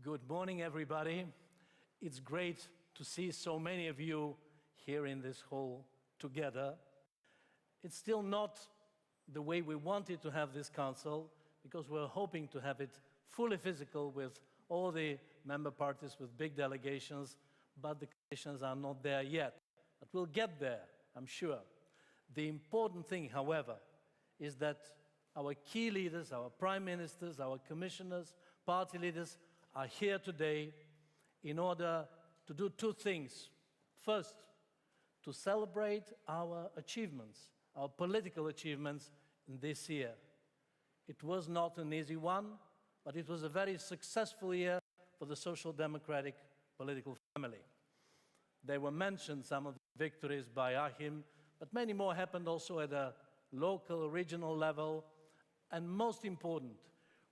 Good morning, everybody. It's great to see so many of you here in this hall together. It's still not the way we wanted to have this council, because we're hoping to have it fully physical with all the member parties with big delegations, but the conditions are not there yet. But we'll get there, I'm sure. The important thing, however, is that our key leaders, our prime ministers, our commissioners, party leaders are here today in order to do two things. First, to celebrate our achievements, our political achievements in this year. It was not an easy one, but it was a very successful year for the Social Democratic political family. There were mentioned some of the victories by Achim, but many more happened also at a local, regional level. And most important,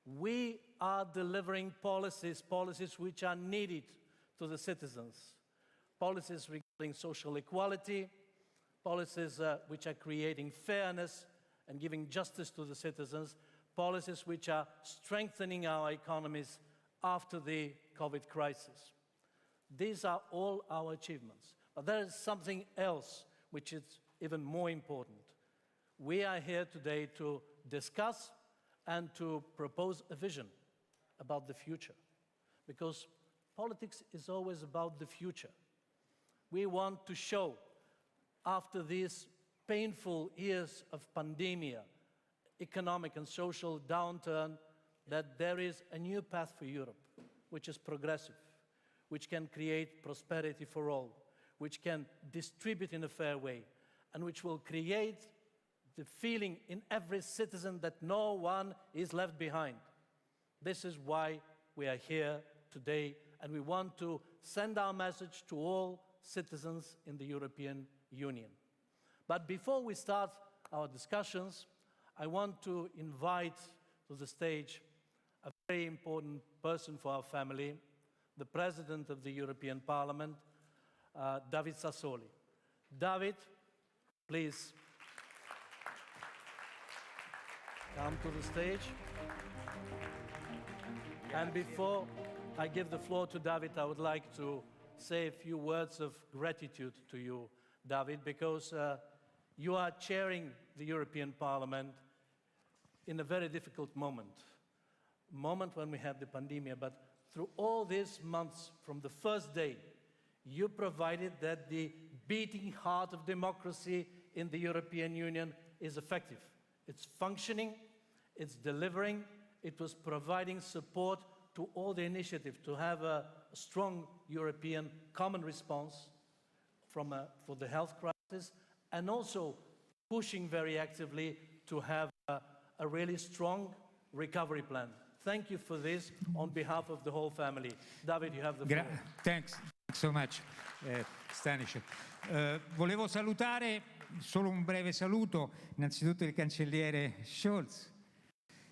we are delivering policies which are needed to the citizens. Policies regarding social equality, policies which are creating fairness and giving justice to the citizens, policies which are strengthening our economies after the COVID crisis. These are all our achievements. But there is something else which is even more important. We are here today to discuss and to propose a vision about the future, because politics is always about the future. We want to show, after these painful years of pandemia, economic and social downturn, that there is a new path for Europe, which is progressive, which can create prosperity for all, which can distribute in a fair way, and which will create the feeling in every citizen that no one is left behind. This is why we are here today, and we want to send our message to all citizens in the European Union. But before we start our discussions, I want to invite to the stage a very important person for our family, the President of the European Parliament, David Sassoli. David, please come to the stage. And before I give the floor to David, I would like to say a few words of gratitude to you, David, because you are chairing the European Parliament in a very difficult moment when we had the pandemic, but through all these months, from the first day, you provided that the beating heart of democracy in the European Union is effective. It's functioning, it's delivering, it was providing support to all the initiatives to have a strong European common response for the health crisis, and also pushing very actively to have a really strong recovery plan. Thank you for this on behalf of the whole family. David, you have the floor. Thanks so much, Stanisław. Volevo salutare, solo un breve saluto, innanzitutto il cancelliere Scholz,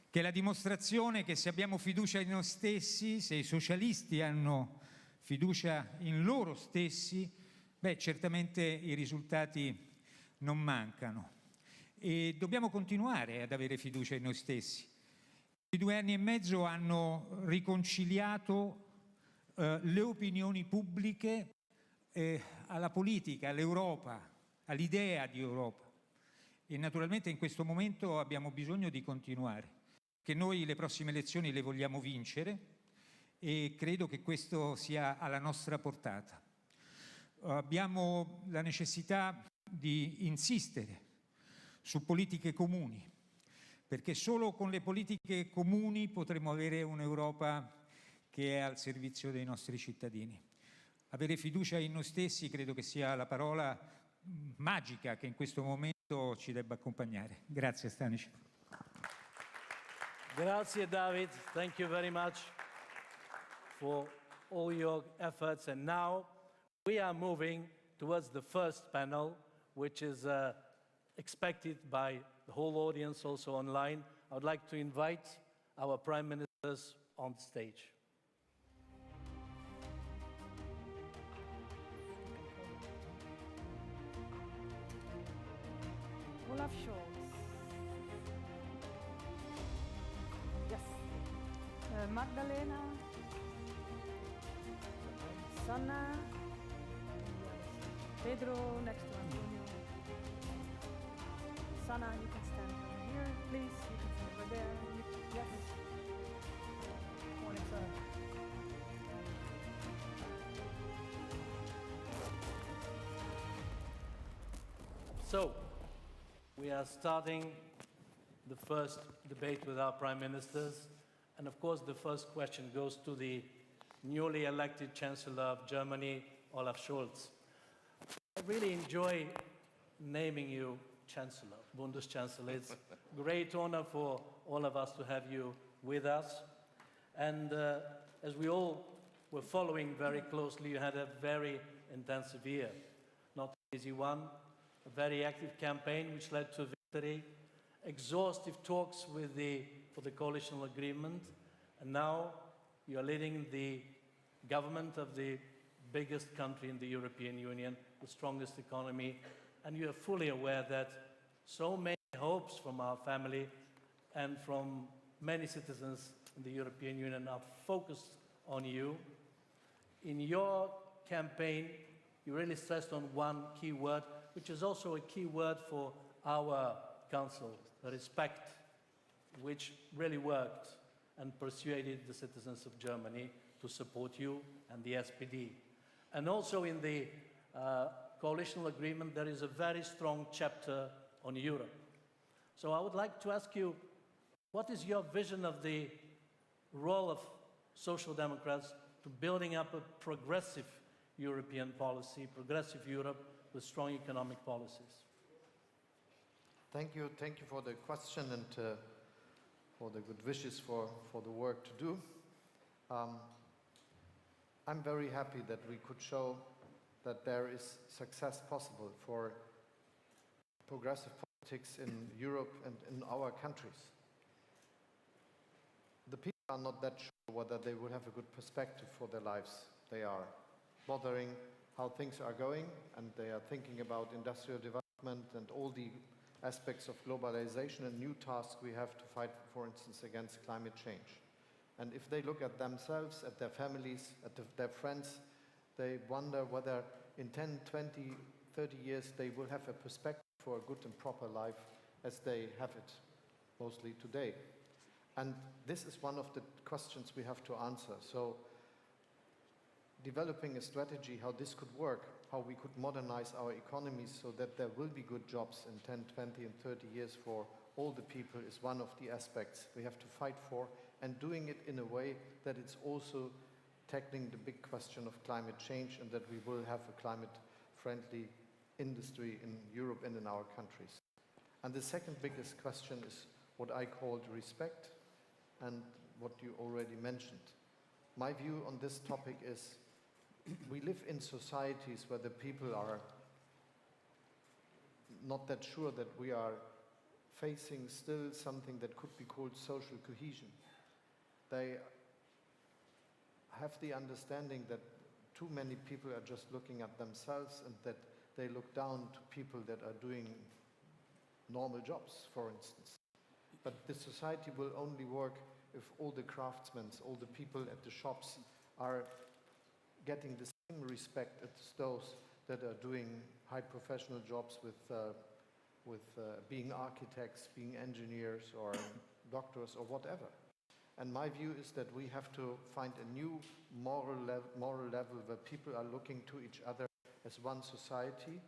che è la dimostrazione che se abbiamo fiducia in noi stessi, se i socialisti hanno fiducia in loro stessi, beh, certamente i risultati non mancano. E dobbiamo continuare ad avere fiducia in noi stessi. I 2 anni e mezzo hanno riconciliato le opinioni pubbliche alla politica, all'Europa, all'idea di Europa. E naturalmente in questo momento abbiamo bisogno di continuare, che noi le prossime elezioni le vogliamo vincere e credo che questo sia alla nostra portata. Abbiamo la necessità di insistere su politiche comuni, perché solo con le politiche comuni potremo avere un'Europa che è al servizio dei nostri cittadini. Avere fiducia in noi stessi credo che sia la parola magica che in questo momento ci debba accompagnare. Grazie Stanisław. Grazie David, thank you very much for all your efforts. And now we are moving towards the first panel, which is expected by the whole audience also online. I would like to invite our Prime Ministers on stage. Olaf Scholz. Yes. Magdalena Sana. Pedro next to Antonio. Sana, you can stand over here, please. You can stand over there. Yes. Morning, Sana. So, we are starting the first debate with our prime ministers. And of course, the first question goes to the newly elected Chancellor of Germany, Olaf Scholz. I really enjoy naming you Chancellor, Bundeschancellor. It's a great honor for all of us to have you with us. And as we all were following very closely, you had a very intensive year. Not an easy one, a very active campaign which led to victory, exhaustive talks for the coalitional agreement, and now you are leading the government of the biggest country in the European Union, the strongest economy, and you are fully aware that so many hopes from our family and from many citizens in the European Union are focused on you. In your campaign, you really stressed on one key word, which is also a key word for our council, respect, which really worked and persuaded the citizens of Germany to support you and the SPD. And also in the coalitional agreement, there is a very strong chapter on Europe. So I would like to ask you, what is your vision of the role of Social Democrats to building up a progressive European policy, progressive Europe with strong economic policies? Thank you for the question and for the good wishes for the work to do. I'm very happy that we could show that there is success possible for progressive politics in Europe and in our countries. The people are not that sure whether they will have a good perspective for their lives. They are bothering how things are going, and they are thinking about industrial development and all the aspects of globalization and new tasks we have to fight, for instance, against climate change. And if they look at themselves, at their families, at their friends, they wonder whether in 10, 20, 30 years they will have a perspective for a good and proper life as they have it mostly today. And this is one of the questions we have to answer. So developing a strategy how this could work, how we could modernize our economies so that there will be good jobs in 10, 20 and 30 years for all the people is one of the aspects we have to fight for, and doing it in a way that it's also tackling the big question of climate change and that we will have a climate-friendly industry in Europe and in our countries. And the second biggest question is what I called respect and what you already mentioned. My view on this topic is we live in societies where the people are not that sure that we are facing still something that could be called social cohesion. They have the understanding that too many people are just looking at themselves and that they look down to people that are doing normal jobs, for instance. But the society will only work if all the craftsmen, all the people at the shops are getting the same respect as those that are doing high professional jobs with being architects, being engineers or doctors or whatever. And my view is that we have to find a new moral level where people are looking to each other as one society.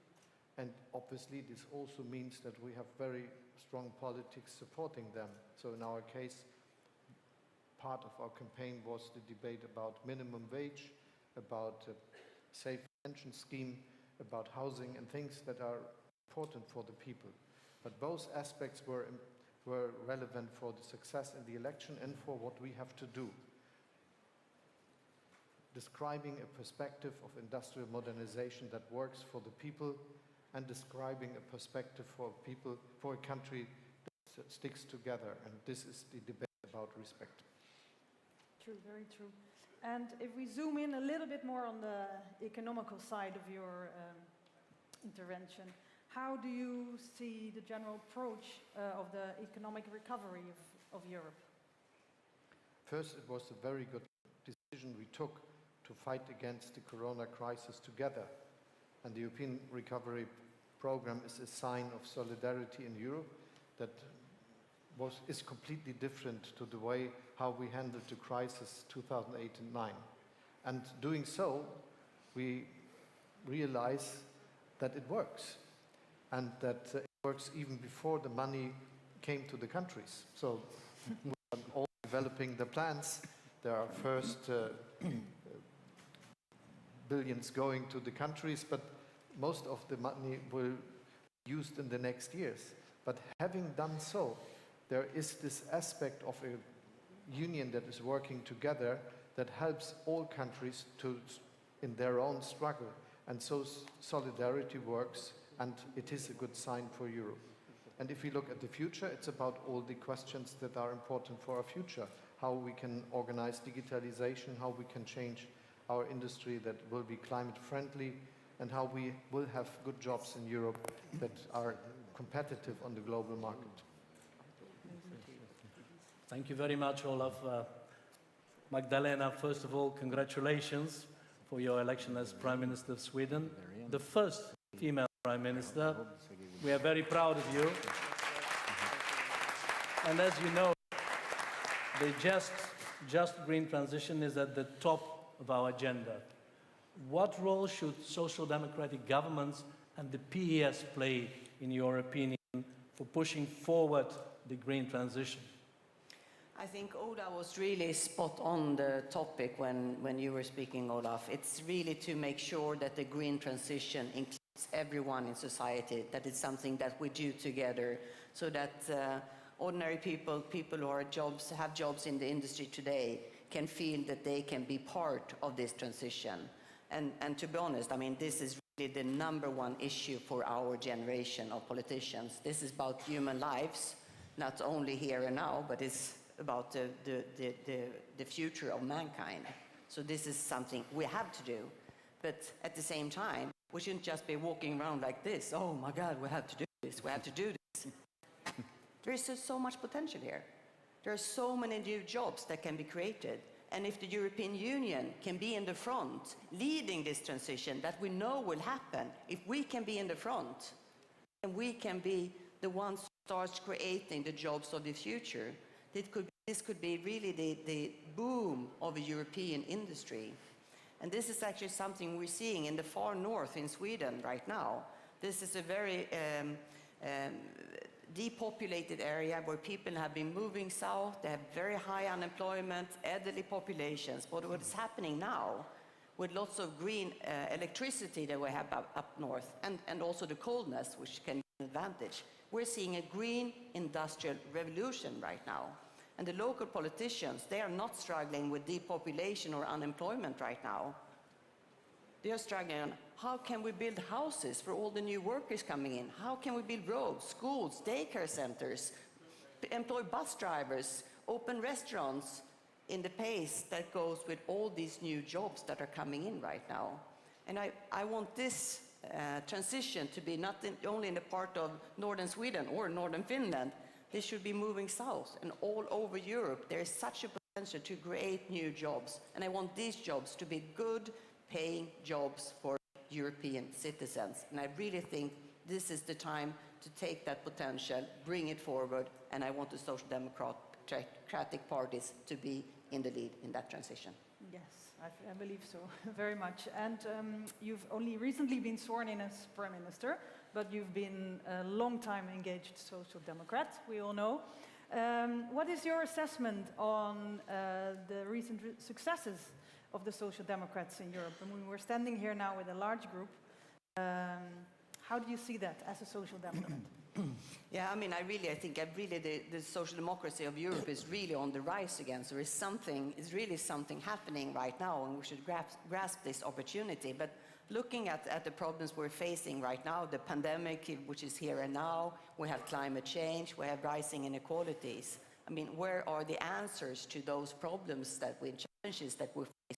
And obviously this also means that we have very strong politics supporting them. So in our case, part of our campaign was the debate about minimum wage, about a safe pension scheme, about housing and things that are important for the people. But both aspects were relevant for the success in the election and for what we have to do. Describing a perspective of industrial modernization that works for the people and describing a perspective for people, for a country that sticks together. And this is the debate about respect. True, very true. And if we zoom in a little bit more on the economical side of your intervention, how do you see the general approach of the economic recovery of Europe? First, it was a very good decision we took to to fight against the corona crisis together. And the European Recovery Program is a sign of solidarity in Europe that is completely different to the way how we handled the crisis 2008 and 2009. And doing so, we realize that it works, and that it works even before the money came to the countries. So we are all developing the plans. There are first billions going to the countries, but most of the money will be used in the next years. But having done so, there is this aspect of a union that is working together that helps all countries in their own struggle. And so solidarity works, and it is a good sign for Europe. And if we look at the future, it's about all the questions that are important for our future. How we can organize digitalization, how we can change our industry that will be climate friendly, and how we will have good jobs in Europe that are competitive on the global market. Thank you very much, Olaf. Magdalena, first of all, congratulations for your election as Prime Minister of Sweden, the first female Prime Minister. We are very proud of you. And as you know, the just green transition is at the top of our agenda. What role should social democratic governments and the PES play, in your opinion, for pushing forward the green transition? I think Oda was really spot on the topic when you were speaking, Olaf. It's really to make sure that the green transition includes everyone in society, that it's something that we do together, so that ordinary people who have jobs in the industry today, can feel that they can be part of this transition. And to be honest, I mean, this is really the #1 issue for our generation of politicians. This is about human lives, not only here and now, but it's about the future of mankind. So this is something we have to do. But at the same time, we shouldn't just be walking around like this. Oh my God, we have to do this, we have to do this. There is so much potential here. There are so many new jobs that can be created. And if the European Union can be in the front, leading this transition that we know will happen, if we can be in the front, and we can be the ones who start creating the jobs of the future, this could be really the boom of a European industry. And this is actually something we're seeing in the far north in Sweden right now. This is a very depopulated area where people have been moving south. They have very high unemployment, elderly populations. But what is happening now, with lots of green electricity that we have up north, and also the coldness, which can be an advantage, we're seeing a green industrial revolution right now. And the local politicians, they are not struggling with depopulation or unemployment right now. They are struggling on how can we build houses for all the new workers coming in? How can we build roads, schools, daycare centers, employ bus drivers, open restaurants in the pace that goes with all these new jobs that are coming in right now? And I want this transition to be not only in the part of northern Sweden or northern Finland. This should be moving south, and all over Europe there is such a potential to create new jobs. And I want these jobs to be good paying jobs for European citizens. And I really think this is the time to take that potential, bring it forward, and I want the Social Democratic parties to be in the lead in that transition. Yes, I believe so, very much. And you've only recently been sworn in as Prime Minister, but you've been a long time engaged Social Democrat, we all know. What is your assessment on the recent successes of the Social Democrats in Europe? I mean, we're standing here now with a large group. How do you see that as a Social Democrat? Yeah, I mean, I think the social democracy of Europe is really on the rise again. So it's really something happening right now, and we should grasp this opportunity. But looking at the problems we're facing right now, the pandemic, which is here and now, we have climate change, we have rising inequalities. I mean, where are the answers to those problems challenges that we're facing?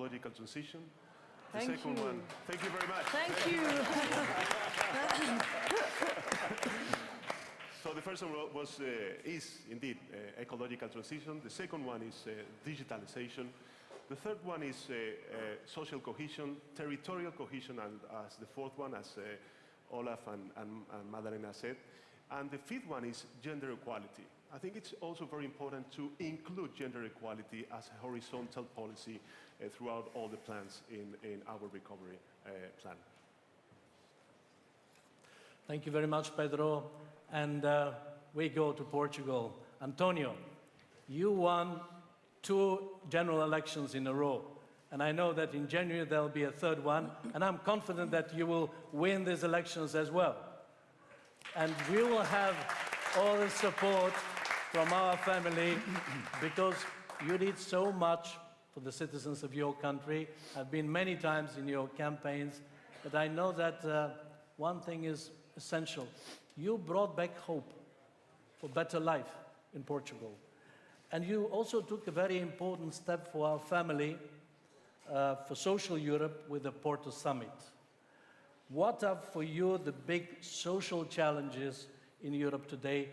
ecological transition. The Thank second you. one, thank you very much. Thank you. So the first one is indeed ecological transition. The second one is digitalization. The third one is social cohesion, territorial cohesion, and as the fourth one, as Olaf and Madalena said. And the fifth one is gender equality. I think it's also very important to include gender equality as a horizontal policy throughout all the plans in our recovery plan. Thank you very much, Pedro. And we go to Portugal. Antonio, you won 2 general elections in a row. And I know that in January there'll be a third one. And I'm confident that you will win these elections as well. And we will have all the support from our family because you did so much for the citizens of your country. I've been many times in your campaigns, but I know that one thing is essential. You brought back hope for better life in Portugal. And you also took a very important step for our family, for social Europe with the Porto Summit. What are for you the big social challenges in Europe today,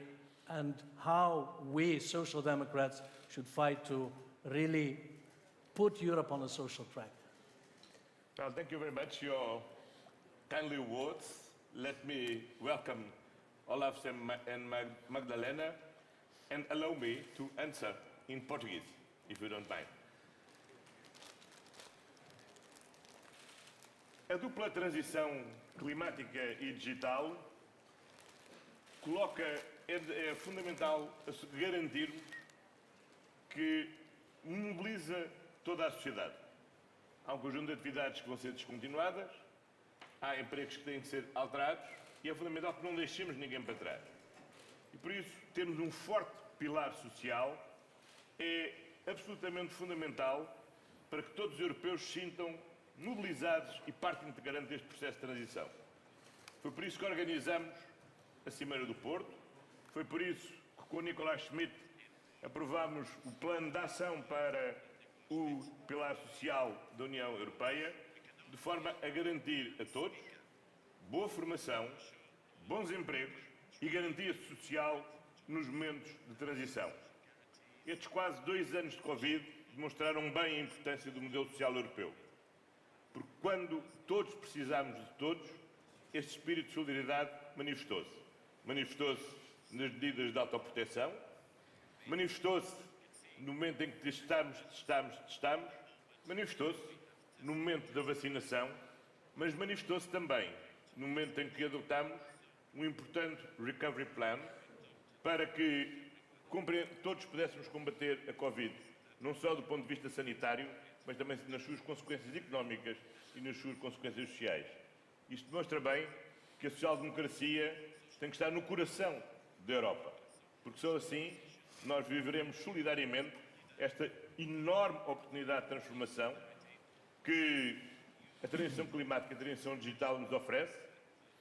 and how we Social Democrats should fight to really put Europe on a social track? Well, thank you very much for your kindly words. Let me welcome Olaf and Magdalena, and allow me to answer in Portuguese, if you don't mind. A dupla transição climática e digital é fundamental garantirmos que mobiliza toda a sociedade. Há um conjunto de atividades que vão ser descontinuadas, há empregos que têm que ser alterados e é fundamental que não deixemos ninguém para trás. E por isso, termos um forte pilar social é absolutamente fundamental para que todos os europeus se sintam mobilizados e parte integrante deste processo de transição. Foi por isso que organizamos a Cimeira do Porto, foi por isso que com o Nicolás Schmidt aprovámos o plano de ação para o pilar social da União Europeia, de forma a garantir a todos boa formação, bons empregos e garantia social nos momentos de transição. Estes quase 2 anos de Covid demonstraram bem a importância do modelo social europeu. Porque quando todos precisámos de todos, este espírito de solidariedade manifestou-se. Manifestou-se nas medidas de autoproteção, manifestou-se no momento em que testamos, manifestou-se no momento da vacinação, mas manifestou-se também no momento em que adotamos um importante recovery plan para que todos pudéssemos combater a Covid, não só do ponto de vista sanitário, mas também nas suas consequências económicas e nas suas consequências sociais. Isto demonstra bem que a social-democracia tem que estar no coração da Europa, porque só assim nós viveremos solidariamente esta enorme oportunidade de transformação que a transição climática e a transição digital nos oferece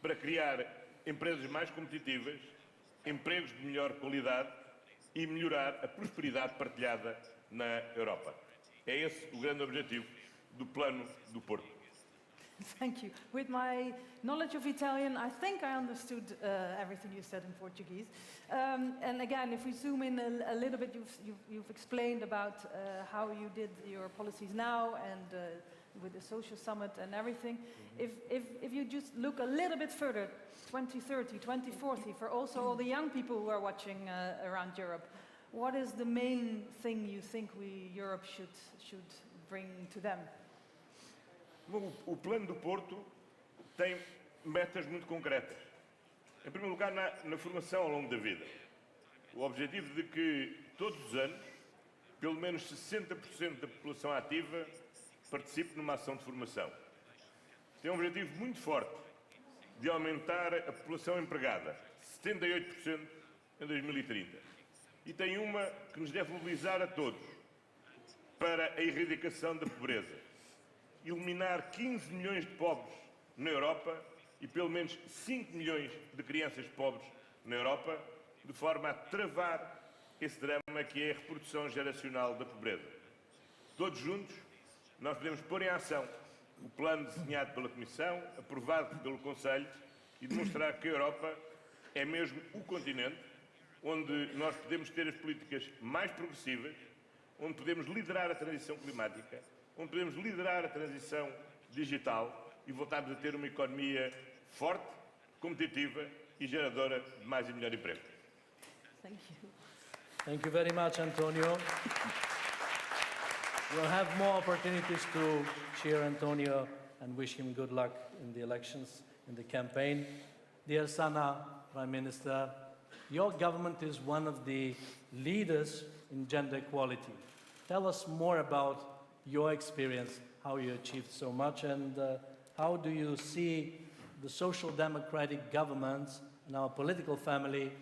para criar empresas mais competitivas, empregos de melhor qualidade e melhorar a prosperidade partilhada na Europa. É esse o grande objetivo do Plano do Porto. Thank you. With my knowledge of Italian, I think I understood everything you said in Portuguese. And again, if we zoom in a little bit, you've explained about how you did your policies now and with the social summit and everything. If you just look a little bit further, 2030, 2040, for also all the young people who are watching around Europe, what is the main thing you think Europe should bring to them? Bom, o Plano do Porto tem metas muito concretas. Em primeiro lugar, na formação ao longo da vida. O objetivo de que todos os anos, pelo menos 60% da população ativa participe numa ação de formação. Tem um objetivo muito forte de aumentar a população empregada, 78% em 2030. E tem uma que nos deve mobilizar a todos para a erradicação da pobreza. Eliminar 15 milhões de pobres na Europa e pelo menos 5 milhões de crianças pobres na Europa, de forma a travar esse drama que é a reprodução geracional da pobreza. Todos juntos Nós podemos pôr em ação o plano desenhado pela Comissão, aprovado pelo Conselho, e demonstrar que a Europa é mesmo o continente onde nós podemos ter as políticas mais progressivas, onde podemos liderar a transição climática, onde podemos liderar a transição digital e voltarmos a ter uma economia forte, competitiva e geradora de mais e melhor emprego. Thank you. Thank you very much, Antonio. We'll have more opportunities to cheer Antonio and wish him good luck in the elections, in the campaign. Dear Sana, Prime Minister, your government is one of the leaders in gender equality. Tell us more about your experience, how you achieved so much, and how do you see the social democratic governments and our political family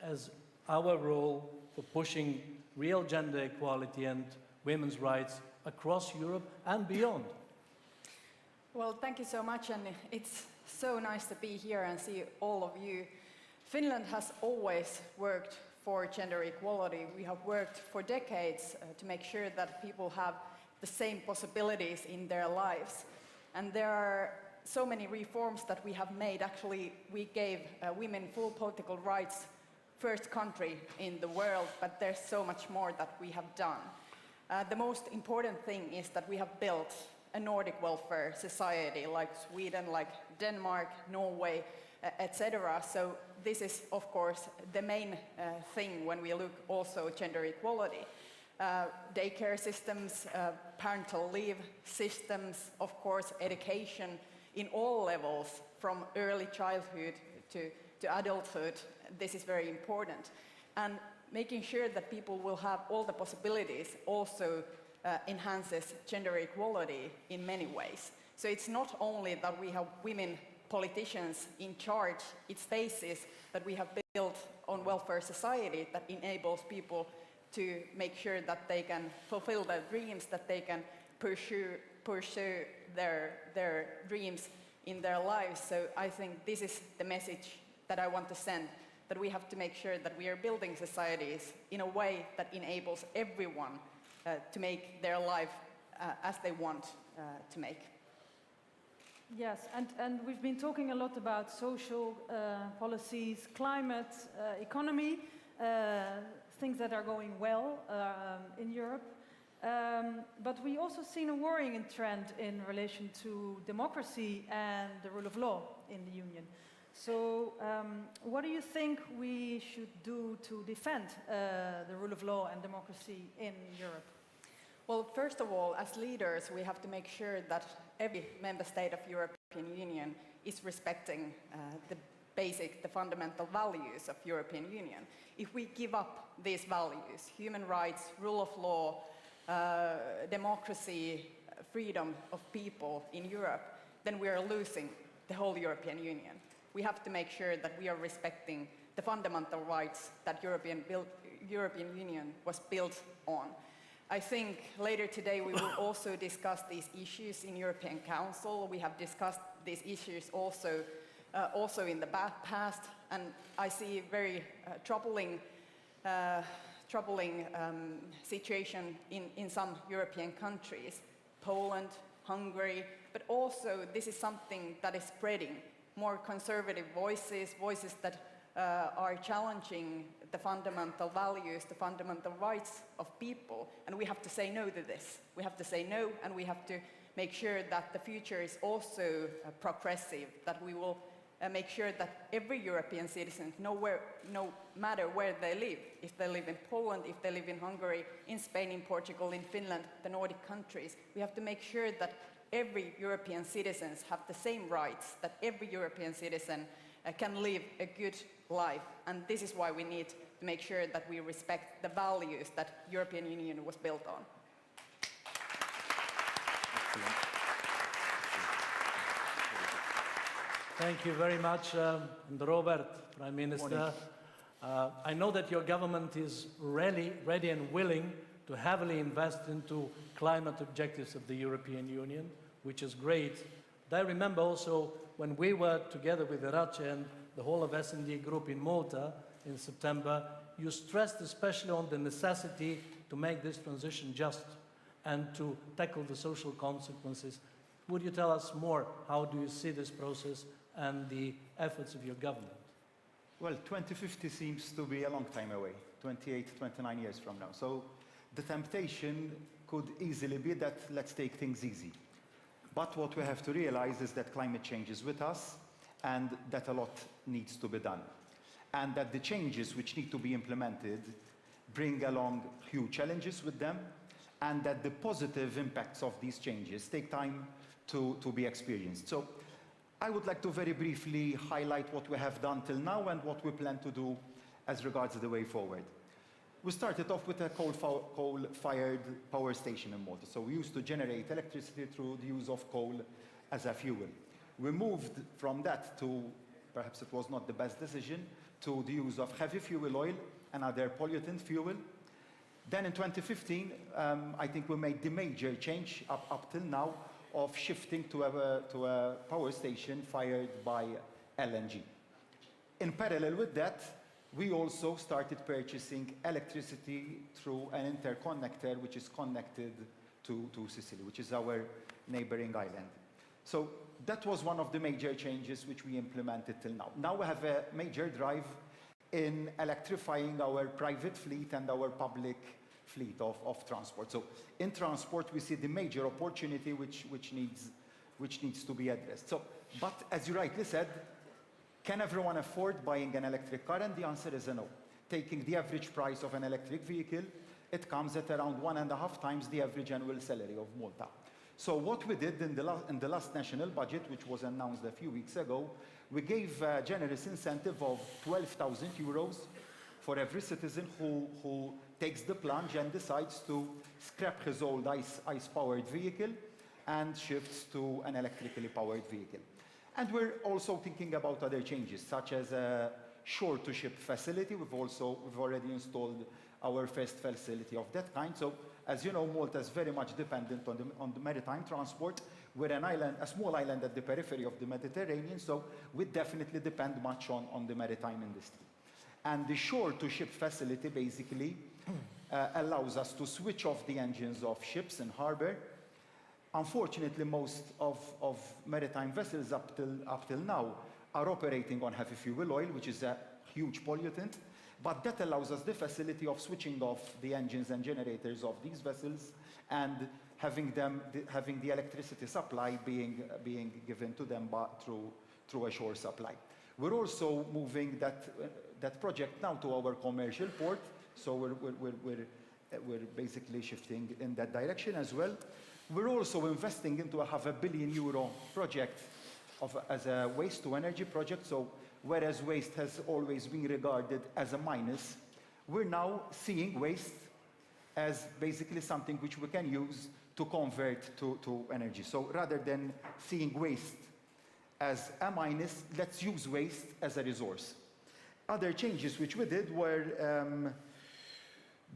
as our role for pushing real gender equality and women's rights across Europe and beyond? Well, thank you so much, and it's so nice to be here and see all of you. Finland has always worked for gender equality. We have worked for decades to make sure that people have the same possibilities in their lives. And there are so many reforms that we have made. Actually, we gave women full political rights, first country in the world, but there's so much more that we have done. The most important thing is that we have built a Nordic welfare society like Sweden, like Denmark, Norway, etc. So this is, of course, the main thing when we look also gender equality. Daycare systems, parental leave systems, of course, education in all levels, from early childhood to adulthood. This is very important. And making sure that people will have all the possibilities also enhances gender equality in many ways. So it's not only that we have women politicians in charge, it's spaces that we have built on welfare society that enables people to make sure that they can fulfill their dreams, that they can pursue their dreams in their lives. So I think this is the message that I want to send, that we have to make sure that we are building societies in a way that enables everyone to make their life as they want to make. Yes, and we've been talking a lot about social policies, climate, economy, things that are going well in Europe. But we also seen a worrying trend in relation to democracy and the rule of law in the Union. So what do you think we should do to defend the rule of law and democracy in Europe? Well, first of all, as leaders, we have to make sure that every member state of European Union is respecting the fundamental values of European Union. If we give up these values, human rights, rule of law, democracy, freedom of people in Europe, then we are losing the whole European Union. We have to make sure that we are respecting the fundamental rights that European Union was built on. I think later today we will also discuss these issues in European Council. We have discussed these issues also in the past, and I see a very troubling situation in some European countries, Poland, Hungary, but also this is something that is spreading. More conservative voices that are challenging the fundamental values, the fundamental rights of people, and we have to say no to this. We have to say no, and we have to make sure that the future is also progressive, that we will make sure that every European citizen, no matter where they live, if they live in Poland, if they live in Hungary, in Spain, in Portugal, in Finland, the Nordic countries, we have to make sure that every European citizen have the same rights, that every European citizen can live a good life. And this is why we need to make sure that we respect the values that European Union was built on. Thank you very much, and Robert, Prime Minister. I know that your government is ready and willing to heavily invest into climate objectives of the European Union, which is great. But I remember also when we were together with Irace and the whole of S&D Group in Malta in September, you stressed especially on the necessity to make this transition just. and to tackle the social consequences. Would you tell us more? How do you see this process and the efforts of your government? Well, 2050 seems to be a long time away, 28, 29 years from now. So the temptation could easily be that let's take things easy. But what we have to realize is that climate change is with us and that a lot needs to be done. And that the changes which need to be implemented bring along huge challenges with them, and that the positive impacts of these changes take time to be experienced. So I would like to very briefly highlight what we have done till now and what we plan to do as regards the way forward. We started off with a coal-fired power station in Malta. So we used to generate electricity through the use of coal as a fuel. We moved from that to, perhaps it was not the best decision, to the use of heavy fuel oil and other pollutant fuel. Then in 2015, I think we made the major change up till now of shifting to a power station fired by LNG. In parallel with that, we also started purchasing electricity through an interconnector which is connected to Sicily, which is our neighboring island. So that was one of the major changes which we implemented till now. Now we have a major drive in electrifying our private fleet and our public fleet of transport. So in transport, we see the major opportunity which needs to be addressed. So, but as you rightly said, can everyone afford buying an electric car? And the answer is a no. Taking the average price of an electric vehicle, it comes at around 1.5 times the average annual salary of Malta. So what we did in the last national budget, which was announced a few weeks ago, we gave a generous incentive of 12,000 euros for every citizen who takes the plunge and decides to scrap his old ice-powered vehicle and shifts to an electrically powered vehicle. And we're also thinking about other changes, such as a shore-to-ship facility. We've already installed our first facility of that kind. So, as you know, Malta is very much dependent on the maritime transport. We're a small island at the periphery of the Mediterranean, so we definitely depend much on the maritime industry. And the shore-to-ship facility basically allows us to switch off the engines of ships in harbor. Unfortunately, most of maritime vessels up till now are operating on heavy fuel oil, which is a huge pollutant. But that allows us the facility of switching off the engines and generators of these vessels and having the electricity supply being given to them through a shore supply. We're also moving that project now to our commercial port, so we're basically shifting in that direction as well. We're also investing into a €500 million project as a waste-to-energy project. So whereas waste has always been regarded as a minus, we're now seeing waste as basically something which we can use to convert to energy. So rather than seeing waste as a minus, let's use waste as a resource. Other changes which we did were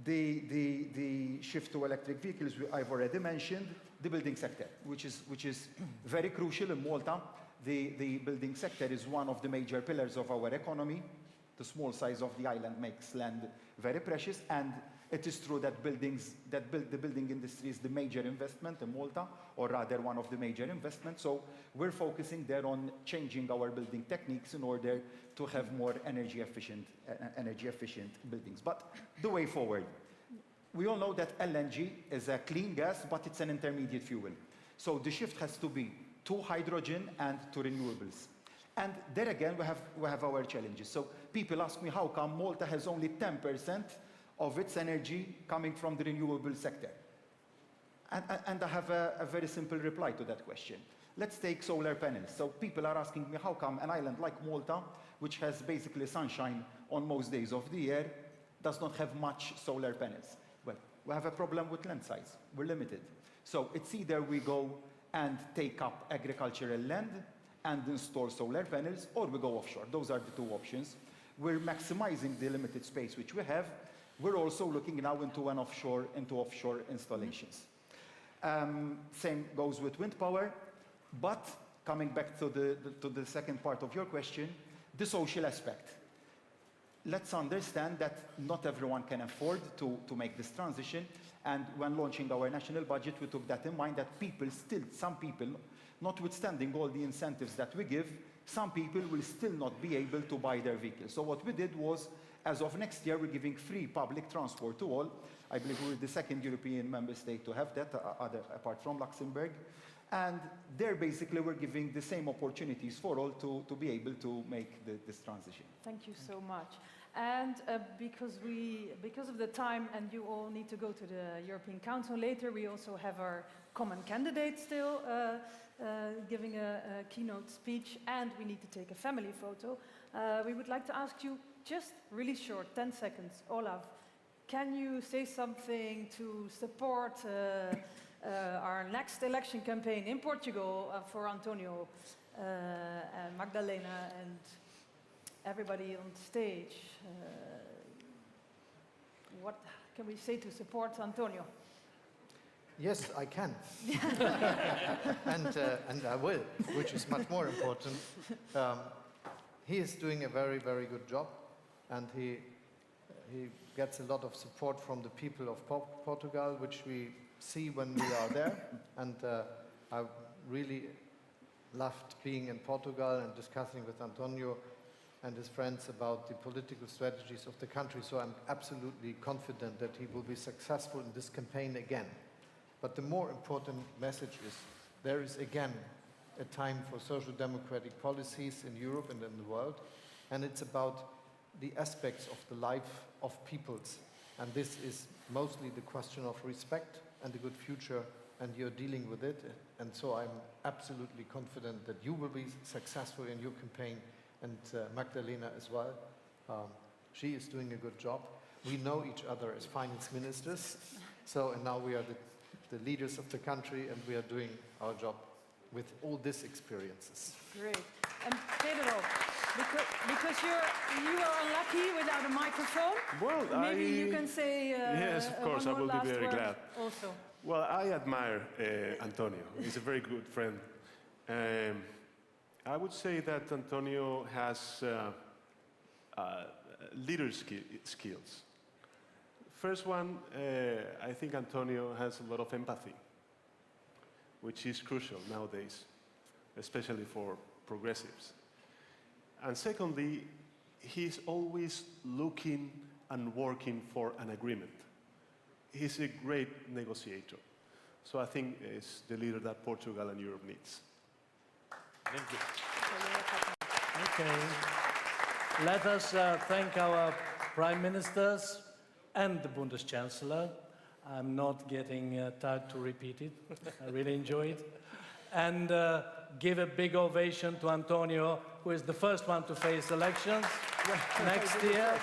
the shift to electric vehicles I've already mentioned, the building sector, which is very crucial in Malta. The building sector is one of the major pillars of our economy. The small size of the island makes land very precious, and it is true that the building industry is the major investment in Malta, or rather one of the major investments. So we're focusing there on changing our building techniques in order to have more energy efficient buildings. But the way forward, we all know that LNG is a clean gas, but it's an intermediate fuel. So the shift has to be to hydrogen and to renewables. And there again, we have our challenges. So people ask me, how come Malta has only 10% of its energy coming from the renewable sector? And I have a very simple reply to that question. Let's take solar panels. So people are asking me, how come an island like Malta, which has basically sunshine on most days of the year, does not have much solar panels? Well, we have a problem with land size. We're limited. So it's either we go and take up agricultural land and install solar panels, or we go offshore. Those are the two options. We're maximizing the limited space which we have. We're also looking now into offshore installations. Same goes with wind power. But coming back to the second part of your question, the social aspect. Let's understand that not everyone can afford to make this transition, And when launching our national budget, we took that in mind that some people, notwithstanding all the incentives that we give, some people will still not be able to buy their vehicles. So what we did was, as of next year, we're giving free public transport to all. I believe we're the second European member state to have that, apart from Luxembourg. And there, basically, we're giving the same opportunities for all to be able to make this transition. Thank you so much. And because of the time, and you all need to go to the European Council later, we also have our common candidate still giving a keynote speech, and we need to take a family photo. We would like to ask you, just really short, 10 seconds, Olaf, can you say something to support our next election campaign in Portugal for Antonio and Magdalena and everybody on stage? What can we say to support Antonio? Yes, I can. And I will, which is much more important. He is doing a very, very good job, and he gets a lot of support from the people of Portugal, which we see when we are there. And I really loved being in Portugal and discussing with Antonio and his friends about the political strategies of the country. So I'm absolutely confident that he will be successful in this campaign again. But the more important message is there is again a time for social democratic policies in Europe and in the world. And it's about the aspects of the life of peoples. And this is mostly the question of respect and a good future, and you're dealing with it. And so I'm absolutely confident that you will be successful in your campaign, and Magdalena as well. She is doing a good job. We know each other as finance ministers, and now we are the leaders of the country, and we are doing our job with all these experiences. Great. And Pedro, because you are unlucky without a microphone, Well, maybe you can say yes, of course, I one will more be last very word glad. also. Well, I admire Antonio. He's a very good friend. I would say that Antonio has skills. First one, I think Antonio has a lot of empathy, which is crucial nowadays, especially for progressives. And secondly, he's always looking and working for an agreement. He's a great negotiator. So I think he's the leader that Portugal and Europe needs. Thank you. Okay. Let us thank our prime ministers and the Bundeschancellor. I'm not getting tired to repeat it. I really enjoy it. And give a big ovation to Antonio, who is the first one to face elections next year.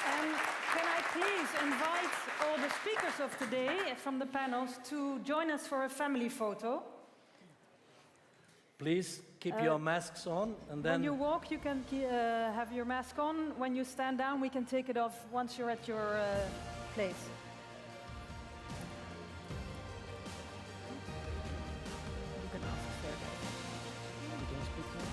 And can I please invite all the speakers of today from the panels to join us for a family photo. Please keep your masks on, and then... When you walk, you can have your mask on. When you stand down, we can take it off once you're at your place. You can ask Sergey. You can speak now.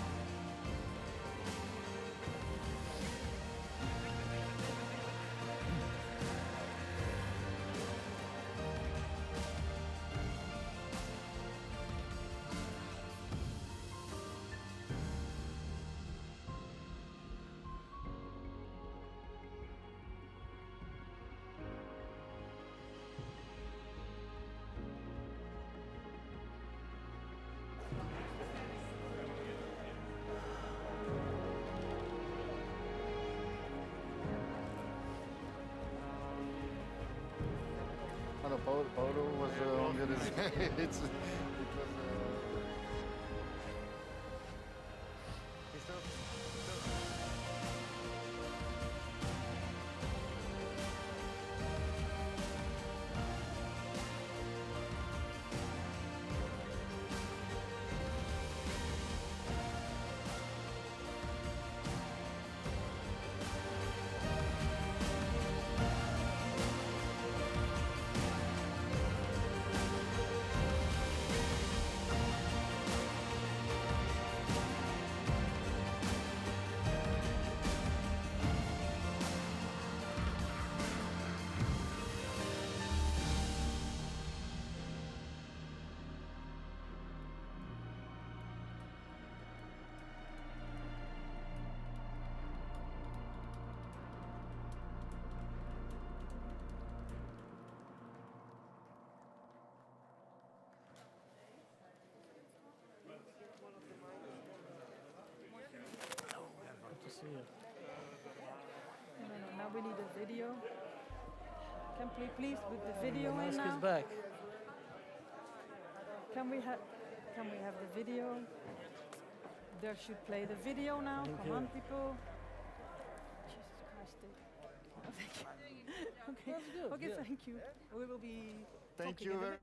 No, Paulo was on the other side. It was... video. Can we please put the video in Mask now? is back. Can we have the video? There should play the video now. Thank Come you. on, people. Jesus Christ. Oh, thank you. Okay. That's good, Okay, yeah. thank you. We will be Thank talking you in a very minute.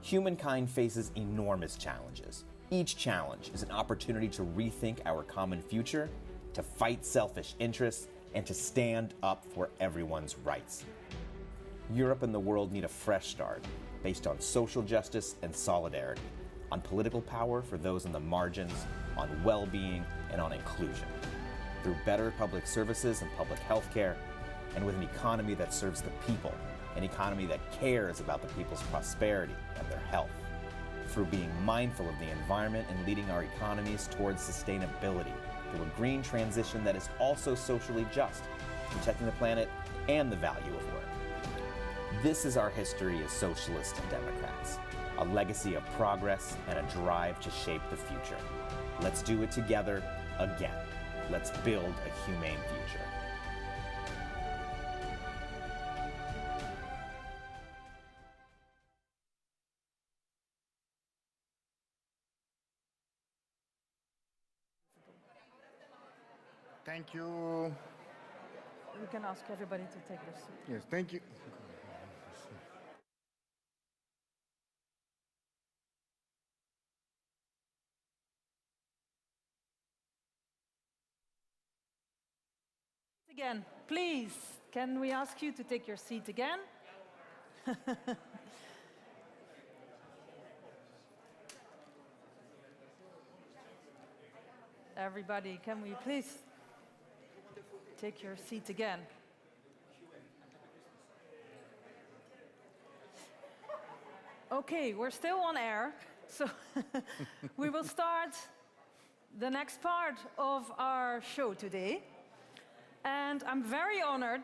Humankind faces enormous challenges. Each challenge is an opportunity to rethink our common future, to fight selfish interests, and to stand up for everyone's rights. Europe and the world need a fresh start based on social justice and solidarity, on political power for those on the margins, on well-being, and on inclusion. Through better public services and public health care, and with an economy that serves the people, an economy that cares about the people's prosperity and their health. Through being mindful of the environment and leading our economies towards sustainability, through a green transition that is also socially just, protecting the planet and the value of work. This is our history as socialists and democrats, a legacy of progress and a drive to shape the future. Let's do it together again. Let's build a humane future. Thank you. We can ask everybody to take their seat. Yes, thank you. Again, please, can we ask you to take your seat again? Everybody, can we please take your seat again? Okay, we're still on air, so we will start the next part of our show today. And I'm very honored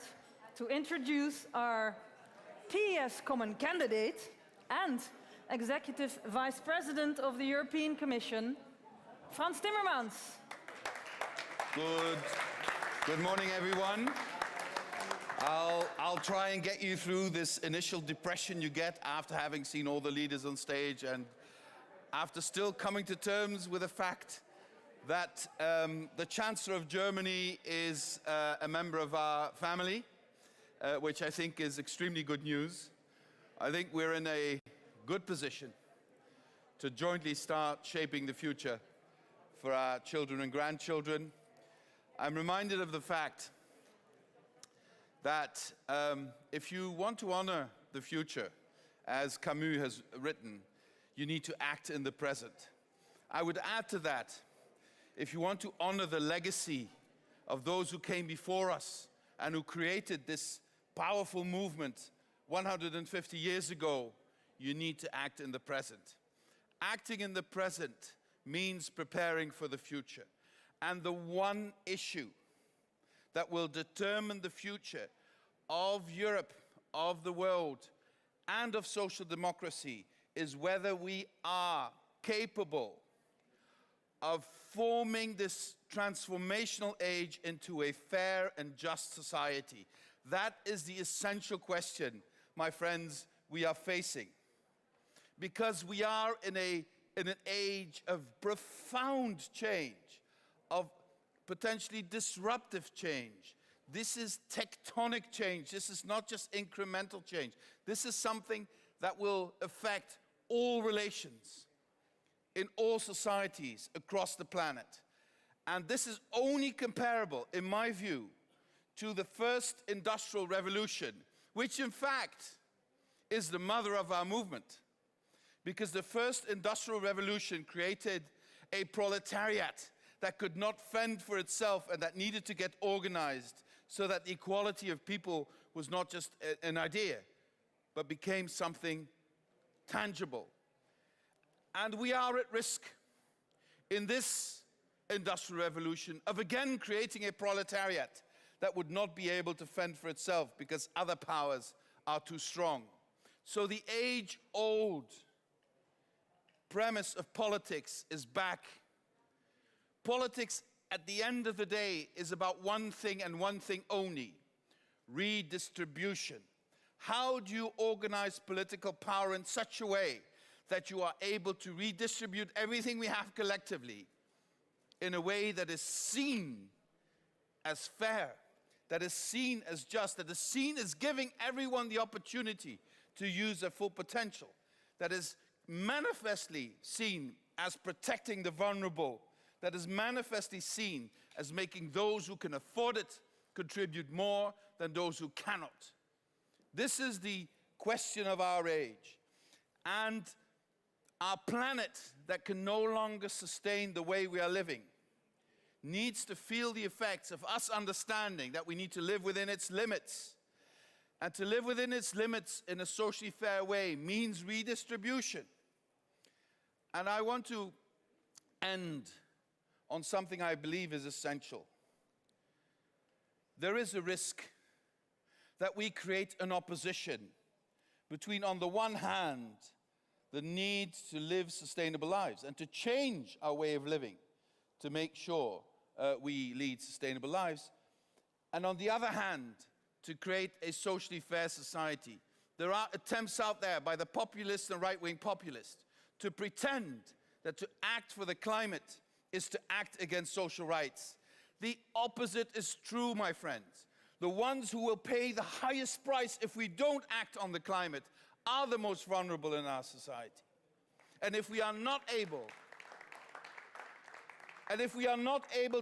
to introduce our PES common candidate and Executive Vice President of the European Commission, Frans Timmermans. Good morning, everyone. I'll try and get you through this initial depression you get after having seen all the leaders on stage and after still coming to terms with the fact that the Chancellor of Germany is a member of our family, which I think is extremely good news. I think we're in a good position to jointly start shaping the future for our children and grandchildren. I'm reminded of the fact that if you want to honor the future, as Camus has written, you need to act in the present. I would add to that, if you want to honor the legacy of those who came before us and who created this powerful movement 150 years ago, you need to act in the present. Acting in the present means preparing for the future. And the one issue that will determine the future of Europe, of the world, and of social democracy is whether we are capable of forming this transformational age into a fair and just society. That is the essential question, my friends, we are facing. Because we are in an age of profound change, of potentially disruptive change. This is tectonic change. This is not just incremental change. This is something that will affect all relations in all societies across the planet. And this is only comparable, in my view, to the first industrial revolution, which in fact is the mother of our movement. Because the first industrial revolution created a proletariat that could not fend for itself and that needed to get organized so that the equality of people was not just an idea, but became something tangible. And we are at risk in this industrial revolution of again creating a proletariat that would not be able to fend for itself because other powers are too strong. So the age-old premise of politics is back. Politics, at the end of the day, is about one thing and one thing only: redistribution. How do you organize political power in such a way that you are able to redistribute everything we have collectively in a way that is seen as fair, that is seen as just, that is seen as giving everyone the opportunity to use their full potential, that is manifestly seen as protecting the vulnerable, that is manifestly seen as making those who can afford it contribute more than those who cannot. This is the question of our age. And our planet that can no longer sustain the way we are living needs to feel the effects of us understanding that we need to live within its limits. And to live within its limits in a socially fair way means redistribution. And I want to end on something I believe is essential. There is a risk that we create an opposition between, on the one hand, the need to live sustainable lives and to change our way of living to make sure we lead sustainable lives, and on the other hand, to create a socially fair society. There are attempts out there by the populists and right-wing populists to pretend that to act for the climate is to act against social rights. The opposite is true, my friends. The ones who will pay the highest price if we don't act on the climate are the most vulnerable in our society. And if we are not able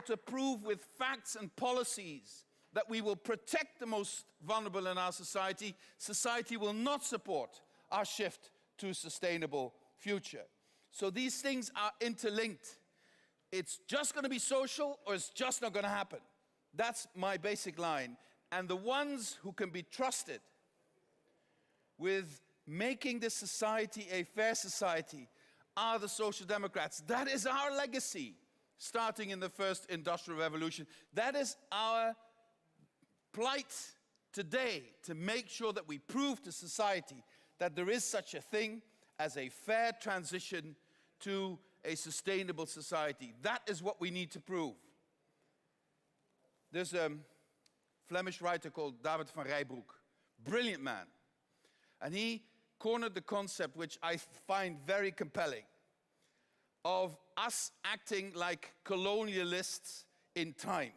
to prove with facts and policies that we will protect the most vulnerable in our society, society will not support our shift to a sustainable future. So these things are interlinked. It's just going to be social or it's just not going to happen. That's my basic line. And the ones who can be trusted with making this society a fair society are the Social Democrats. That is our legacy, starting in the first industrial revolution. That is our plight today, to make sure that we prove to society that there is such a thing as a fair transition to a sustainable society. That is what we need to prove. There's a Flemish writer called David van Rijbroek, brilliant man. And he cornered the concept, which I find very compelling, of us acting like colonialists in time.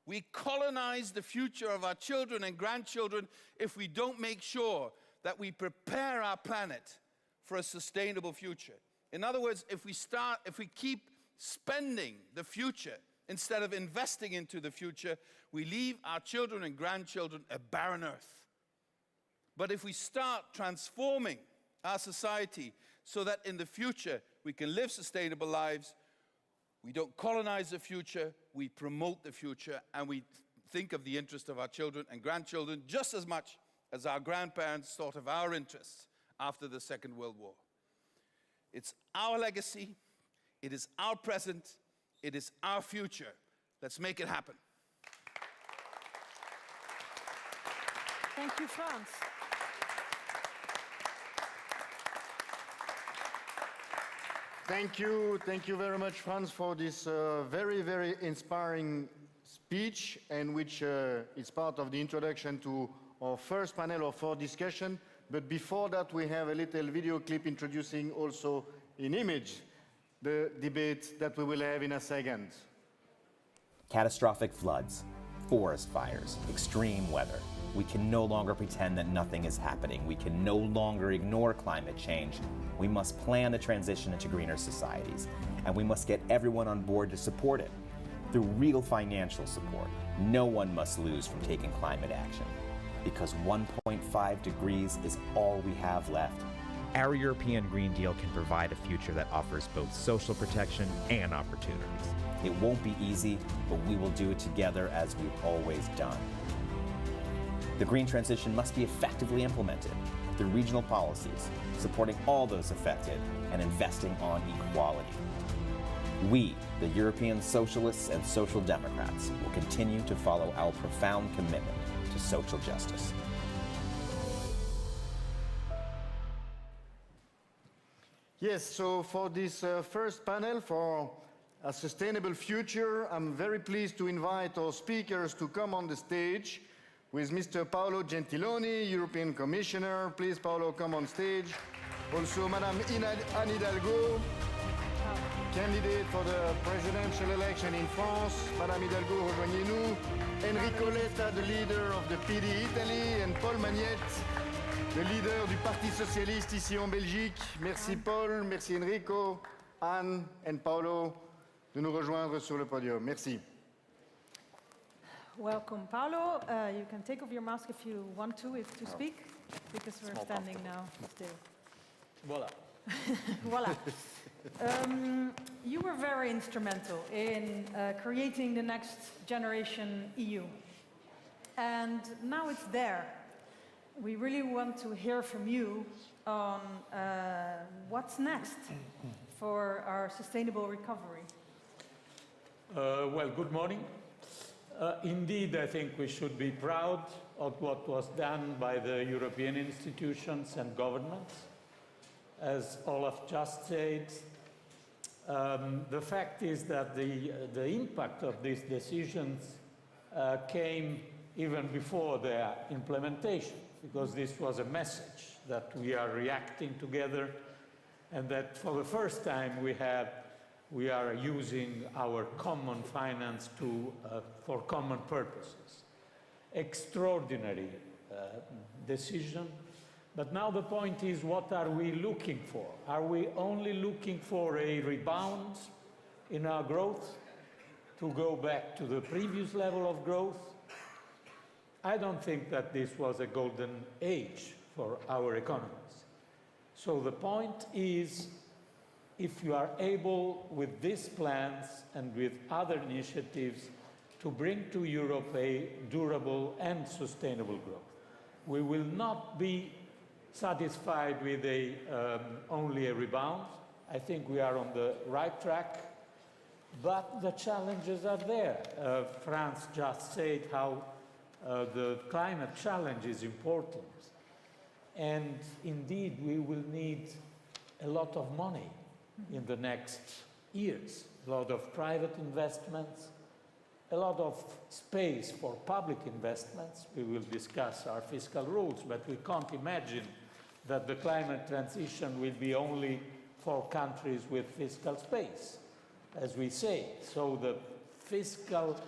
We colonize the future of our children and grandchildren if we don't make sure that we prepare our planet for a sustainable future. In other words, if we keep spending the future instead of investing into the future, we leave our children and grandchildren a barren earth. But if we start transforming our society so that in the future we can live sustainable lives, we don't colonize the future, we promote the future, and we think of the interest of our children and grandchildren just as much as our grandparents thought of our interests after the Second World War. It's our legacy, it is our present, it is our future. Let's make it happen. Thank you, Frans. Thank you very much, Frans, for this very, very inspiring speech, and which is part of the introduction to our first panel of our discussion. But before that, we have a little video clip introducing also in image the debate that we will have in a second. Catastrophic floods, forest fires, extreme weather. We can no longer pretend that nothing is happening. We can no longer ignore climate change. We must plan the transition into greener societies, and we must get everyone on board to support it. Through real financial support, no one must lose from taking climate action, because 1.5 degrees is all we have left. Our European Green Deal can provide a future that offers both social protection and opportunities. It won't be easy, but we will do it together as we've always done. The green transition must be effectively implemented through regional policies, supporting all those affected and investing on equality. We, the European Socialists and Social Democrats, will continue to follow our profound commitment to social justice. Yes, so for this first panel for a sustainable future, I'm very pleased to invite our speakers to come on the stage with Mr. Paolo Gentiloni, European Commissioner. Please, Paolo, come on stage. Also, Madame Anne Hidalgo, candidate for the presidential election in France. Madame Hidalgo, rejoignez-nous. Enrico Letta, the leader of the PD Italy, and Paul Magnette, le leader du Parti Socialiste ici en Belgique. Merci Paul, merci Enrico, Anne et Paolo de nous rejoindre sur le podium. Merci. Welcome, Paolo. You can take off your mask if you want to speak, because we're standing now still. Voila. Voila. You were very instrumental in creating the next generation EU. And now it's there. We really want to hear from you on what's next for our sustainable recovery. Well, good morning. Indeed, I think we should be proud of what was done by the European institutions and governments. As Olaf just said, the fact is that the impact of these decisions came even before their implementation, because this was a message that we are reacting together, and that for the first time we are using our common finance for common purposes. Extraordinary decision. But now the point is, what are we looking for? Are we only looking for a rebound in our growth to go back to the previous level of growth? I don't think that this was a golden age for our economies. So the point is, if you are able, with these plans and with other initiatives, to bring to Europe a durable and sustainable growth, we will not be satisfied with only a rebound. I think we are on the right track, but the challenges are there. France just said how the climate challenge is important. And indeed, we will need a lot of money in the next years, a lot of private investments, a lot of space for public investments. We will discuss our fiscal rules, but we can't imagine that the climate transition will be only for countries with fiscal space, as we say. So the fiscal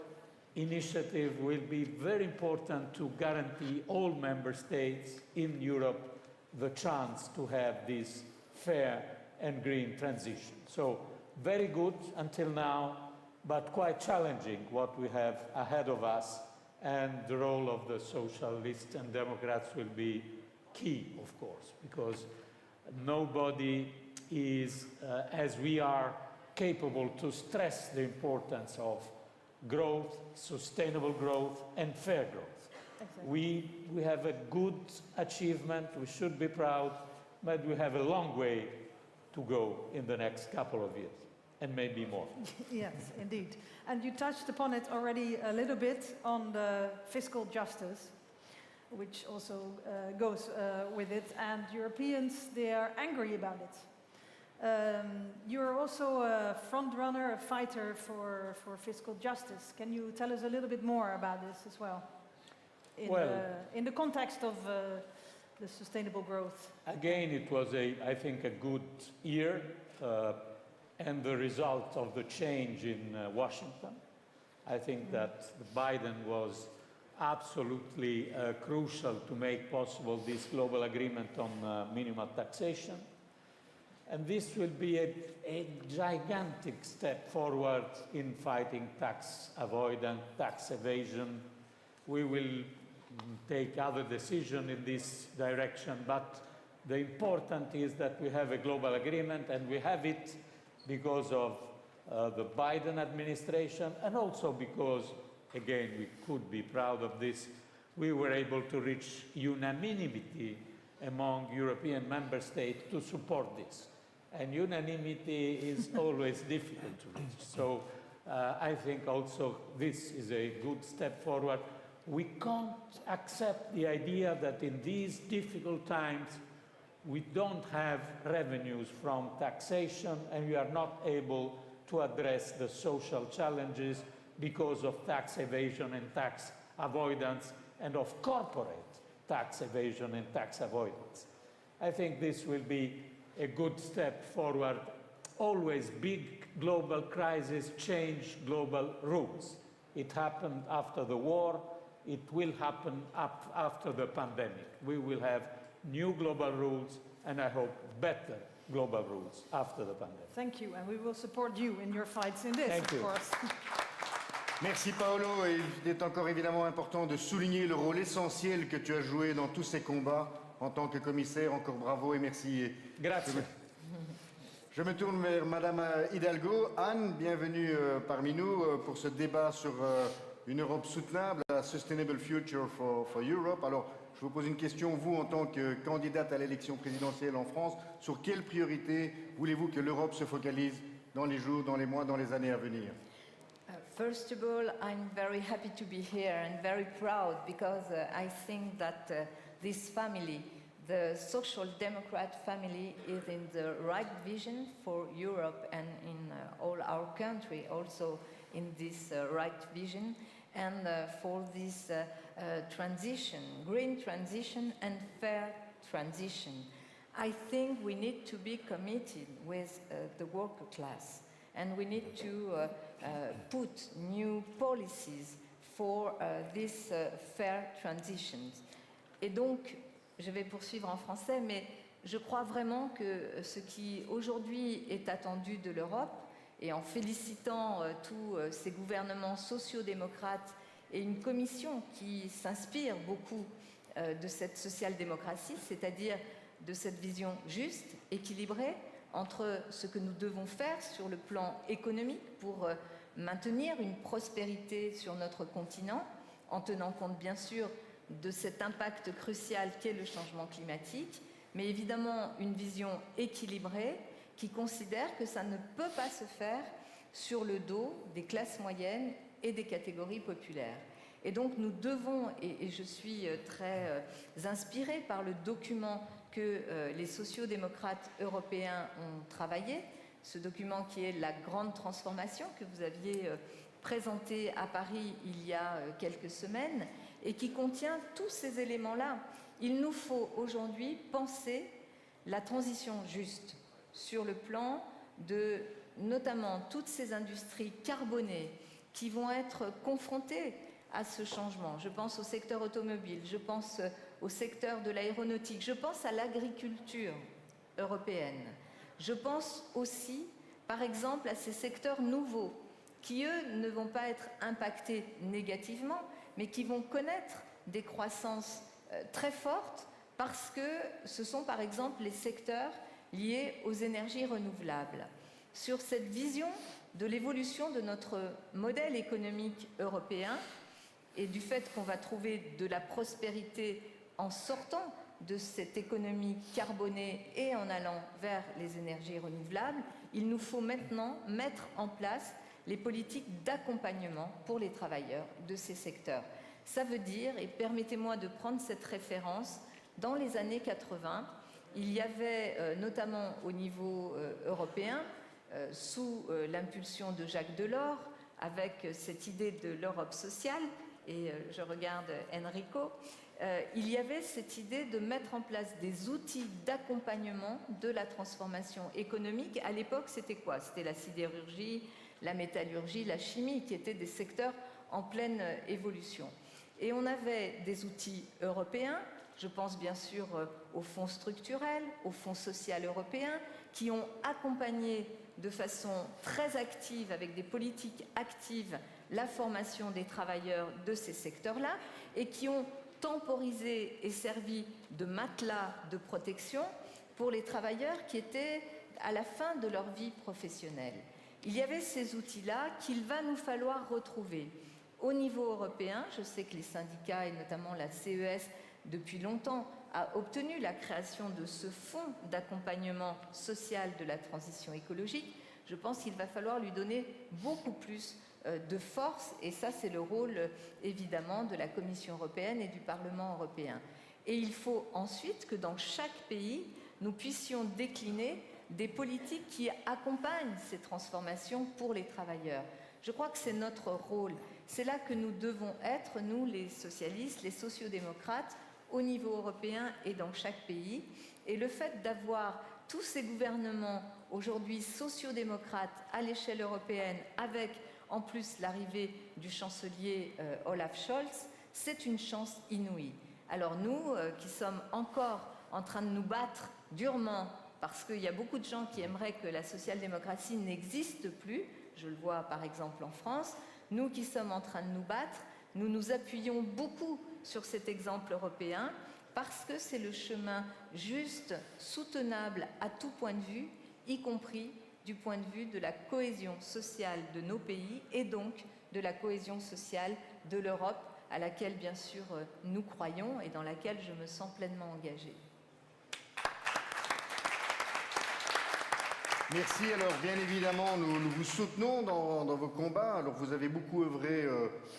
initiative will be very important to guarantee all member states in Europe the chance to have this fair and green transition. So very good until now, but quite challenging what we have ahead of us, and the role of the Socialists and Democrats will be key, of course, because nobody is, as we are, capable to stress the importance of growth, sustainable growth, and fair growth. Exactly. We have a good achievement, we should be proud, but we have a long way to go in the next couple of years, and maybe more. Yes, indeed. And you touched upon it already a little bit on the fiscal justice, which also goes with it, and Europeans, they are angry about it. You're also a front runner, a fighter for fiscal justice. Can you tell us a little bit more about this as well? In the context of the sustainable growth. Again, it was, I think, a good year, and the result of the change in Washington. I think that Biden was absolutely crucial to make possible this global agreement on minimum taxation. And this will be a gigantic step forward in fighting tax avoidance, tax evasion. We will take other decisions in this direction, but the important is that we have a global agreement, and we have it because of the Biden administration, and also because, again, we could be proud of this, we were able to reach unanimity among European member states to support this. And unanimity is always difficult to reach. So I think also this is a good step forward. We can't accept the idea that in these difficult times we don't have revenues from taxation and we are not able to address the social challenges because of tax evasion and tax avoidance and of corporate tax evasion and tax avoidance. I think this will be a good step forward. Always big global crises change global rules. It happened after the war. It will happen after the pandemic. We will have new global rules, and I hope better global rules after the pandemic. Thank you, and we will support you in your fights in this, Thank of you. course. Merci Paolo, et il est encore évidemment important de souligner le rôle essentiel que tu as joué dans tous ces combats en tant que commissaire. Encore bravo et merci. Grazie. Je me tourne vers Madame Hidalgo. Anne, bienvenue parmi nous pour ce débat sur une Europe soutenable, la Sustainable Future for Europe. Alors, je vous pose une question, vous, en tant que candidate à l'élection présidentielle en France, sur quelles priorités voulez-vous que l'Europe se focalise dans les jours, dans les mois, dans les années à venir? First of all, I'm very happy to be here and very proud because I think that this family, the Social Democrat family, is in the right vision for Europe and in all our country, also in this right vision, and for this transition, green transition and fair transition. I think we need to be committed with the worker class, and we need to put new policies for this fair transitions. Et donc, je vais poursuivre en français, mais je crois vraiment que ce qui aujourd'hui est attendu de l'Europe, et en félicitant tous ces gouvernements sociaux-démocrates et une commission qui s'inspire beaucoup de cette social-démocratie, c'est-à-dire de cette vision juste, équilibrée, entre ce que nous devons faire sur le plan économique pour maintenir une prospérité sur notre continent, en tenant compte bien sûr de cet impact crucial qu'est le changement climatique, mais évidemment une vision équilibrée qui considère que ça ne peut pas se faire sur le dos des classes moyennes et des catégories populaires. Et donc nous devons, et je suis très inspirée par le document que les sociaux-démocrates européens ont travaillé, ce document qui est la grande transformation que vous aviez présenté à Paris il y a quelques semaines et qui contient tous ces éléments-là. Il nous faut aujourd'hui penser la transition juste sur le plan de notamment toutes ces industries carbonées qui vont être confrontées à ce changement. Je pense au secteur automobile, je pense au secteur de l'aéronautique, je pense à l'agriculture européenne. Je pense aussi, par exemple, à ces secteurs nouveaux qui, eux, ne vont pas être impactés négativement, mais qui vont connaître des croissances très fortes parce que ce sont, par exemple, les secteurs liés aux énergies renouvelables. Sur cette vision de l'évolution de notre modèle économique européen et du fait qu'on va trouver de la prospérité en sortant de cette économie carbonée et en allant vers les énergies renouvelables, il nous faut maintenant mettre en place les politiques d'accompagnement pour les travailleurs de ces secteurs. Ça veut dire, et permettez-moi de prendre cette référence, dans les années 80, il y avait notamment au niveau européen, sous l'impulsion de Jacques Delors, avec cette idée de l'Europe sociale, et je regarde Enrico, il y avait cette idée de mettre en place des outils d'accompagnement de la transformation économique. À l'époque, c'était quoi? C'était la sidérurgie, la métallurgie, la chimie, qui étaient des secteurs en pleine évolution. Et on avait des outils européens, je pense bien sûr au Fonds structurel, au Fonds social européen, qui ont accompagné de façon très active, avec des politiques actives, la formation des travailleurs de ces secteurs-là, et qui ont temporisé et servi de matelas de protection pour les travailleurs qui étaient à la fin de leur vie professionnelle. Il y avait ces outils-là qu'il va nous falloir retrouver. Au niveau européen, je sais que les syndicats, et notamment la CES, depuis longtemps, a obtenu la création de ce fonds d'accompagnement social de la transition écologique. Je pense qu'il va falloir lui donner beaucoup plus de force, et ça, c'est le rôle, évidemment, de la Commission européenne et du Parlement européen. Et il faut ensuite que dans chaque pays, nous puissions décliner des politiques qui accompagnent ces transformations pour les travailleurs. Je crois que c'est notre rôle. C'est là que nous devons être, nous, les socialistes, les sociodémocrates, au niveau européen et dans chaque pays. Et le fait d'avoir tous ces gouvernements aujourd'hui sociodémocrates à l'échelle européenne, avec en plus l'arrivée du chancelier Olaf Scholz, c'est une chance inouïe. Alors nous, qui sommes encore en train de nous battre durement, parce qu'il y a beaucoup de gens qui aimeraient que la social-démocratie n'existe plus, je le vois par exemple en France, nous qui sommes en train de nous battre, nous nous appuyons beaucoup sur cet exemple européen parce que c'est le chemin juste, soutenable à tout point de vue, y compris du point de vue de la cohésion sociale de nos pays et donc de la cohésion sociale de l'Europe à laquelle bien sûr nous croyons et dans laquelle je me sens pleinement engagée. Merci. Alors, bien évidemment, nous vous soutenons dans vos combats. Alors, vous avez beaucoup œuvré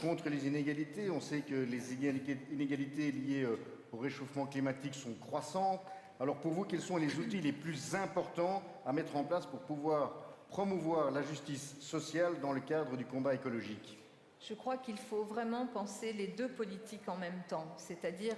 contre les inégalités. On sait que les inégalités liées au réchauffement climatique sont croissantes. Alors, pour vous, quels sont les outils les plus importants à mettre en place pour pouvoir promouvoir la justice sociale dans le cadre du combat écologique ? Je crois qu'il faut vraiment penser les deux politiques en même temps, c'est-à-dire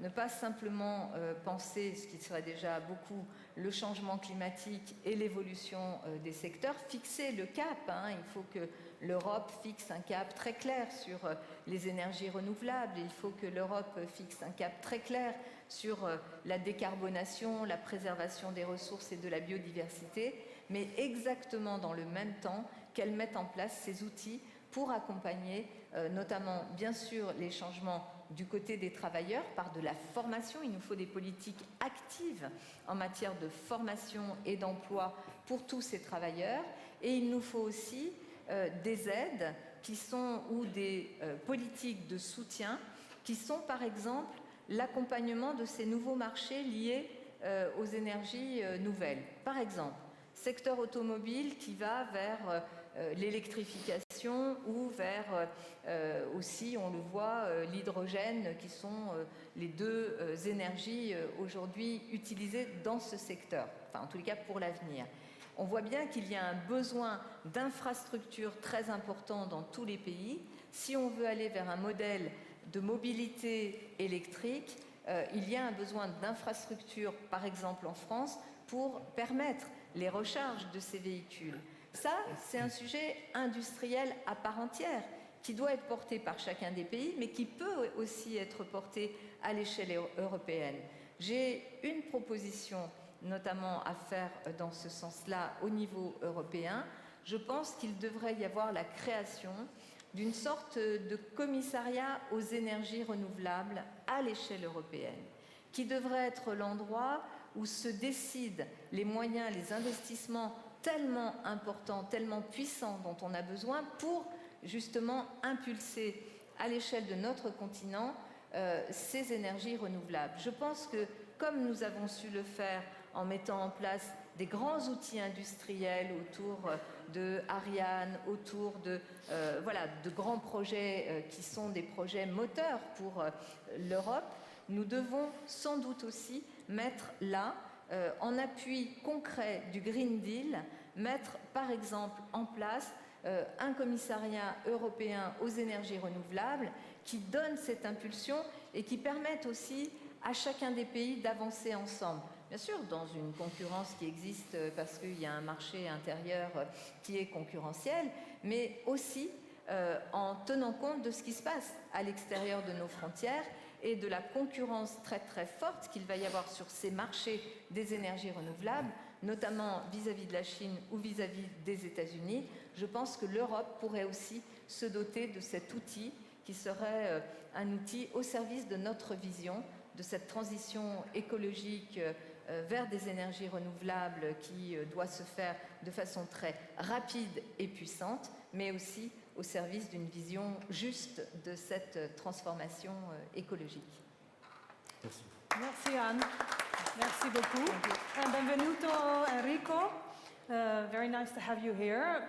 ne pas simplement penser, ce qui serait déjà beaucoup, le changement climatique et l'évolution des secteurs, fixer le cap. Il faut que l'Europe fixe un cap très clair sur les énergies renouvelables, il faut que l'Europe fixe un cap très clair sur la décarbonation, la préservation des ressources et de la biodiversité, mais exactement dans le même temps qu'elle mette en place ces outils pour accompagner notamment, bien sûr, les changements du côté des travailleurs par de la formation. Il nous faut des politiques actives en matière de formation et d'emploi pour tous ces travailleurs. Et il nous faut aussi des aides qui sont, ou des politiques de soutien qui sont, par exemple, l'accompagnement de ces nouveaux marchés liés aux énergies nouvelles. Par exemple, secteur automobile qui va vers l'électrification ou vers aussi, on le voit, l'hydrogène, qui sont les deux énergies aujourd'hui utilisées dans ce secteur, enfin en tous les cas pour l'avenir. On voit bien qu'il y a un besoin d'infrastructures très important dans tous les pays. Si on veut aller vers un modèle de mobilité électrique, il y a un besoin d'infrastructures, par exemple en France, pour permettre les recharges de ces véhicules. Ça, c'est un sujet industriel à part entière qui doit être porté par chacun des pays, mais qui peut aussi être porté à l'échelle européenne. J'ai une proposition notamment à faire dans ce sens-là au niveau européen. Je pense qu'il devrait y avoir la création d'une sorte de commissariat aux énergies renouvelables à l'échelle européenne, qui devrait être l'endroit où se décident les moyens, les investissements tellement importants, tellement puissants dont on a besoin pour justement impulser à l'échelle de notre continent ces énergies renouvelables. Je pense que comme nous avons su le faire en mettant en place des grands outils industriels autour de Ariane, autour de, de grands projets qui sont des projets moteurs pour l'Europe, nous devons sans doute aussi mettre là, en appui concret du Green Deal, mettre par exemple en place un commissariat européen aux énergies renouvelables qui donne cette impulsion et qui permette aussi à chacun des pays d'avancer ensemble. Bien bien sûr, dans une concurrence qui existe parce qu'il y a un marché intérieur qui est concurrentiel, mais aussi en tenant compte de ce qui se passe à l'extérieur de nos frontières et de la concurrence très très forte qu'il va y avoir sur ces marchés des énergies renouvelables, notamment vis-à-vis de la Chine ou vis-à-vis des États-Unis. Je pense que l'Europe pourrait aussi se doter de cet outil qui serait un outil au service de notre vision, de cette transition écologique vers des énergies renouvelables qui doit se faire de façon très rapide et puissante, mais aussi au service d'une vision juste de cette transformation écologique. Merci. Merci Anne. Merci beaucoup. Benvenuto Enrico. Very nice to have you here.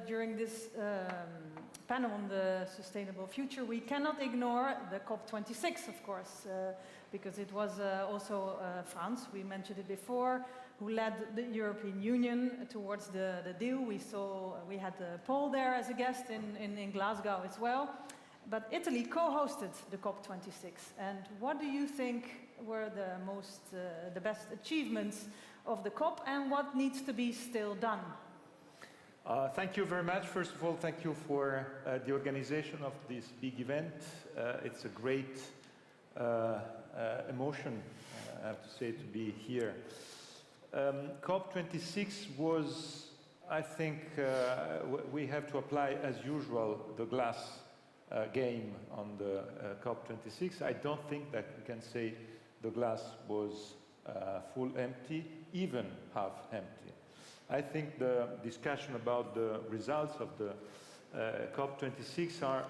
During this panel on the sustainable future, we cannot ignore the COP26, of course, because it was also France, we mentioned it before, who led the European Union towards the deal. We had Paul there as a guest in Glasgow as well. But Italy co-hosted the COP26. And what do you think were the best achievements of the COP, and what needs to be still done? Thank you very much. First of all, thank you for the organization of this big event. It's a great emotion, I have to say, to be here. COP26 was, I think, we have to apply, as usual, the glass game on the COP26. I don't think that we can say the glass was full empty, even half empty. I think the discussion about the results of the COP26 are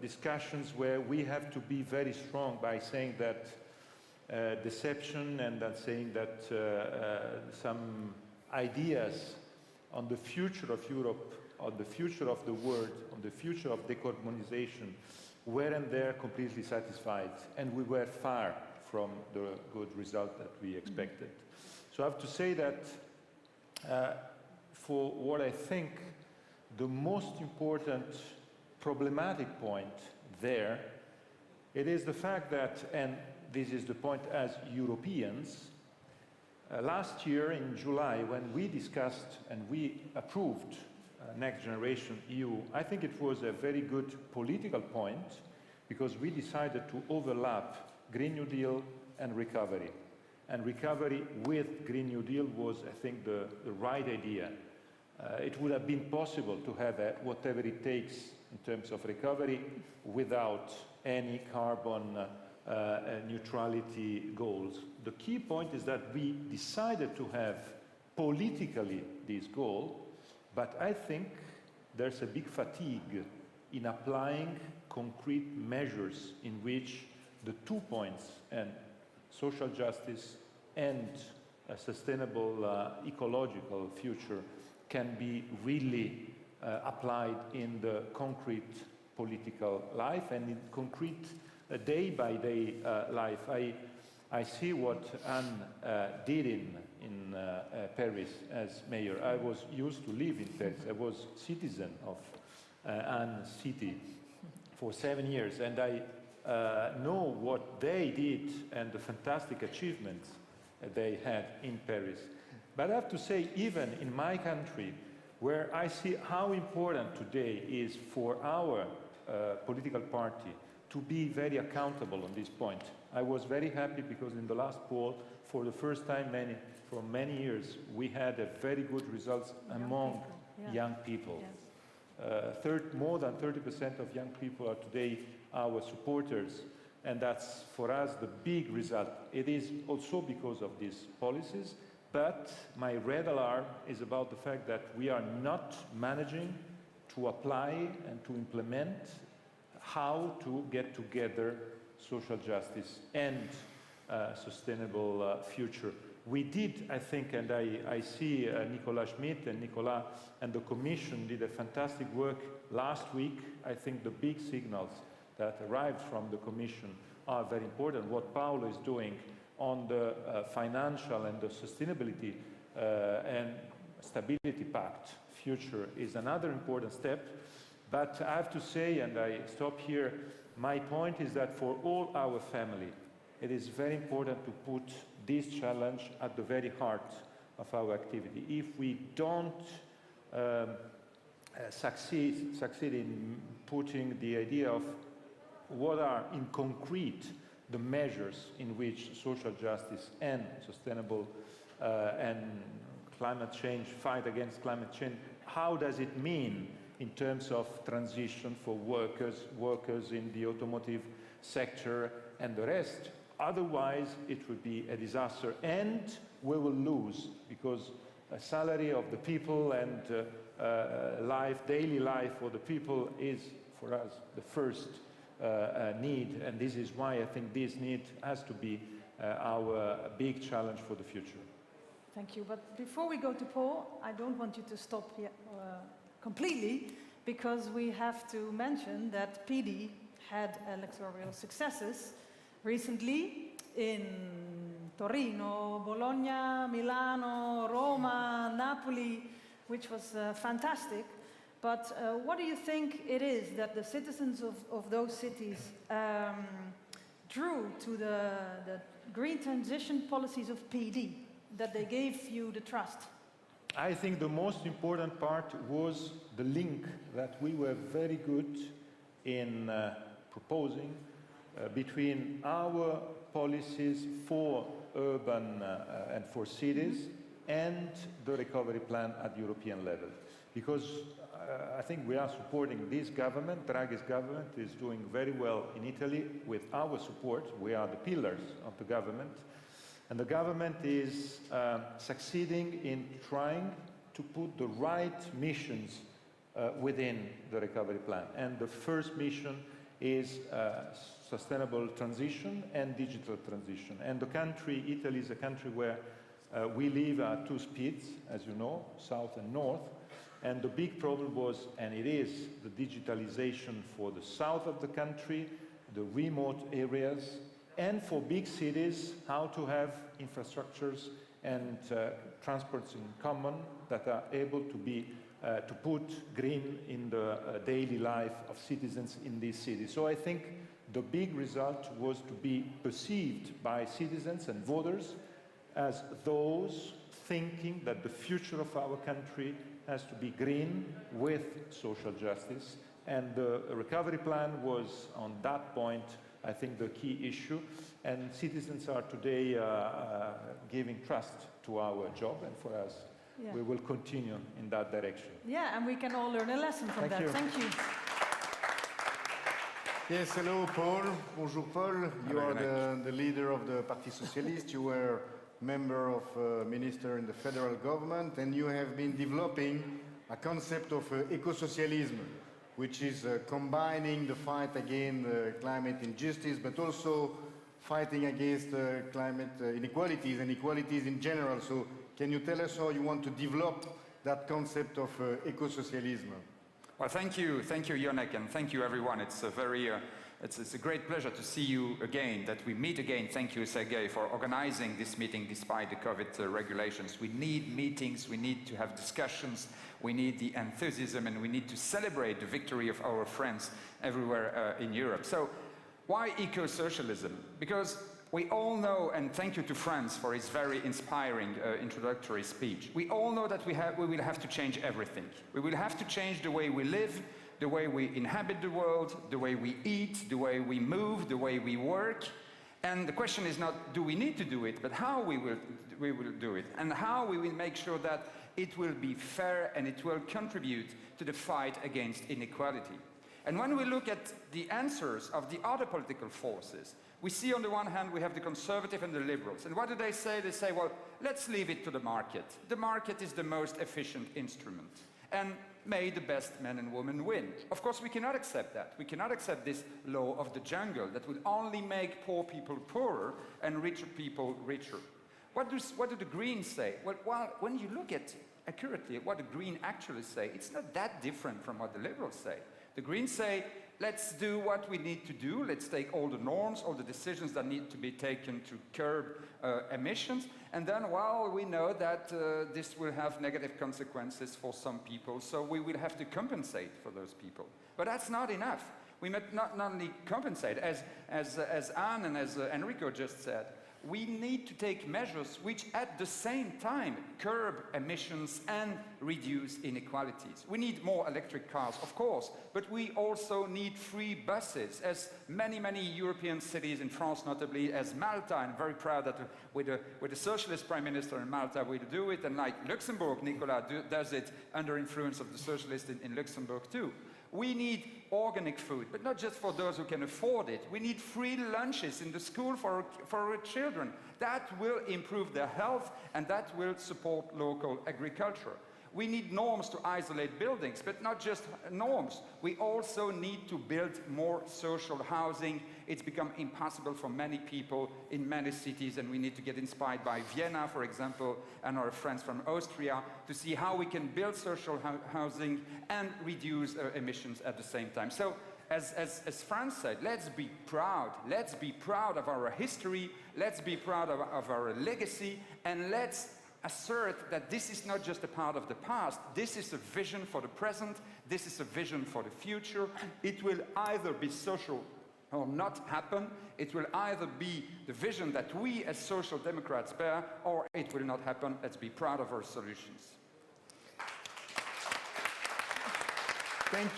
discussions where we have to be very strong by saying that deception and then saying that some ideas on the future of Europe, on the future of the world, on the future of decarbonization weren't there completely satisfied, and we were far from the good result that we expected. So I have to say that for what I think the most important problematic point there, it is the fact that, and this is the point as Europeans, last year in July when we discussed and we approved Next Generation EU, I think it was a very good political point because we decided to overlap Green New Deal and recovery. And recovery with Green New Deal was, I think, the right idea. It would have been possible to have whatever it takes in terms of recovery without any carbon neutrality goals. The key point is that we decided to have politically this goal, but I think there's a big fatigue in applying concrete measures in which the 2 points, and social justice and a sustainable ecological future, can be really applied in the concrete political life and in concrete day-by-day life. I see what Anne did in Paris as mayor. I was used to live in Paris. I was citizen of Anne's city for 7 years, and I know what they did and the fantastic achievements they had in Paris. But I have to say, even in my country, where I see how important today is for our political party to be very accountable on this point. I was very happy because in the last poll, for the first time for many years, we had a very good results among young people. Yes. More than 30% of young people are today our supporters, and that's for us the big result. It is also because of these policies, but my red alarm is about the fact that we are not managing to apply and to implement how to get together social justice and sustainable future. We did, I think, and I see Nicolas Schmidt and Nicolas and the Commission did a fantastic work last week. I think the big signals that arrived from the Commission are very important. What Paolo is doing on the financial and the sustainability and stability pact future is another important step. But I have to say, and I stop here, my point is that for all our family, it is very important to put this challenge at the very heart of our activity. If we don't succeed in putting the idea of what are in concrete the measures in which social justice and sustainable and climate change, fight against climate change, how does it mean in terms of transition for workers in the automotive sector and the rest? Otherwise, it would be a disaster, and we will lose, because a salary of the people and daily life for the people is, for us, the first need, and this is why I think this need has to be our big challenge for the future. Thank you. But before we go to Paul, I don't want you to stop here completely, because we have to mention that PD had electoral successes recently in Torino, Bologna, Milano, Roma, Napoli, which was fantastic. But what do you think it is that the citizens of those cities drew to the green transition policies of PD, that they gave you the trust? I think the most important part was the link that we were very good in proposing between our policies for urban and for cities and the recovery plan at European level. Because I think we are supporting this government. Draghi's government is doing very well in Italy with our support. We are the pillars of the government. And the government is succeeding in trying to put the right missions within the recovery plan. And the first mission is sustainable transition and digital transition. And the country, Italy, is a country where we live at two speeds, as you know, south and north. And the big problem was, and it is, the digitalization for the south of the country, the remote areas, and for big cities, how to have infrastructures and transports in common that are able to be to put green in the daily life of citizens in these cities. So I think the big result was to be perceived by citizens and voters as those thinking that the future of our country has to be green with social justice. And the recovery plan was, on that point, I think, the key issue. And citizens are today giving trust to our job, and for us, we will continue in that direction. Yeah, and we can all learn a lesson from that. Thank you. Yes, hello, Paul. Bonjour, Paul. You are the leader of the Parti Socialiste. You were member of minister in the federal government, and you have been developing a concept of ecosocialism, which is combining the fight against climate injustice, but also fighting against climate inequalities and equalities in general. So can you tell us how you want to develop that concept of ecosocialism? Well, thank you, Yonek, and thank you, everyone. It's a great pleasure to see you again, that we meet again. Thank you, Sergei, for organizing this meeting despite the COVID regulations. We need meetings, we need to have discussions, we need the enthusiasm, and we need to celebrate the victory of our friends everywhere in Europe. So, why eco-socialism? Because we all know, and thank you to Franz for his very inspiring introductory speech, we all know that we will have to change everything. We will have to change the way we live, the way we inhabit the world, the way we eat, the way we move, the way we work. And the question is not, do we need to do it, but how we will do it, and how we will make sure that it will be fair and it will contribute to the fight against inequality. And when we look at the answers of the other political forces, we see on the one hand we have the conservative and the liberals. And what do they say? They say, well, let's leave it to the market. The market is the most efficient instrument. And may the best men and women win. Of course, we cannot accept that. We cannot accept this law of the jungle that will only make poor people poorer and richer people richer. What do the Greens say? Well, when you look at accurately at what the Greens actually say, it's not that different from what the liberals say. The Greens say, let's do what we need to do. Let's take all the norms, all the decisions that need to be taken to curb emissions. And then, well, we know that this will have negative consequences for some people, so we will have to compensate for those people. But that's not enough. We must not only compensate, as Anne and as Enrico just said, we need to take measures which at the same time curb emissions and reduce inequalities. We need more electric cars, of course, but we also need free buses, as many European cities, in France notably, as Malta. I'm very proud that with the socialist prime minister in Malta we do it, and like Luxembourg, Nicolas does it under influence of the socialists in Luxembourg too. We need organic food, but not just for those who can afford it. We need free lunches in the school for our children. That will improve their health and that will support local agriculture. We need norms to isolate buildings, but not just norms. We also need to build more social housing. It's become impossible for many people in many cities, and we need to get inspired by Vienna, for example, and our friends from Austria, to see how we can build social housing and reduce emissions at the same time. So, as Franz said, let's be proud. Let's be proud of our history. Let's be proud of our legacy, and let's assert that this is not just a part of the past, this is a vision for the present, this is a vision for the future. It will either be social or not happen. It will either be the vision that we as social democrats bear, or it will not happen. Let's be proud of our solutions. Thank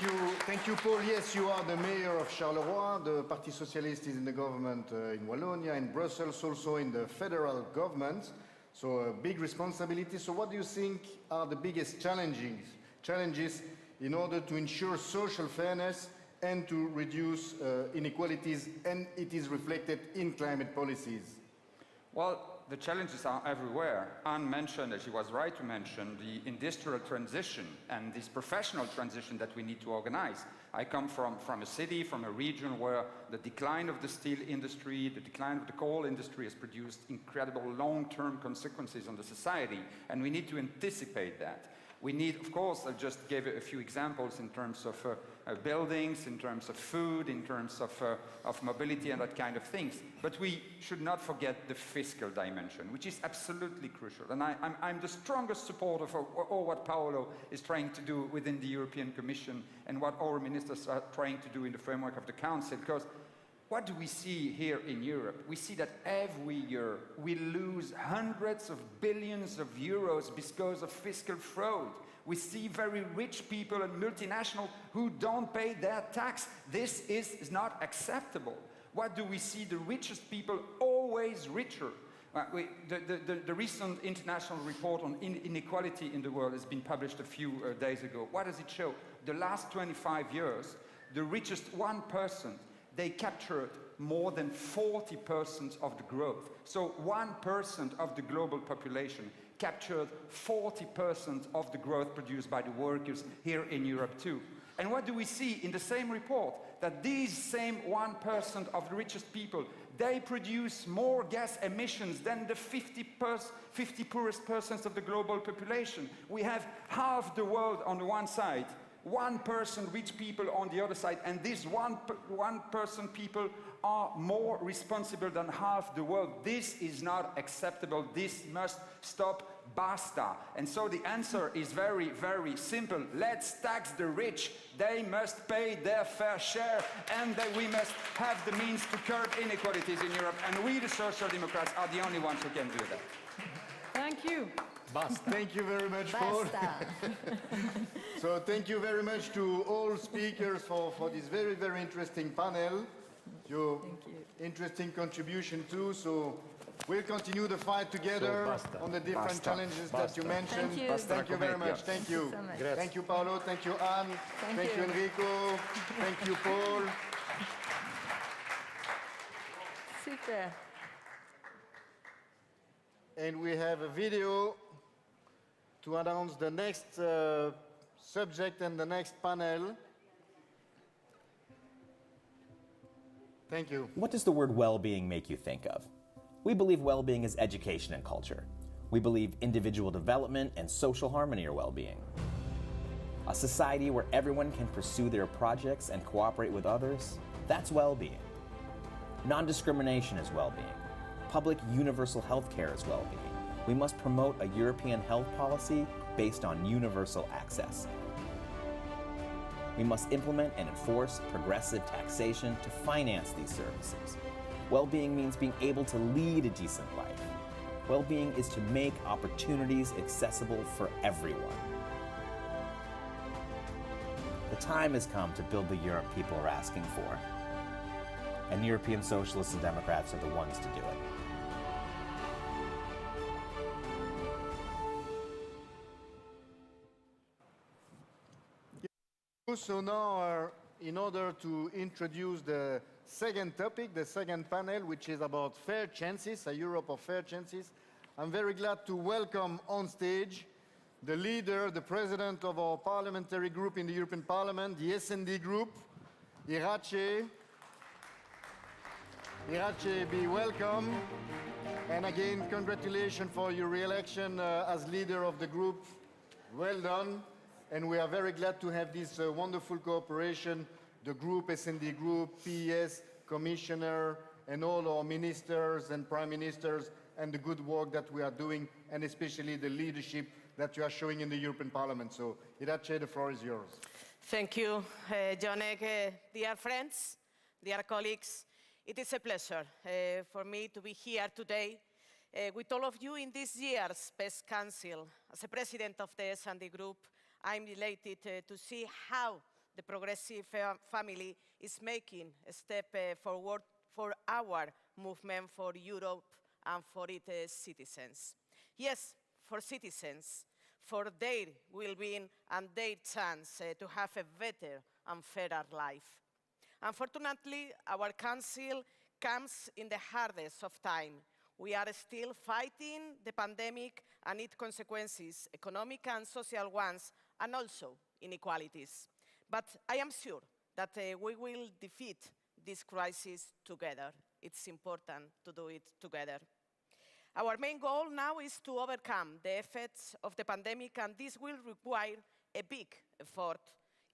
you, Paul. Yes, you are the mayor of Charleroi. The Parti Socialiste is in the government in Wallonia, in Brussels, also in the federal government. So a big responsibility. So what do you think are the biggest challenges in order to ensure social fairness and to reduce inequalities, and it is reflected in climate policies? Well, the challenges are everywhere. Anne mentioned, as she was right to mention, the industrial transition and this professional transition that we need to organize. I come from a city, from a region where the decline of the steel industry, the decline of the coal industry has produced incredible long-term consequences on the society, and we need to anticipate that. We need, of course, I just gave a few examples in terms of buildings, in terms of food, in terms of mobility and that kind of things. But we should not forget the fiscal dimension, which is absolutely crucial. And I'm the strongest supporter for all what Paolo is trying to do within the European Commission and what our ministers are trying to do in the framework of the Council. Because what do we see here in Europe? We see that every year we lose hundreds of billions of euros because of fiscal fraud. We see very rich people and multinationals who don't pay their tax. This is not acceptable. What do we see? The richest people always richer. The recent international report on inequality in the world has been published a few days ago. What does it show? The last 25 years, the richest 1%, they captured more than 40% of the growth. So 1% of the global population captured 40% of the growth produced by the workers here in Europe too. And what do we see in the same report? That these same 1% of the richest people, they produce more gas emissions than the 50 poorest persons of the global population. We have half the world on the one side, 1% rich people on the other side, and these 1% people are more responsible than half the world. This is not acceptable. This must stop. Basta. And so the answer is very, very simple. Let's tax the rich. They must pay their fair share, and we must have the means to curb inequalities in Europe. And we, the Social Democrats, are the only ones who can do that. Thank you. Basta. Thank you very much, Paul. So thank you very much to all speakers for this very, very interesting panel. Your interesting contribution too. So we'll continue the fight together on the different challenges that you mentioned. Thank you very much. Thank you. Thank you, Paolo. Thank you, Anne. Thank you, Enrico. Thank you, Paul. Super. And we have a video to announce the next subject and the next panel. Thank you. What does the word well-being make you think of? We believe well-being is education and culture. We believe individual development and social harmony are well-being. A society where everyone can pursue their projects and cooperate with others, that's well-being. Non-discrimination is well-being. Public universal health care is well-being. We must promote a European health policy based on universal access. We must implement and enforce progressive taxation to finance these services. Well-being means being able to lead a decent life. Well-being is to make opportunities accessible for everyone. The time has come to build the Europe people are asking for. And European socialists and democrats are the ones to do it. So now, in order to introduce the second topic, the second panel, which is about fair chances, a Europe of fair chances, I'm very glad to welcome on stage the leader, the president of our parliamentary group in the European Parliament, the S&D group, Irache. Irache, be welcome. And again, congratulations for your re-election as leader of the group. Well done. And we are very glad to have this wonderful cooperation, the group, S&D group, PES, commissioner, and all our ministers and prime ministers, and the good work that we are doing, and especially the leadership that you are showing in the European Parliament. So, Irache, the floor is yours. Thank you, Jonek. Dear friends, dear colleagues, it is a pleasure for me to be here today with all of you in this year's PES Council. As a president of the S&D group, I'm delighted to see how the progressive family is making a step forward for our movement for Europe and for its citizens. Yes, for citizens, for their well-being and their chance to have a better and fairer life. Unfortunately, our council comes in the hardest of time. We are still fighting the pandemic and its consequences, economic and social ones, and also inequalities. But I am sure that we will defeat this crisis together. It's important to do it together. Our main goal now is to overcome the effects of the pandemic, and this will require a big effort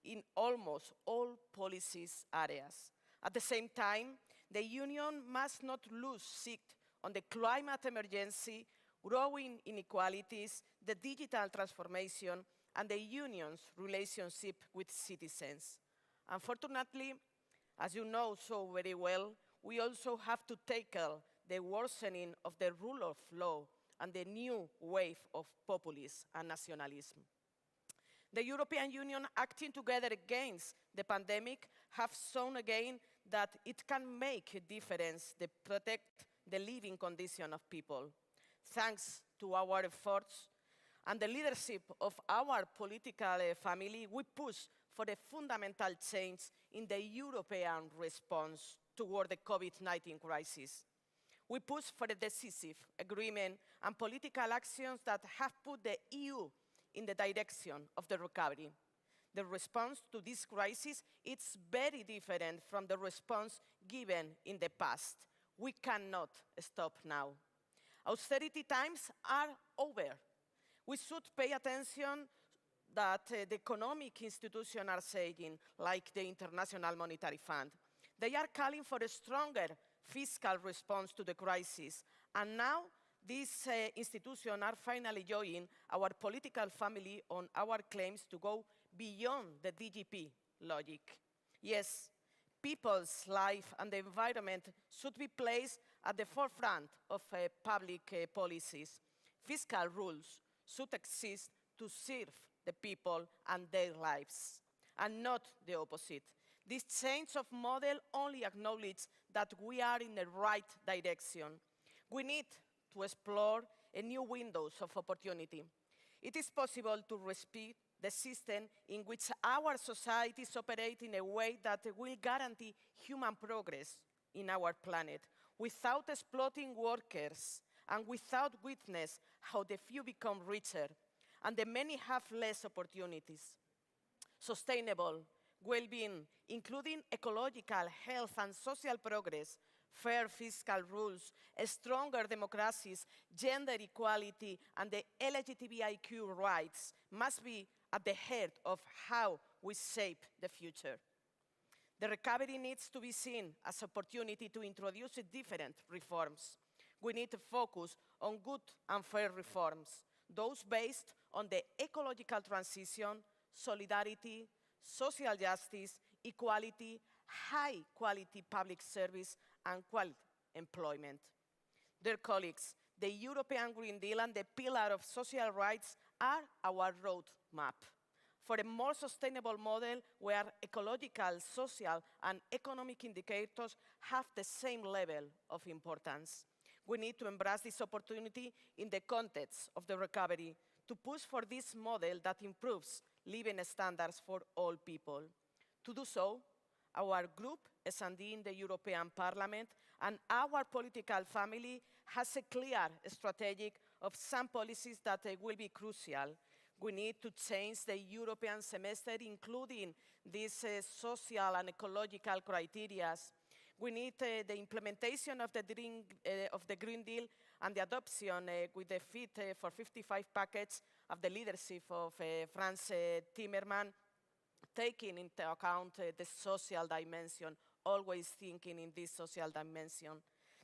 in almost all policies areas. At the same time, the Union must not lose sight on the climate emergency, growing inequalities, the digital transformation, and the Union's relationship with citizens. Unfortunately, as you know so very well, we also have to tackle the worsening of the rule of law and the new wave of populism and nationalism. The European Union, acting together against the pandemic, have shown again that it can make a difference to protect the living condition of people. Thanks to our efforts and the leadership of our political family, we push for a fundamental change in the European response toward the COVID-19 crisis. We push for a decisive agreement and political actions that have put the EU in the direction of the recovery. The response to this crisis is very different from the response given in the past. We cannot stop now. Austerity times are over. We should pay attention that the economic institutions are saying, like the International Monetary Fund. They are calling for a stronger fiscal response to the crisis. And now these institutions are finally joining our political family on our claims to go beyond the DGP logic. Yes, people's life and the environment should be placed at the forefront of public policies. Fiscal rules should exist to serve the people and their lives, and not the opposite. This change of model only acknowledges that we are in the right direction. We need to explore a new windows of opportunity. It is possible to respect the system in which our societies operate in a way that will guarantee human progress in our planet, without exploiting workers and without witness how the few become richer and the many have less opportunities. Sustainable well-being, including ecological, health and social progress, fair fiscal rules, stronger democracies, gender equality, and the LGBTIQ rights must be at the heart of how we shape the future. The recovery needs to be seen as an opportunity to introduce different reforms. We need to focus on good and fair reforms, those based on the ecological transition, solidarity, social justice, equality, high-quality public service, and employment. Dear colleagues, the European Green Deal and the Pillar of Social Rights are our roadmap for a more sustainable model where ecological, social, and economic indicators have the same level of importance. We need to embrace this opportunity in the context of the recovery to push for this model that improves living standards for all people. To do so, our group, S&D in the European Parliament, and our political family has a clear strategy of some policies that will be crucial. We need to change the European semester, including these social and ecological criteria. We need the implementation of the Green Deal and the adoption with the Fit for 55 package of the leadership of Franz Timmermans, taking into account the social dimension, always thinking in this social dimension.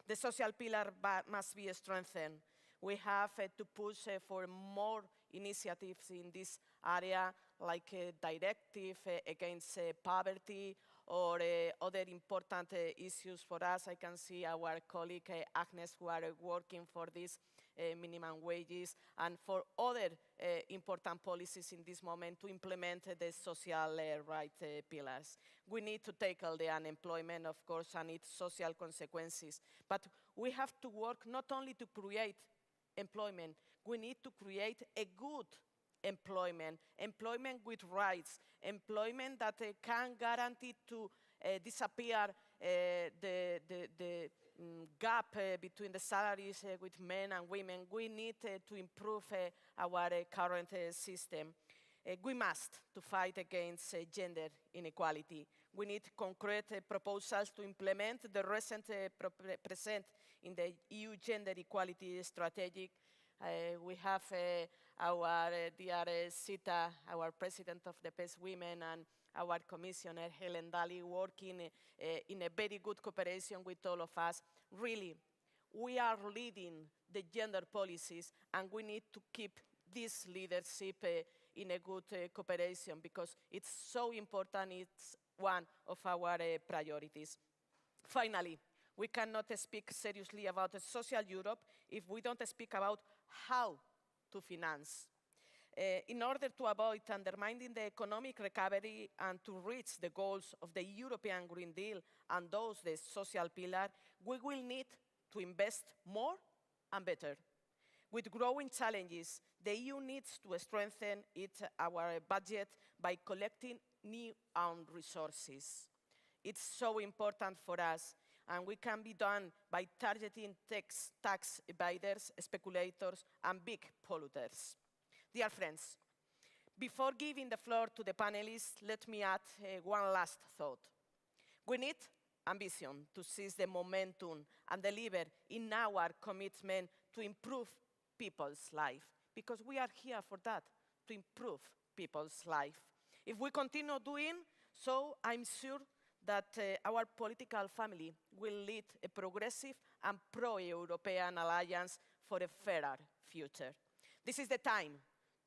The social pillar must be strengthened. We have to push for more initiatives in this area, like a directive against poverty or other important issues for us. I can see our colleague Agnes, who are working for this minimum wages and for other important policies in this moment to implement the social rights pillars. We need to tackle the unemployment, of course, and its social consequences. But we have to work not only to create employment, we need to create a good employment, employment with rights, employment that can guarantee to disappear the gap between the salaries with men and women. We need to improve our current system. We must to fight against gender inequality. We need concrete proposals to implement the recent present in the EU gender equality strategy. We have our dear Sita, our president of the PES Women, and our commissioner Helen Daly working in a very good cooperation with all of us. Really, we are leading the gender policies, and we need to keep this leadership in a good cooperation, because it's so important. It's one of our priorities. Finally, we cannot speak seriously about a social Europe if we don't speak about how to finance. In order to avoid undermining the economic recovery and to reach the goals of the European Green Deal and those the social pillar, we will need to invest more and better. With growing challenges, the EU needs to strengthen our budget by collecting new own resources. It's so important for us, and we can be done by targeting tax evaders, speculators, and big polluters. Dear friends, before giving the floor to the panelists, let me add one last thought. We need ambition to seize the momentum and deliver in our commitment to improve people's life, because we are here for that, to improve people's life. If we continue doing so, I'm sure that our political family will lead a progressive and pro-European alliance for a fairer future. This is the time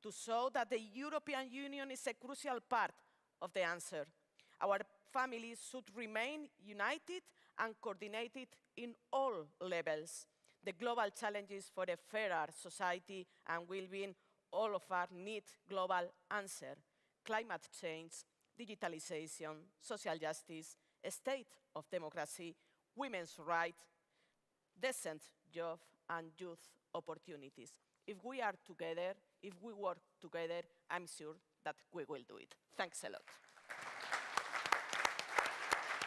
to show that the European Union is a crucial part of the answer. Our families should remain united and coordinated in all levels. The global challenges for a fairer society and well-being, all of us need global answer. Climate change, digitalization, social justice, a state of democracy, women's rights, decent jobs, and youth opportunities. If we are together, if we work together, I'm sure that we will do it. Thanks a lot.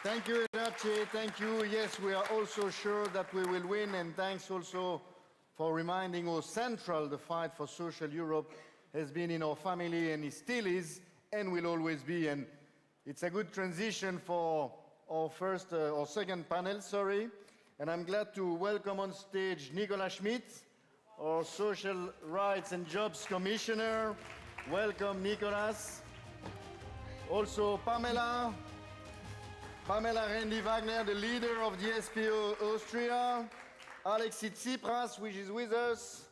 Thank you, Idace. Thank you. Yes, we are also sure that we will win, and thanks also for reminding how central the fight for social Europe has been in our family, and it still is, and will always be. And it's a good transition for our second panel, and I'm glad to welcome on stage Nicolas Schmid, our Social Rights and Jobs Commissioner. Welcome, Nicolas. Also, Pamela Rendi-Wagner, the leader of the SPO Austria. Alexis Tsipras, which is with us.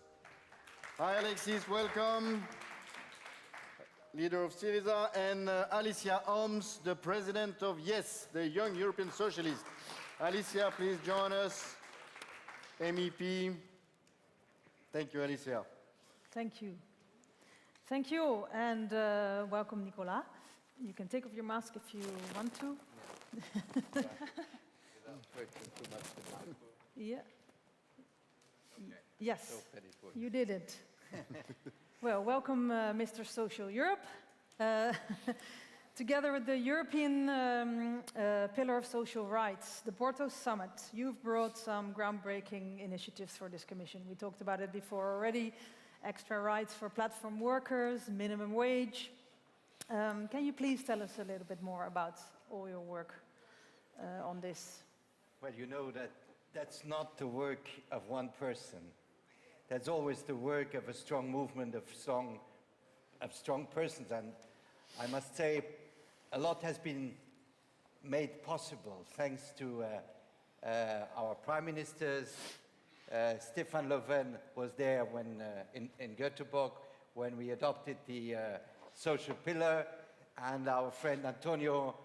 Hi, Alexis, welcome. Leader of Syriza, and Alicia Holmes, the president of YES, the Young European Socialists. Alicia, please join us. MEP. Thank you, Alicia. Thank you. Thank you, and welcome, Nicolas. You can take off your mask if you want to. Yeah. Yes, you did it. Well, welcome, Mr. Social Europe. Together with the European Pillar of Social Rights, the Porto Summit, you've brought some groundbreaking initiatives for this Commission. We talked about it before already. Extra rights for platform workers, minimum wage. Can you please tell us a little bit more about all your work on this? Well, you know that that's not the work of one person. That's always the work of a strong movement of strong persons. And I must say, a lot has been made possible thanks to our prime ministers. Stefan Löfven was there when, in Göteborg when we adopted the social pillar, and our friend Antonio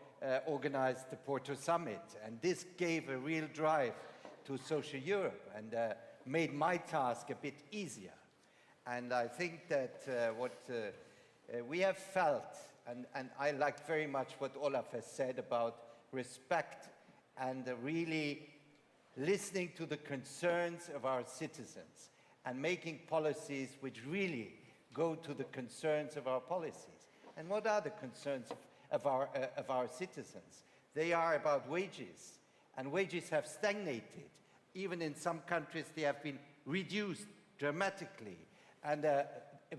organized the Porto Summit. And this gave a real drive to social Europe and made my task a bit easier. And I think that what we have felt, and I liked very much what Olaf has said about respect and really listening to the concerns of our citizens and making policies which really go to the concerns of our policies. And what are the concerns of our citizens? They are about wages, and wages have stagnated. Even in some countries, they have been reduced dramatically. And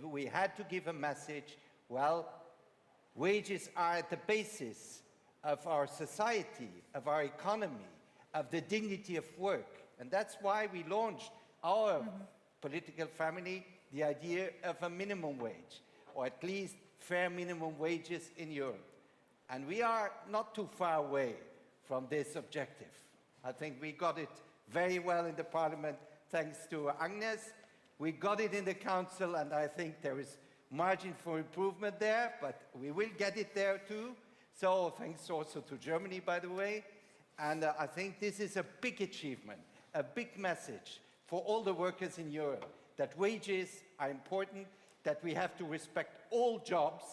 we had to give a message, well, wages are at the basis of our society, of our economy, of the dignity of work. And that's why we launched our political family, the idea of a minimum wage, or at least fair minimum wages in Europe. And we are not too far away from this objective. I think we got it very well in the Parliament, thanks to Agnes. We got it in the Council, and I think there is margin for improvement there, but we will get it there too. So thanks also to Germany, by the way. And I think this is a big achievement, a big message for all the workers in Europe, that wages are important, that we have to respect all jobs,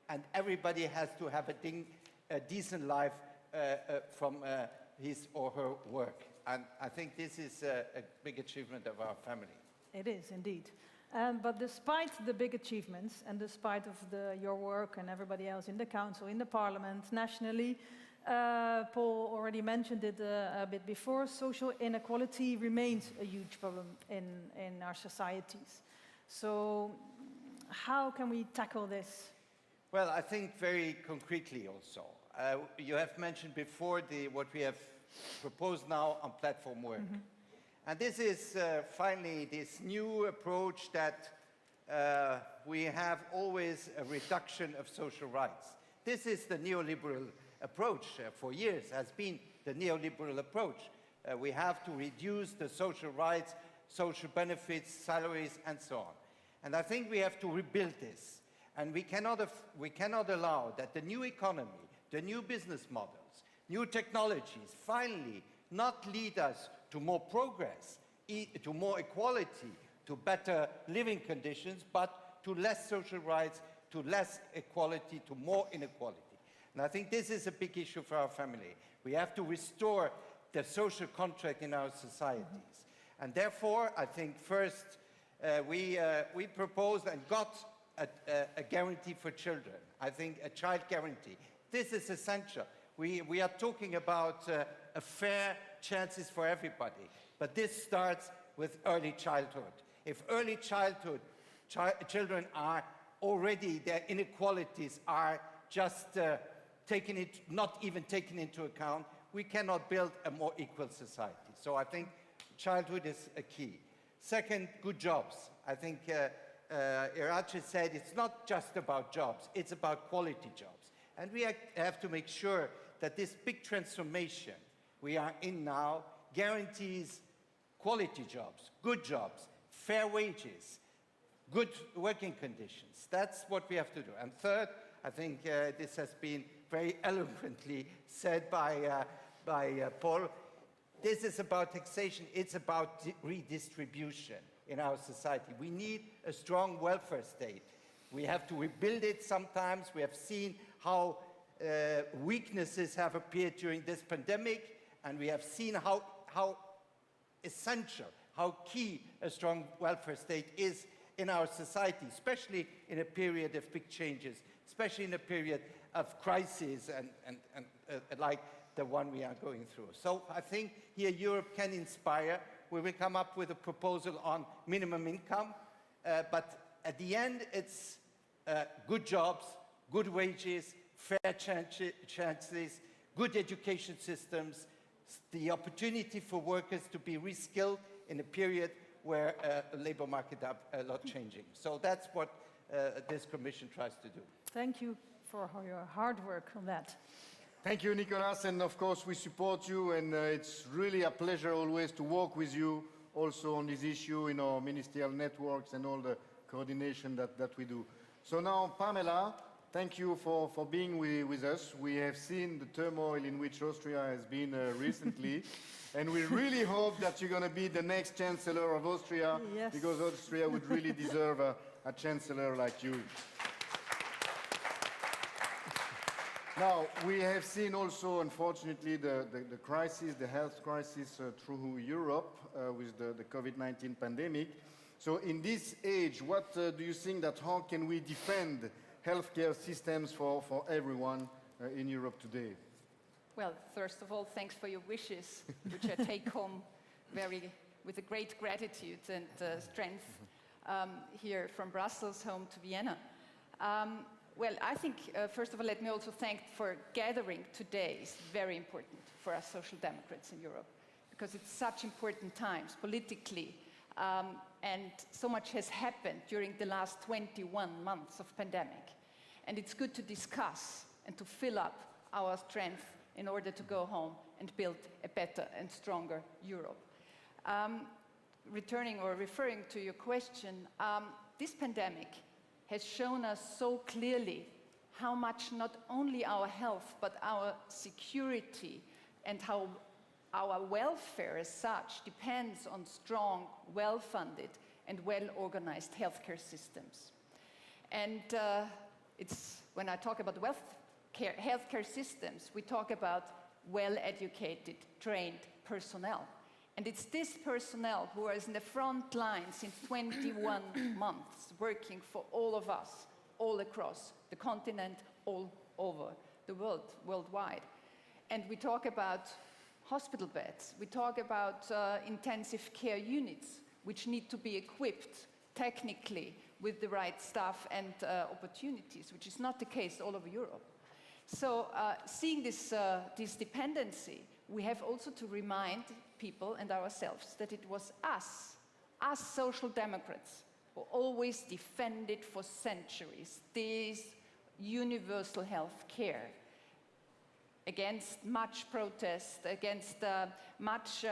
and everybody has to have a decent life from his or her work. And I think this is a big achievement of our family. It is, indeed. But despite the big achievements, and despite of your work and everybody else in the Council, in the Parliament, nationally, Paul already mentioned it a bit before, social inequality remains a huge problem in our societies. So how can we tackle this? Well, I think very concretely also. You have mentioned before what we have proposed now on platform work. And this is finally this new approach that we have always a reduction of social rights. This is the neoliberal approach. For years has been the neoliberal approach. We have to reduce the social rights, social benefits, salaries, and so on. And I think we have to rebuild this. And we cannot allow that the new economy, the new business models, new technologies finally not lead us to more progress, to more equality, to better living conditions, but to less social rights, to less equality, to more inequality. And I think this is a big issue for our family. We have to restore the social contract in our societies. And therefore, I think first we proposed and got a guarantee for children. I think a child guarantee. This is essential. We are talking about a fair chances for everybody. But this starts with early childhood. If early childhood children are already, their inequalities are just not even taken into account, we cannot build a more equal society. So I think childhood is a key. Second, good jobs. I think Irache said it's not just about jobs, it's about quality jobs. And we have to make sure that this big transformation we are in now guarantees quality jobs, good jobs, fair wages, good working conditions. That's what we have to do. And third, I think this has been very eloquently said by Paul, this is about taxation, it's about redistribution in our society. We need a strong welfare state. We have to rebuild it sometimes. We have seen how weaknesses have appeared during this pandemic, and we have seen how essential, how key a strong welfare state is in our society, especially in a period of big changes, especially in a period of crisis and like the one we are going through. So I think here Europe can inspire. We will come up with a proposal on minimum income, but at the end it's good jobs, good wages, fair chances, good education systems, the opportunity for workers to be reskilled in a period where the labor market are a lot changing. So that's what this Commission tries to do. Thank you for your hard work on that. Thank you, Nicolas, and of course we support you, and it's really a pleasure always to work with you also on this issue in our ministerial networks and all the coordination that we do. So now, Pamela, thank you for being with us. We have seen the turmoil in which Austria has been recently, and we really hope that you're going to be the next Chancellor of Austria, yes, because Austria would really deserve a Chancellor like you. Now, we have seen also, unfortunately, the crisis, the health crisis through Europe with the COVID-19 pandemic. So in this age, what do you think that how can we defend healthcare systems for everyone in Europe today? Well, first of all, thanks for your wishes, which I take home with a great gratitude and strength here from Brussels home to Vienna. Well, I think, first of all, let me also thank for gathering today. It's very important for us Social Democrats in Europe, because it's such important times politically, and so much has happened during the last 21 months of pandemic. And it's good to discuss and to fill up our strength in order to go home and build a better and stronger Europe. Referring to your question, this pandemic has shown us so clearly how much not only our health, but our security and how our welfare as such depends on strong, well-funded and well-organized healthcare systems. And when I talk about healthcare systems, we talk about well-educated, trained personnel. And it's this personnel who is in the front line since 21 months, working for all of us, all across the continent, all over the world, worldwide. And we talk about hospital beds, we talk about intensive care units, which need to be equipped technically with the right staff and opportunities, which is not the case all over Europe. So seeing this dependency, we have also to remind people and ourselves that it was us Social Democrats, who always defended for centuries this universal health care against much protest, against much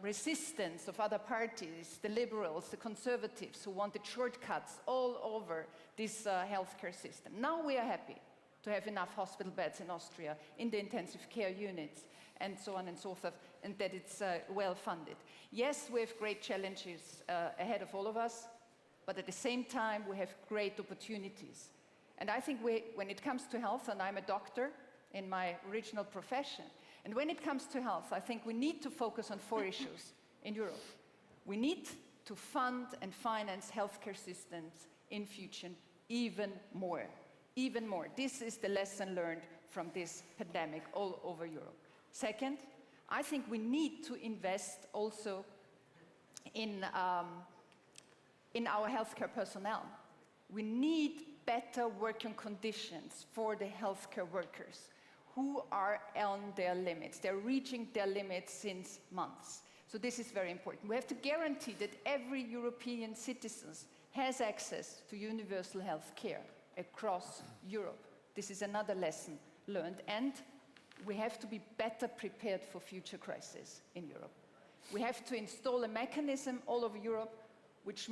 resistance of other parties, the liberals, the conservatives, who wanted shortcuts all over this healthcare system. Now we are happy to have enough hospital beds in Austria, in the intensive care units, and so on and so forth, and that it's well funded. Yes, we have great challenges ahead of all of us, but at the same time, we have great opportunities. And I think when it comes to health, and I'm a doctor in my original profession, and when it comes to health, I think we need to focus on 4 issues in Europe. We need to fund and finance healthcare systems in future even more. Even more. This is the lesson learned from this pandemic all over Europe. Second, I think we need to invest also in our healthcare personnel. We need better working conditions for the healthcare workers who are on their limits. They're reaching their limits since months. So this is very important. We have to guarantee that every European citizen has access to universal health care across Europe. This is another lesson learned, and we have to be better prepared for future crises in Europe. We have to install a mechanism all over Europe which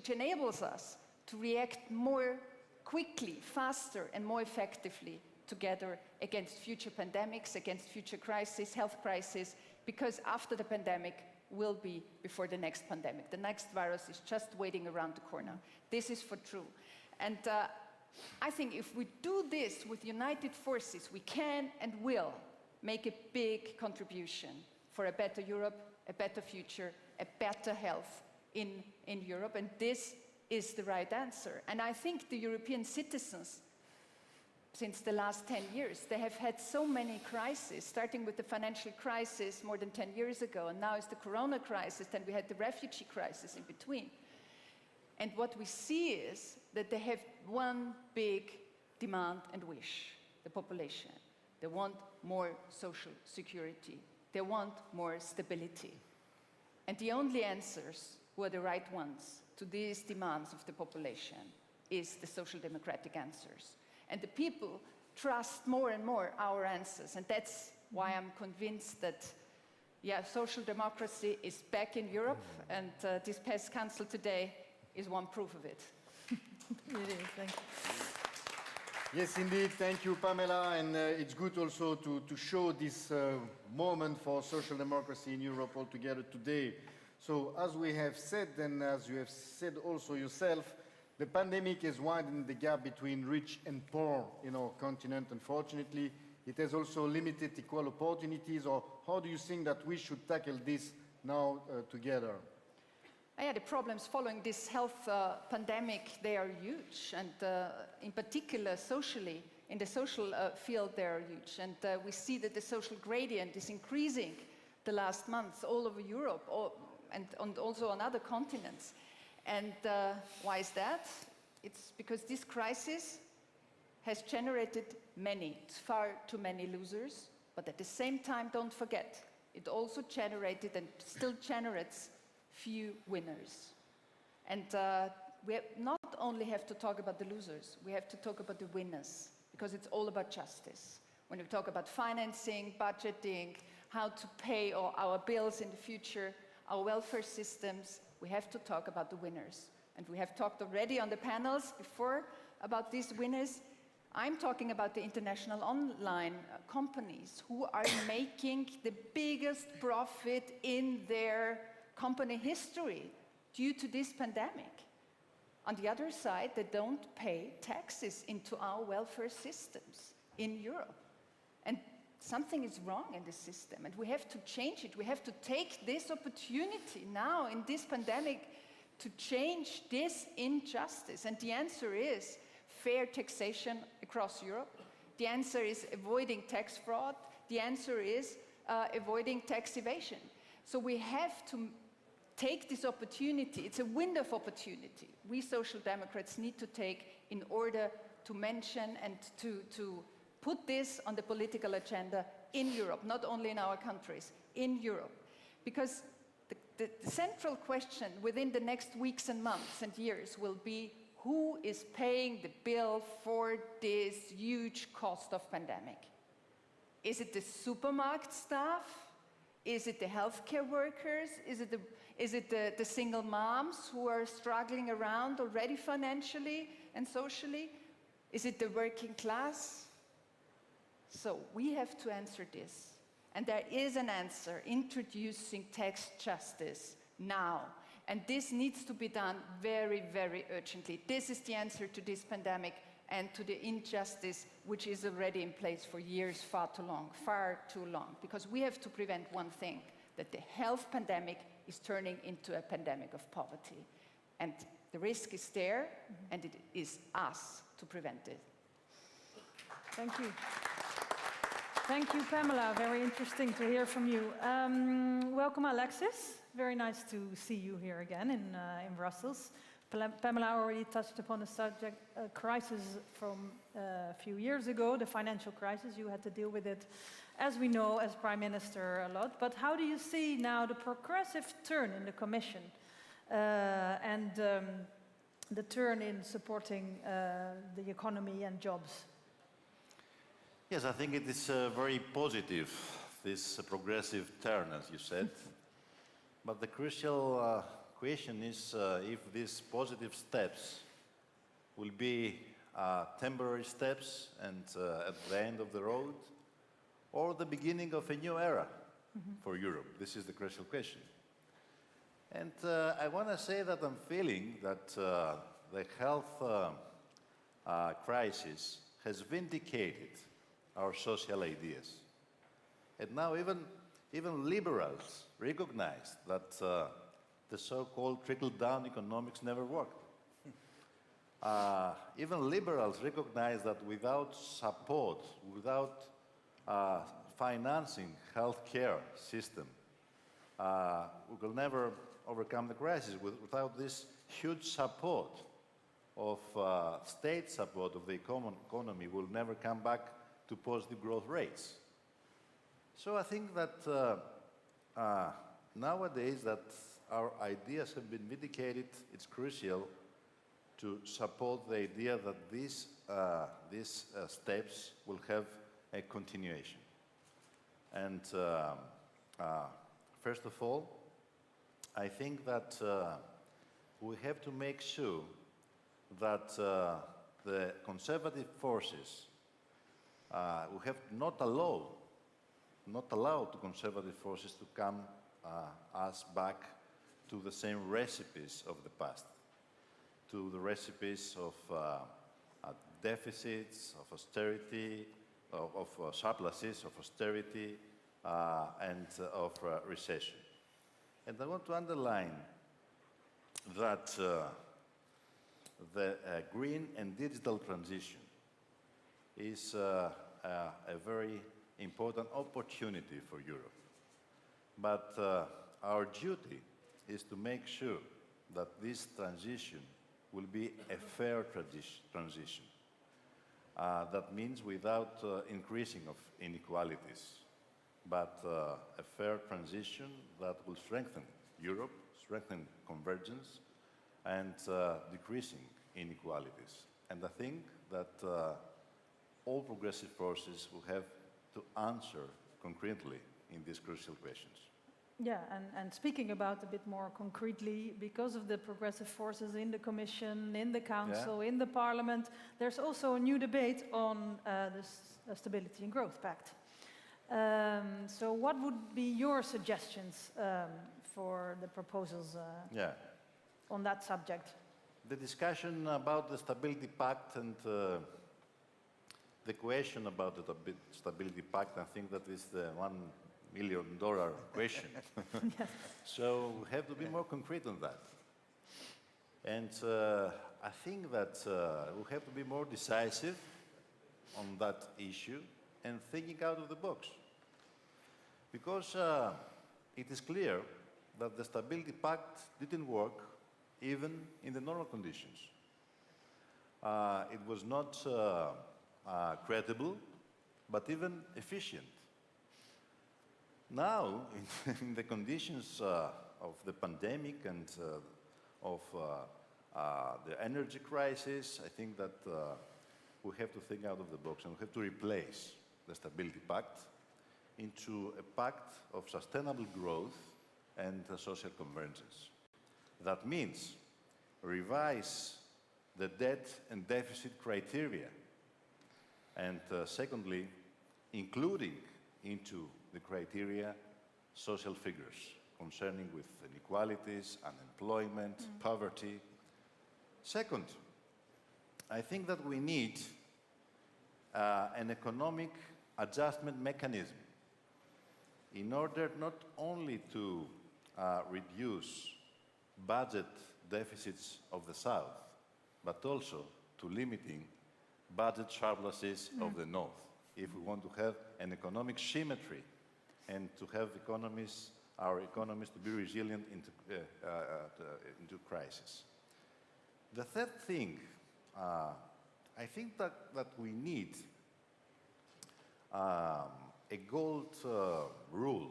enables us to react more quickly, faster, and more effectively together against future pandemics, against future crises, health crises, because after the pandemic will be before the next pandemic. The next virus is just waiting around the corner. This is for true. And I think if we do this with united forces, we can and will make a big contribution for a better Europe, a better future, a better health in Europe. And this is the right answer. And I think the European citizens, since the last 10 years, they have had so many crises, starting with the financial crisis more than 10 years ago, and now it's the corona crisis, then we had the refugee crisis in between. And what we see is that they have one big demand and wish, the population. They want more social security. They want more stability. And the only answers who are the right ones to these demands of the population is the social democratic answers. And the people trust more and more our answers. And that's why I'm convinced that, yeah, social democracy is back in Europe. And this PES Council today is one proof of it. It is, thank you. Yes, indeed. Thank you, Pamela. And it's good also to show this moment for social democracy in Europe altogether today. So as we have said, and as you have said also yourself, the pandemic has widened the gap between rich and poor in our continent, unfortunately. It has also limited equal opportunities. Or how do you think that we should tackle this now together? Yeah, the problems following this health pandemic, they are huge. And in particular, socially, in the social field, they are huge. And we see that the social gradient is increasing the last months all over Europe and also on other continents. And why is that? It's because this crisis has generated far too many losers, but at the same time, don't forget, it also generated and still generates few winners. And we not only have to talk about the losers, we have to talk about the winners, because it's all about justice. When we talk about financing, budgeting, how to pay our bills in the future, our welfare systems, we have to talk about the winners. And we have talked already on the panels before about these winners. I'm talking about the international online companies who are making the biggest profit in their company history due to this pandemic. On the other side, they don't pay taxes into our welfare systems in Europe. And something is wrong in the system, and we have to change it. We have to take this opportunity now in this pandemic to change this injustice. And the answer is fair taxation across Europe. The answer is avoiding tax fraud. The answer is avoiding tax evasion. So we have to take this opportunity. It's a window of opportunity we Social Democrats need to take in order to mention and to put this on the political agenda in Europe, not only in our countries, in Europe. Because the central question within the next weeks and months and years will be who is paying the bill for this huge cost of pandemic? Is it the supermarket staff? Is it the healthcare workers? Is it the single moms who are struggling around already financially and socially? Is it the working class? So we have to answer this. And there is an answer, introducing tax justice now. And this needs to be done very, very urgently. This is the answer to this pandemic and to the injustice which is already in place for years, far too long. Because we have to prevent one thing, that the health pandemic is turning into a pandemic of poverty. And the risk is there, and it is us to prevent it. Thank you. Thank you, Pamela. Very interesting to hear from you. Welcome, Alexis. Very nice to see you here again in Brussels. Pamela already touched upon the subject, crisis from a few years ago, the financial crisis. You had to deal with it, as we know, as Prime Minister a lot. But how do you see now the progressive turn in the Commission and the turn in supporting the economy and jobs? Yes, I think it is very positive, this progressive turn, as you said. But the crucial question is if these positive steps will be temporary steps and at the end of the road, or the beginning of a new era for Europe? This is the crucial question. And I want to say that I'm feeling that the health crisis has vindicated our social ideas. And now even liberals recognize that the so-called trickle-down economics never worked. Even liberals recognize that without support, without financing healthcare system, we will never overcome the crisis. Without this huge support of state support of the economy, we'll never come back to positive growth rates. So I think that nowadays that our ideas have been vindicated, it's crucial to support the idea that these steps will have a continuation. And first of all, I think that we have to make sure that the conservative forces, we have not allowed the conservative forces to come us back to the same recipes of the past, to the recipes of deficits, of austerity, of surpluses, of austerity, and of recession. And I want to underline that the green and digital transition is a very important opportunity for Europe. But our duty is to make sure that this transition will be a fair transition. That means without increasing of inequalities, but a fair transition that will strengthen Europe, strengthen convergence, and decreasing inequalities. And I think that all progressive forces will have to answer concretely in these crucial questions. Yeah, and speaking about a bit more concretely, because of the progressive forces in the Commission, in the Council, in the Parliament, there's also a new debate on the Stability and Growth Pact. So what would be your suggestions for the proposals on that subject? The discussion about the Stability Pact and the question about the Stability Pact, I think that is the $1 million question. So we have to be more concrete on that. And I think that we have to be more decisive on that issue and thinking out of the box. Because it is clear that the Stability Pact didn't work even in the normal conditions. It was not credible, but even efficient. Now, in the conditions of the pandemic and of the energy crisis, I think that we have to think out of the box and we have to replace the Stability Pact into a pact of sustainable growth and social convergence. That means revise the debt and deficit criteria, and secondly, including into the criteria social figures concerning with inequalities, unemployment, poverty. Second, I think that we need an economic adjustment mechanism in order not only to reduce budget deficits of the South, but also to limiting budget surpluses of the North, if we want to have an economic symmetry and to have our economies to be resilient into crisis. The third thing, I think that we need a gold rule,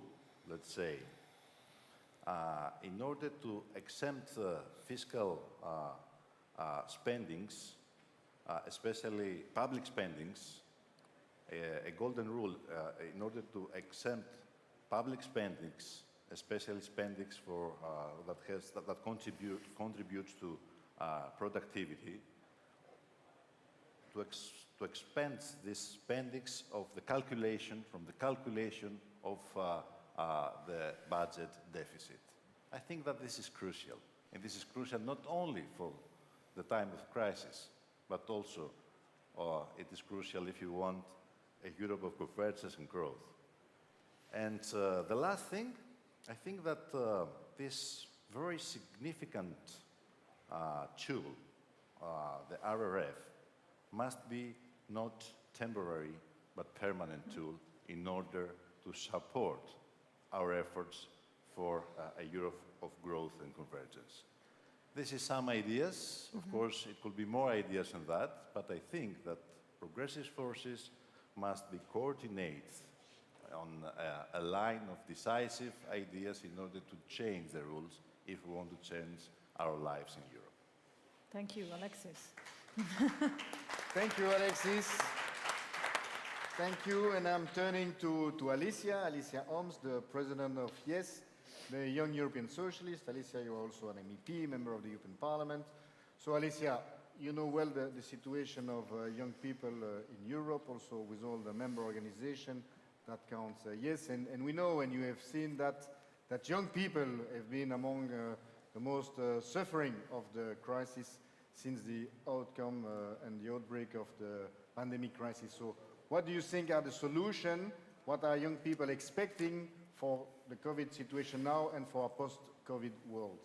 let's say, in order to exempt fiscal spendings, especially public spendings, a golden rule in order to exempt public spendings, especially spendings for that contributes to productivity, to expand this spendings of the calculation, from the calculation of the budget deficit. I think that this is crucial. And this is crucial not only for the time of crisis, but also it is crucial if you want a Europe of convergence and growth. And the last thing, I think that this very significant tool, the RRF, must be not temporary but permanent tool in order to support our efforts for a Europe of growth and convergence. This is some ideas. Of course, it could be more ideas than that, but I think that progressive forces must be coordinated on a line of decisive ideas in order to change the rules if we want to change our lives in Europe. Thank you, Alexis. Thank you, Alexis. Thank you, and I'm turning to Alicia Oms, the president of YES, the Young European Socialist. Alicia, you're also an MEP, member of the European Parliament. So Alicia, you know well the situation of young people in Europe, also with all the member organizations that counts YES, and we know, and you have seen that young people have been among the most suffering of the crisis since the outcome and the outbreak of the pandemic crisis. So what do you think are the solutions? What are young people expecting for the COVID situation now and for a post-COVID world?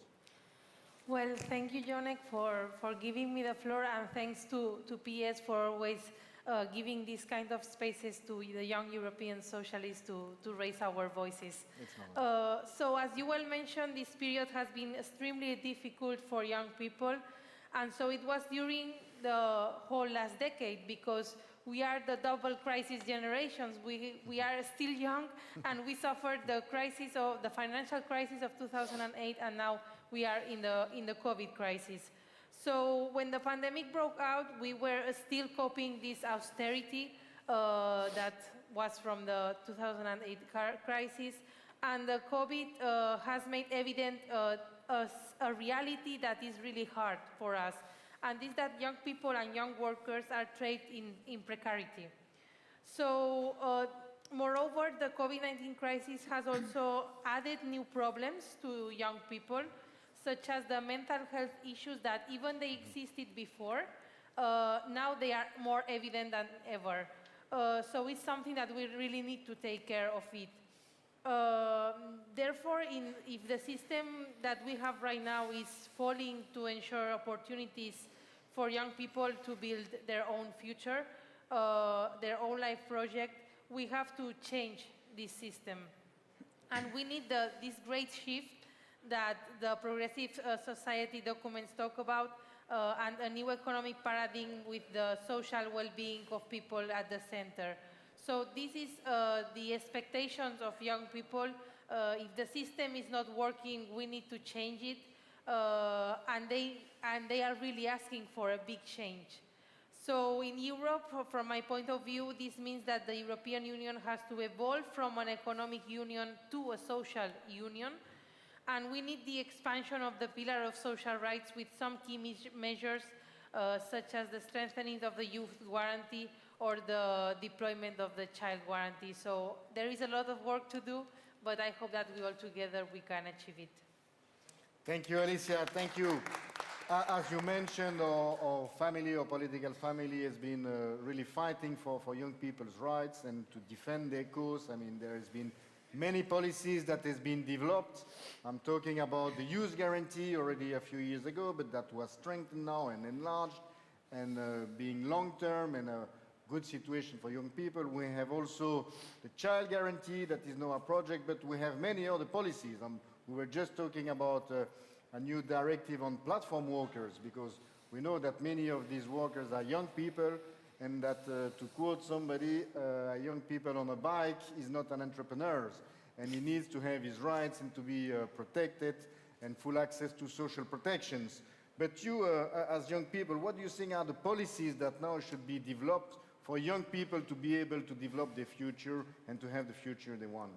Well, thank you, Jonek, for giving me the floor, and thanks to PES for always giving these kind of spaces to the young European socialists to raise our voices. So as you well mentioned, this period has been extremely difficult for young people, and so it was during the whole last decade, because we are the double crisis generations. We are still young, and we suffered the crisis of the financial crisis of 2008, and now we are in the COVID crisis. So when the pandemic broke out, we were still coping this austerity that was from the 2008 crisis, and the COVID has made evident a reality that is really hard for us, and is that young people and young workers are trapped in precarity. So moreover, the COVID-19 crisis has also added new problems to young people, such as the mental health issues that even they existed before, now they are more evident than ever. So it's something that we really need to take care of it. Therefore, if the system that we have right now is failing to ensure opportunities for young people to build their own future, their own life project, we have to change this system. And we need this great shift that the progressive society documents talk about, and a new economic paradigm with the social well-being of people at the center. So this is the expectations of young people. If the system is not working, we need to change it, and they are really asking for a big change. So in Europe, from my point of view, this means that the European Union has to evolve from an economic union to a social union, and we need the expansion of the pillar of social rights with some key measures, such as the strengthening of the youth guarantee or the deployment of the child guarantee. So there is a lot of work to do, but I hope that we all together we can achieve it. Thank you, Alicia. Thank you. As you mentioned, our family, our political family, has been really fighting for young people's rights and to defend their cause. I mean, there has been many policies that has been developed. I'm talking about the youth guarantee already a few years ago, but that was strengthened now and enlarged, and being long-term and a good situation for young people. We have also the child guarantee that is now a project, but we have many other policies. We were just talking about a new directive on platform workers, because we know that many of these workers are young people, and that, to quote somebody, young people on a bike is not an entrepreneur, and he needs to have his rights and to be protected and full access to social protections. But you, as young people, what do you think are the policies that now should be developed for young people to be able to develop their future and to have the future they want?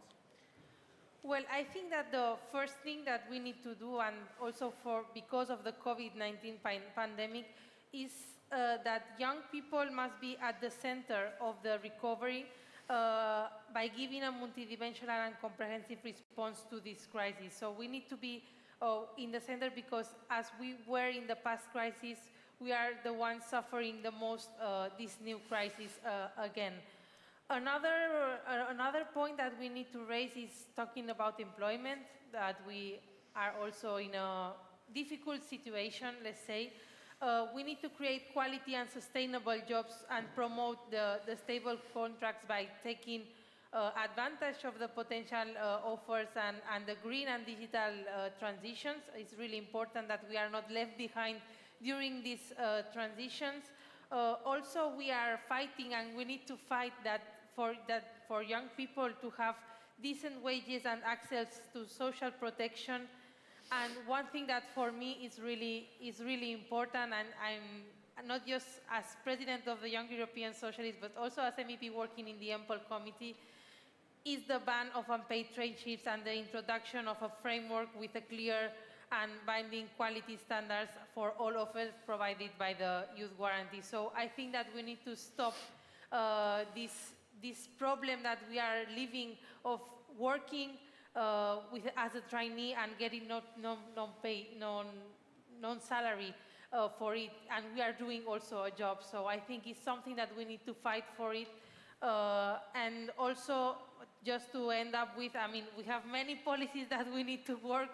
Well, I think that the first thing that we need to do, and also because of the COVID-19 pandemic, is that young people must be at the center of the recovery by giving a multidimensional and comprehensive response to this crisis. So we need to be in the center because as we were in the past crisis, we are the ones suffering the most this new crisis again. Another point that we need to raise is talking about employment, that we are also in a difficult situation, let's say. We need to create quality and sustainable jobs and promote the stable contracts by taking advantage of the potential offers and the green and digital transitions. It's really important that we are not left behind during these transitions. Also, we are fighting, and we need to fight for young people to have decent wages and access to social protection. And one thing that for me is really important, and I'm not just as president of the Young European Socialists, but also as MEP working in the EMPL committee, is the ban of unpaid traineeships and the introduction of a framework with a clear and binding quality standards for all offers provided by the Youth Guarantee. So I think that we need to stop this problem that we are living of working as a trainee and getting non-salary for it, and we are doing also a job. So I think it's something that we need to fight for it. And also, just to end up with, I mean, we have many policies that we need to work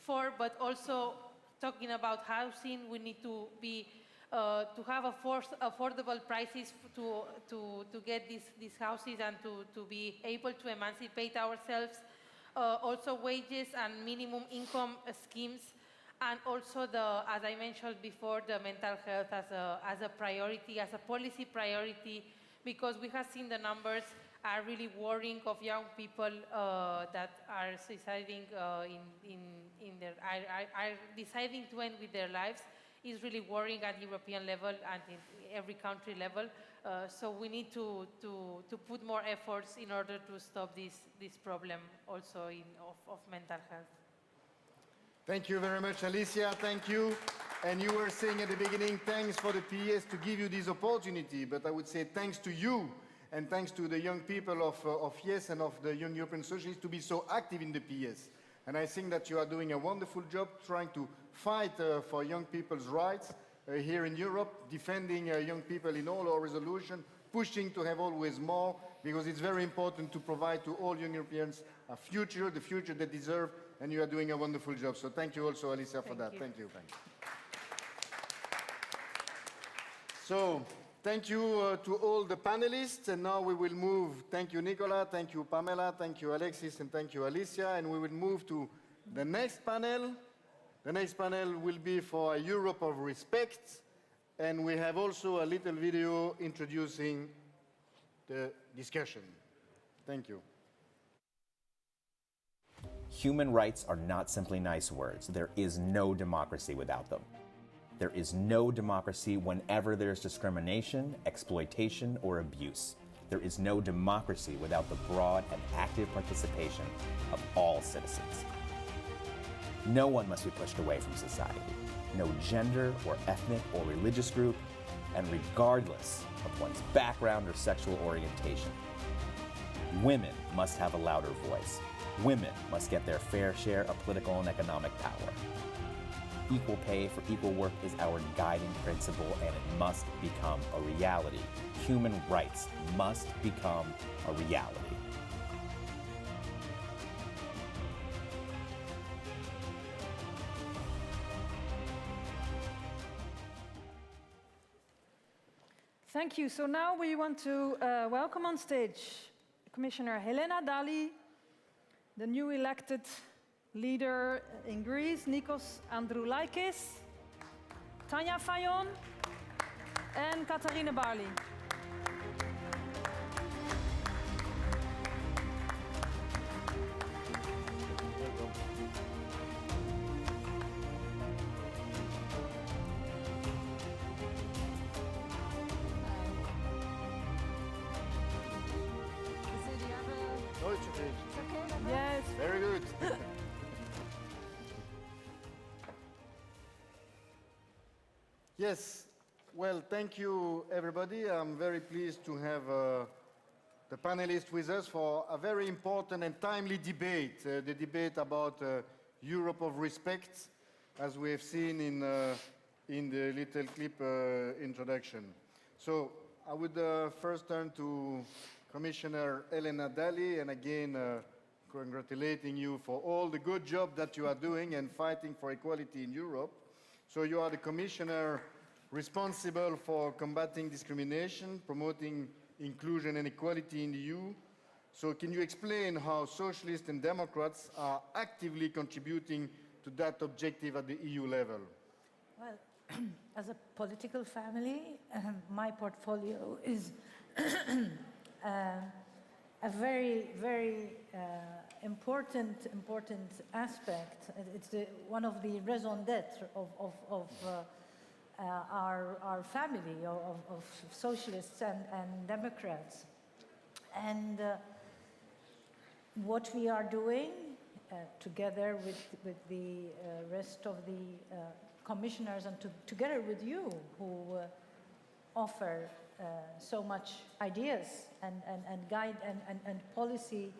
for, but also talking about housing, we need to be to have affordable prices to get these houses and to be able to emancipate ourselves. Also wages and minimum income schemes, and also as I mentioned before, the mental health as a priority, as a policy priority, because we have seen the numbers are really worrying of young people that are suiciding are deciding to end with their lives. Is really worrying at European level and in every country level. So we need to put more efforts in order to stop this problem also of mental health. Thank you very much, Alicia. Thank you. And you were saying at the beginning, thanks for the PES to give you this opportunity, but I would say thanks to you and thanks to the young people of YES and of the Young European Socialists to be so active in the PES. And I think that you are doing a wonderful job trying to fight for young people's rights here in Europe, defending young people in all our resolutions, pushing to have always more, because it's very important to provide to all young Europeans a future, the future they deserve, and you are doing a wonderful job. So thank you also, Alicia, for that. Thank you. So, thank you to all the panelists, and now we will move. Thank you, Nicola, thank you, Pamela, thank you, Alexis, and thank you, Alicia, and we will move to the next panel. The next panel will be for a Europe of respect, and we have also a little video introducing the discussion. Thank you. Human rights are not simply nice words. There is no democracy without them. There is no democracy whenever there's discrimination, exploitation, or abuse. There is no democracy without the broad and active participation of all citizens. No one must be pushed away from society. No gender or ethnic or religious group, and regardless of one's background or sexual orientation. Women must have a louder voice. Women must get their fair share of political and economic power. Equal pay for equal work is our guiding principle, and it must become a reality. Human rights must become a reality. Thank you. So now we want to welcome on stage Commissioner Helena Dalli, the new elected leader in Greece, Nikos Androulakis, Tanya Fayon, and Katarina Barley. Yes. Very good. Yes, Well, thank you, everybody. I'm very pleased to have the panelists with us for a very important and timely debate, the debate about Europe of respect, as we have seen in the little clip introduction. So I would first turn to Commissioner Elena Dalli, and again, congratulating you for all the good job that you are doing and fighting for equality in Europe. So you are the Commissioner responsible for combating discrimination, promoting inclusion and equality in the EU. So can you explain how socialists and Democrats are actively contributing to that objective at the EU level? Well, as a political family, my portfolio is a very, very important aspect. It's one of the raison d'etre of our family, of socialists and Democrats. And what we are doing together with the rest of the commissioners and together with you who offer so much ideas and guide and policy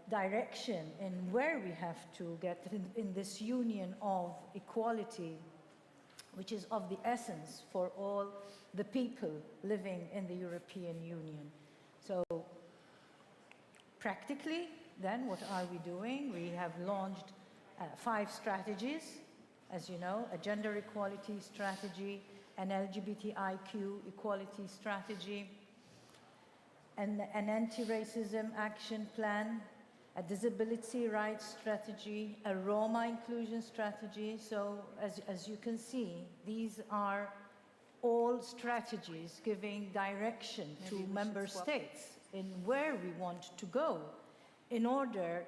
direction in where we have to get in this union of equality, which is of the essence for all the people living in the European Union. So practically, then, what are we doing? We have launched 5 strategies, as you know, a gender equality strategy, an LGBTIQ equality strategy, an anti-racism action plan, a disability rights strategy, a Roma inclusion strategy. So as you can see, these are all strategies giving direction to member states in where we want to go in order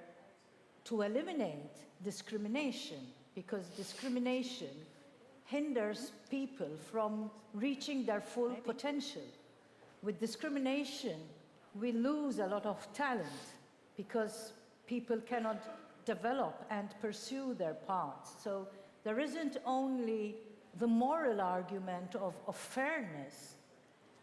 to eliminate discrimination, because discrimination hinders people from reaching their full potential. With discrimination, we lose a lot of talent because people cannot develop and pursue their paths. So there isn't only the moral argument of fairness,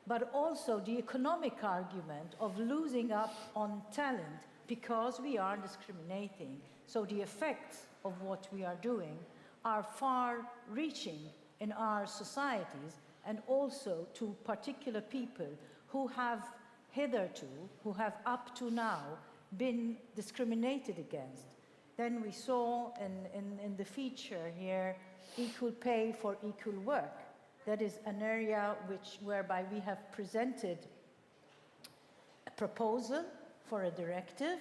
but also the economic argument of losing up on talent because we are discriminating. So the effects of what we are doing are far-reaching in our societies and also to particular people who have hitherto, who have up to now been discriminated against. Then we saw in the feature here, equal pay for equal work. That is an area whereby we have presented a proposal for a directive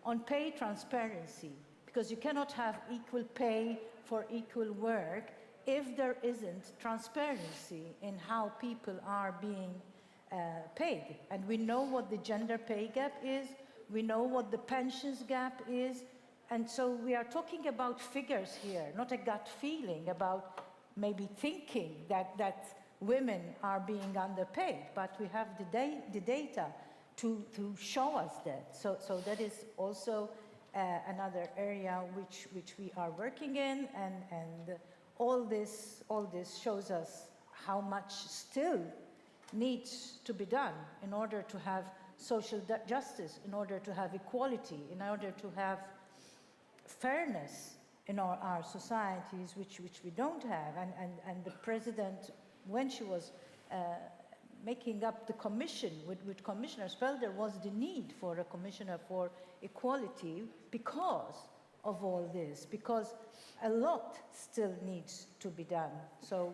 on pay transparency, because you cannot have equal pay for equal work if there isn't transparency in how people are being paid. And we know what the gender pay gap is, we know what the pensions gap is, and so we are talking about figures here, not a gut feeling about maybe thinking that women are being underpaid, but we have the data to show us that. So that is also another area which we are working in, and all this shows us how much still needs to be done in order to have social justice, in order to have equality, in order to have fairness in our societies, which we don't have. And the president, when she was making up the commission with commissioners, felt there was the need for a commissioner for equality because of all this, because a lot still needs to be done. So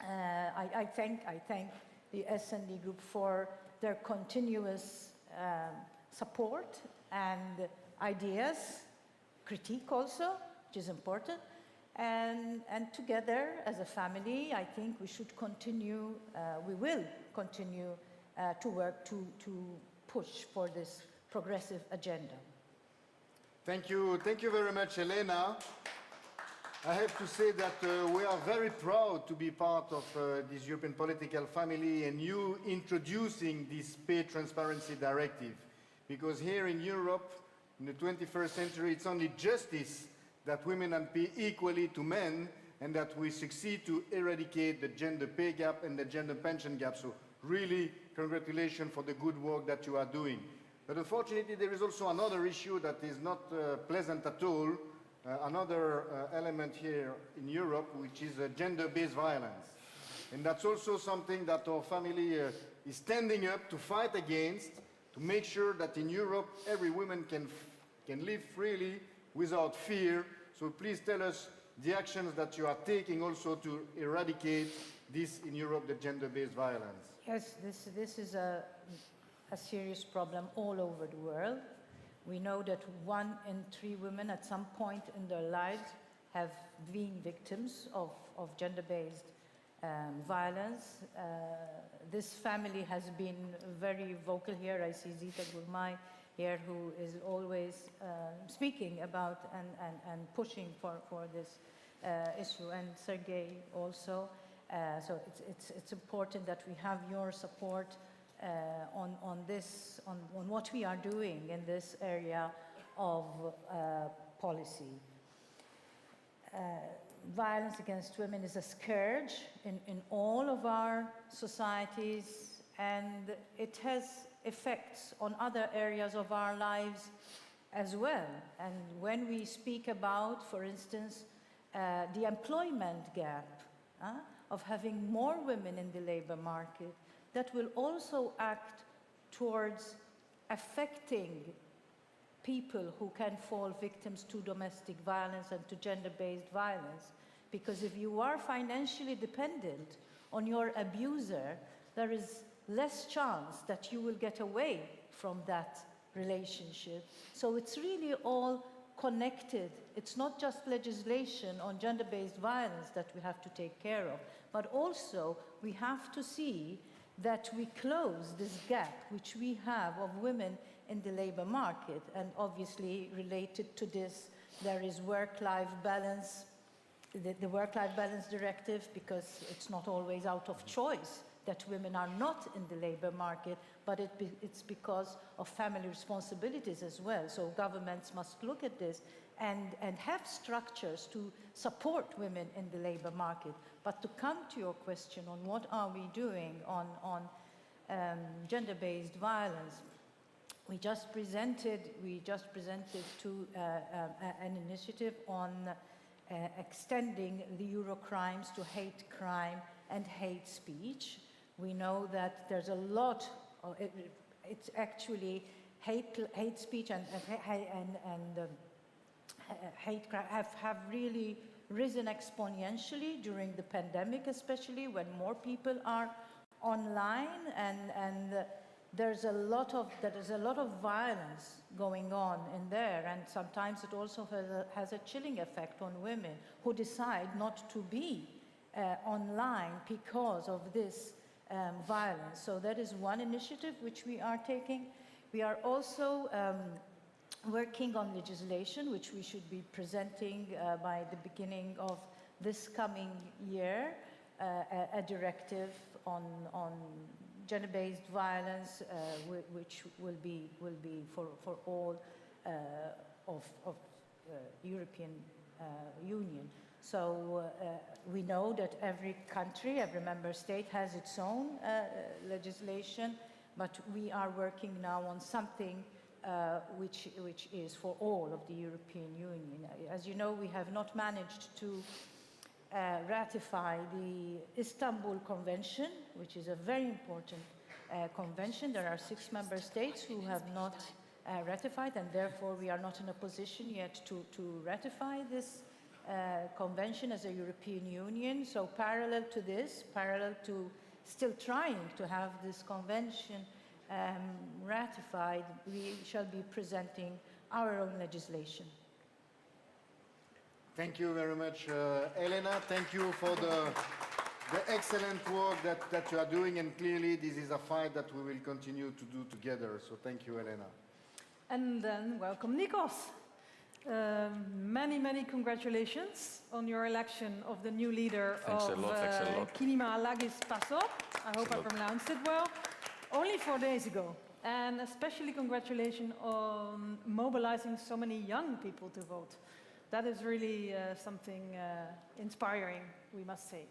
I thank the S&D group for their continuous support and ideas, critique also, which is important. And together, as a family, I think we should continue, we will continue to work to push for this progressive agenda. Thank you very much, Elena. I have to say that we are very proud to be part of this European political family and you introducing this pay transparency directive. Because here in Europe, in the 21st century, it's only justice that women are paid equally to men, and that we succeed to eradicate the gender pay gap and the gender pension gap. So really, congratulations for the good work that you are doing. But unfortunately, there is also another issue that is not pleasant at all, another element here in Europe, which is gender-based violence. And that's also something that our family is standing up to fight against, to make sure that in Europe, every woman can live freely without fear. So please tell us the actions that you are taking also to eradicate this in Europe, the gender-based violence. Yes, this is a serious problem all over the world. We know that 1 in 3 women at some point in their lives have been victims of gender-based violence. This family has been very vocal here. I see Zita Gurmai here, who is always speaking about and pushing for this issue, and Sergei also. So it's important that we have your support on this, on what we are doing in this area of policy. Violence against women is a scourge in all of our societies, and it has effects on other areas of our lives as well. And when we speak about, for instance, the employment gap, of having more women in the labor market, that will also act towards affecting people who can fall victims to domestic violence and to gender-based violence. Because if you are financially dependent on your abuser, there is less chance that you will get away from that relationship. So it's really all connected. It's not just legislation on gender-based violence that we have to take care of, but also we have to see that we close this gap which we have of women in the labor market. And obviously related to this, there is work-life balance, the work-life balance directive, because it's not always out of choice that women are not in the labor market, but it's because of family responsibilities as well. So governments must look at this and have structures to support women in the labor market. But to come to your question on what are we doing on gender-based violence, we just presented an initiative on extending the Eurocrimes to hate crime and hate speech. We know that there's a lot of, it's actually hate speech and hate crime have really risen exponentially during the pandemic, especially when more people are online, and there's a lot of violence going on in there, and sometimes it also has a chilling effect on women who decide not to be online because of this violence. So that is one initiative which we are taking. We are also working on legislation which we should be presenting by the beginning of this coming year, a directive on gender-based violence, which will be for all of European Union. So we know that every country, every member state has its own legislation, but we are working now on something which is for all of the European Union. As you know, we have not managed to ratify the Istanbul Convention, which is a very important convention. There are 6 member states who have not ratified, and therefore we are not in a position yet to ratify this convention as a European Union. So parallel to this, parallel to still trying to have this convention ratified, we shall be presenting our own legislation. Thank you very much, Elena. Thank you for the excellent work that you are doing, and clearly this is a fight that we will continue to do together. So thank you, Elena. And then welcome, Nikos. Many congratulations on your election of the new leader of Kinima Alagis PASOK. I hope I pronounced it well. Only 4 days ago. And especially congratulations on mobilizing so many young people to vote. That is really something inspiring, we must say.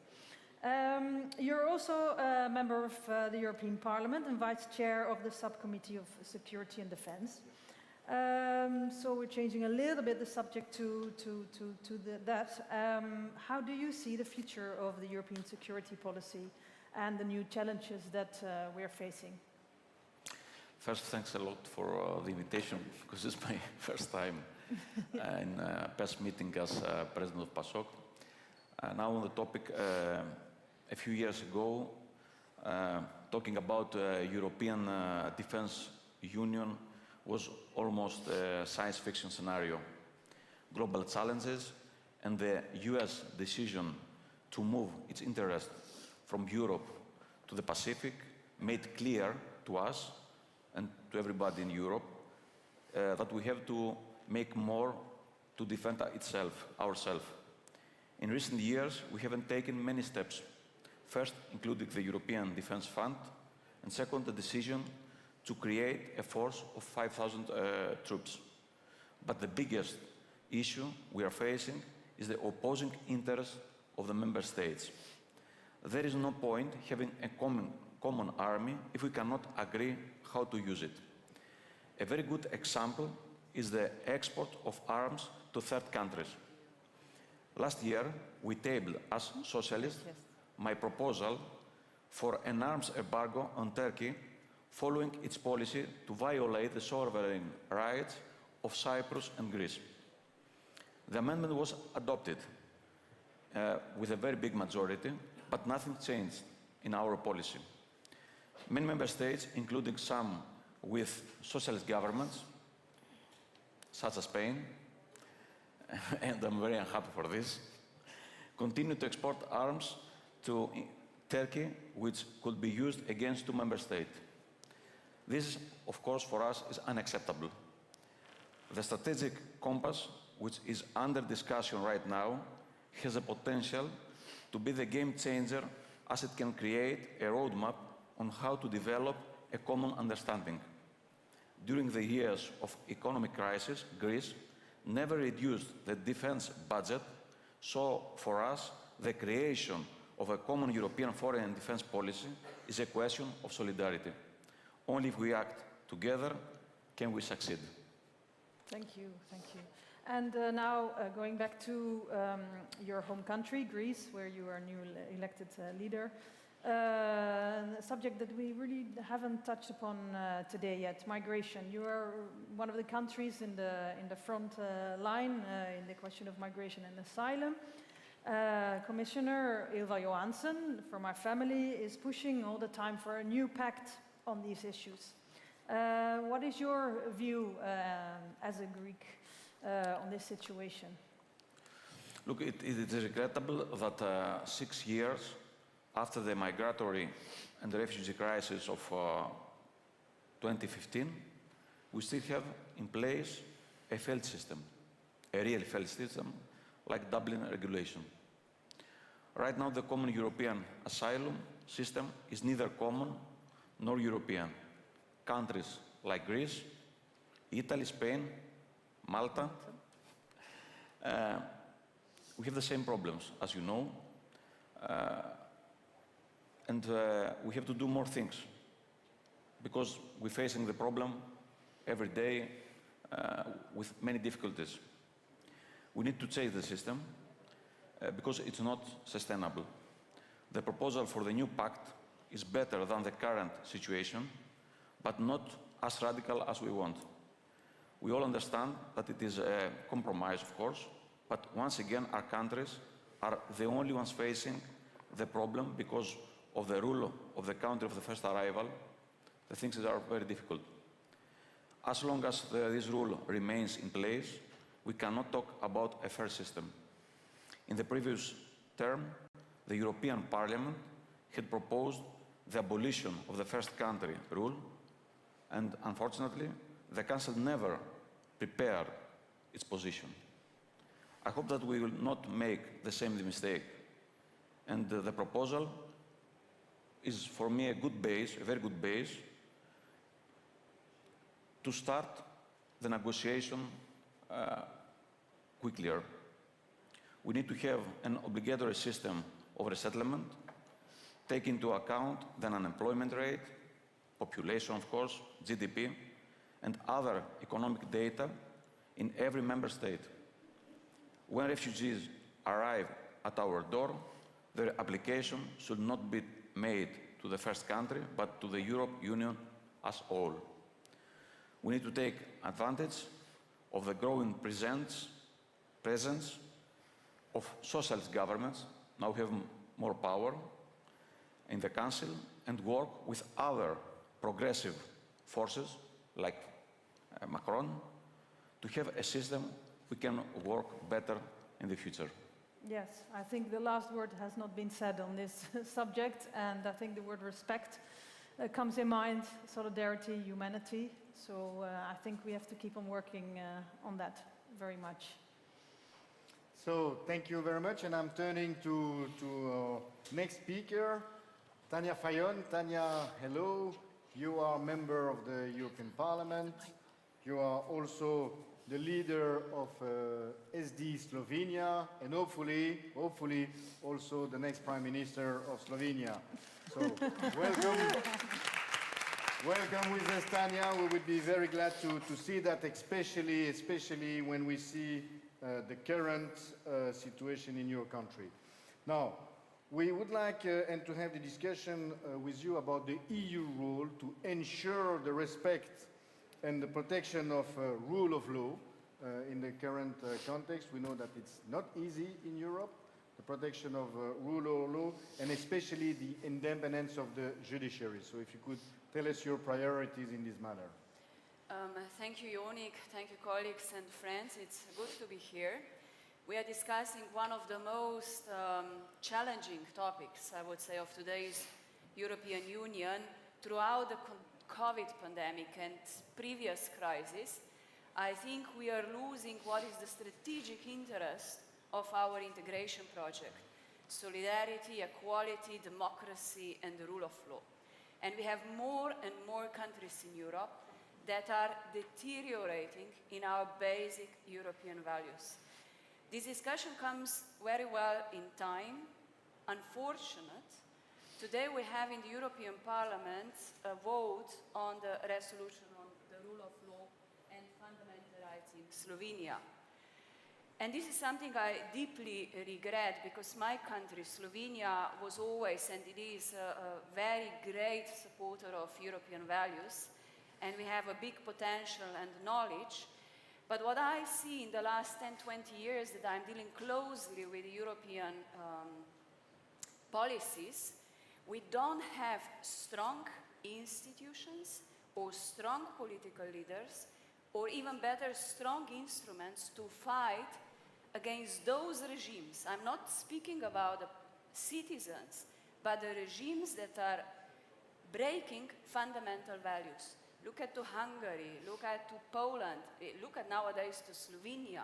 You're also a member of the European Parliament and Vice Chair of the Subcommittee of Security and Defence. So we're changing a little bit the subject to that. How do you see the future of the European security policy and the new challenges that we're facing? First, thanks a lot for the invitation, because it's my first time in PES meeting as president of PASOK. Now on the topic, a few years ago, talking about European Defence Union was almost a science fiction scenario. Global challenges and the US decision to move its interest from Europe to the Pacific made clear to us and to everybody in Europe that we have to make more to defend ourselves. In recent years, we haven't taken many steps. First, including the European Defence Fund, and second, the decision to create a force of 5,000 troops. But the biggest issue we are facing is the opposing interest of the member states. There is no point having a common army if we cannot agree how to use it. A very good example is the export of arms to third countries. Last year, we tabled, as socialists, my proposal for an arms embargo on Turkey following its policy to violate the sovereign rights of Cyprus and Greece. The amendment was adopted with a very big majority, but nothing changed in our policy. Many member states, including some with socialist governments, such as Spain, and I'm very unhappy for this, continue to export arms to Turkey, which could be used against two member states. This, of course, for us is unacceptable. The strategic compass, which is under discussion right now, has the potential to be the game changer, as it can create a roadmap on how to develop a common understanding. During the years of economic crisis, Greece never reduced the defense budget, so for us, the creation of a common European foreign and defense policy is a question of solidarity. Only if we act together can we succeed. Thank you, thank you. And now going back to your home country, Greece, where you are new elected leader, a subject that we really haven't touched upon today yet, migration. You are one of the countries in the front line in the question of migration and asylum. Commissioner Ylva Johansson from our family is pushing all the time for a new pact on these issues. What is your view as a Greek on this situation? Look, it is regrettable that 6 years after the migratory and the refugee crisis of 2015, we still have in place a failed system, a real failed system, like Dublin regulation. Right now, the common European asylum system is neither common nor European. Countries like Greece, Italy, Spain, Malta, we have the same problems, as you know, and we have to do more things, because we're facing the problem every day with many difficulties. We need to change the system because it's not sustainable. The proposal for the new pact is better than the current situation, but not as radical as we want. We all understand that it is a compromise, of course, but once again, our countries are the only ones facing the problem because of the rule of the country of the first arrival. The things are very difficult. As long as this rule remains in place, we cannot talk about a fair system. In the previous term, the European Parliament had proposed the abolition of the first country rule, and unfortunately, the Council never prepared its position. I hope that we will not make the same mistake, and the proposal is for me a good base, a very good base, to start the negotiation quicker. We need to have an obligatory system of resettlement, take into account the unemployment rate, population, of course, GDP, and other economic data in every member state. When refugees arrive at our door, their application should not be made to the first country, but to the European Union as a whole. We need to take advantage of the growing presence of socialist governments, now have more power in the Council, and work with other progressive forces like Macron to have a system we can work better in the future. Yes, I think the last word has not been said on this subject, and I think the word respect comes in mind, solidarity, humanity. So I think we have to keep on working on that very much. So thank you very much, and I'm turning to next speaker, Tania Fayon. Tania, hello. You are a member of the European Parliament. You are also the leader of SD Slovenia, and hopefully also the next Prime Minister of Slovenia. So welcome. Welcome with us, Tania. We would be very glad to see that, especially when we see the current situation in your country. Now, we would like and to have the discussion with you about the EU role to ensure the respect and the protection of rule of law in the current context. We know that it's not easy in Europe, the protection of rule of law, and especially the independence of the judiciary. So if you could tell us your priorities in this matter. Thank you, Yonik. Thank you, colleagues and friends. It's good to be here. We are discussing one of the most challenging topics, I would say, of today's European Union. Throughout the COVID pandemic and previous crises, I think we are losing what is the strategic interest of our integration project: solidarity, equality, democracy, and the rule of law. And we have more and more countries in Europe that are deteriorating in our basic European values. This discussion comes very well in time. Unfortunate, today we have in the European Parliament a vote on the resolution on the rule of law and fundamental rights in Slovenia. And this is something I deeply regret, because my country, Slovenia, was always and it is a very great supporter of European values, and we have a big potential and knowledge. But what I see in the last 10, 20 years that I'm dealing closely with European policies, we don't have strong institutions or strong political leaders, or even better, strong instruments to fight against those regimes. I'm not speaking about the citizens, but the regimes that are breaking fundamental values. Look at to Hungary, look at to Poland, look at nowadays to Slovenia.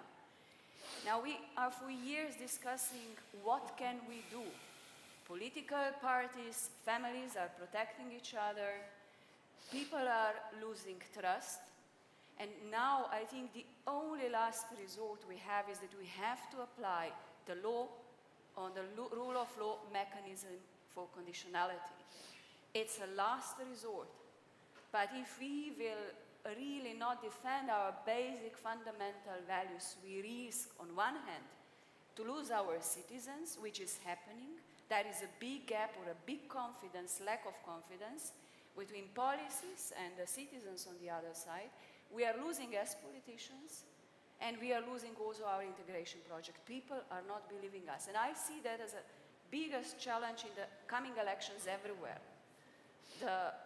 Now we are for years discussing what can we do. Political parties, families are protecting each other, people are losing trust, and now I think the only last resort we have is that we have to apply the law on the rule of law mechanism for conditionality. It's a last resort. But if we will really not defend our basic fundamental values, we risk, on one hand, to lose our citizens, which is happening. There is a big gap or a big confidence, lack of confidence, between policies and the citizens on the other side. We are losing as politicians, and we are losing also our integration project. People are not believing us. And I see that as a biggest challenge in the coming elections everywhere. The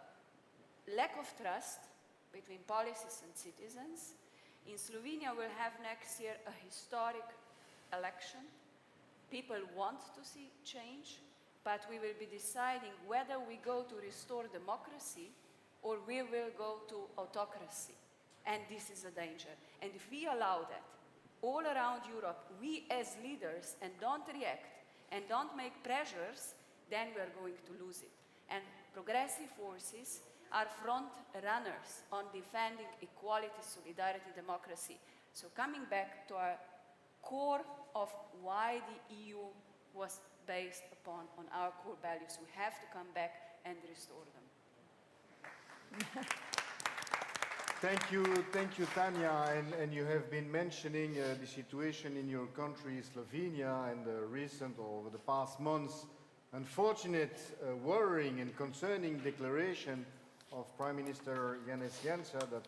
lack of trust between policies and citizens. In Slovenia, we'll have next year a historic election. People want to see change, but we will be deciding whether we go to restore democracy or we will go to autocracy. And this is a danger. And if we allow that all around Europe, we as leaders, and don't react and don't make pressures, then we are going to lose it. And progressive forces are front runners on defending equality, solidarity, democracy. So coming back to our of why the EU was based upon on our core values. We have to come back and restore them. Thank you, Tanya. And you have been mentioning the situation in your country, Slovenia, and the recent, or over the past months, unfortunate, worrying and concerning declaration of Prime Minister Janez Janša that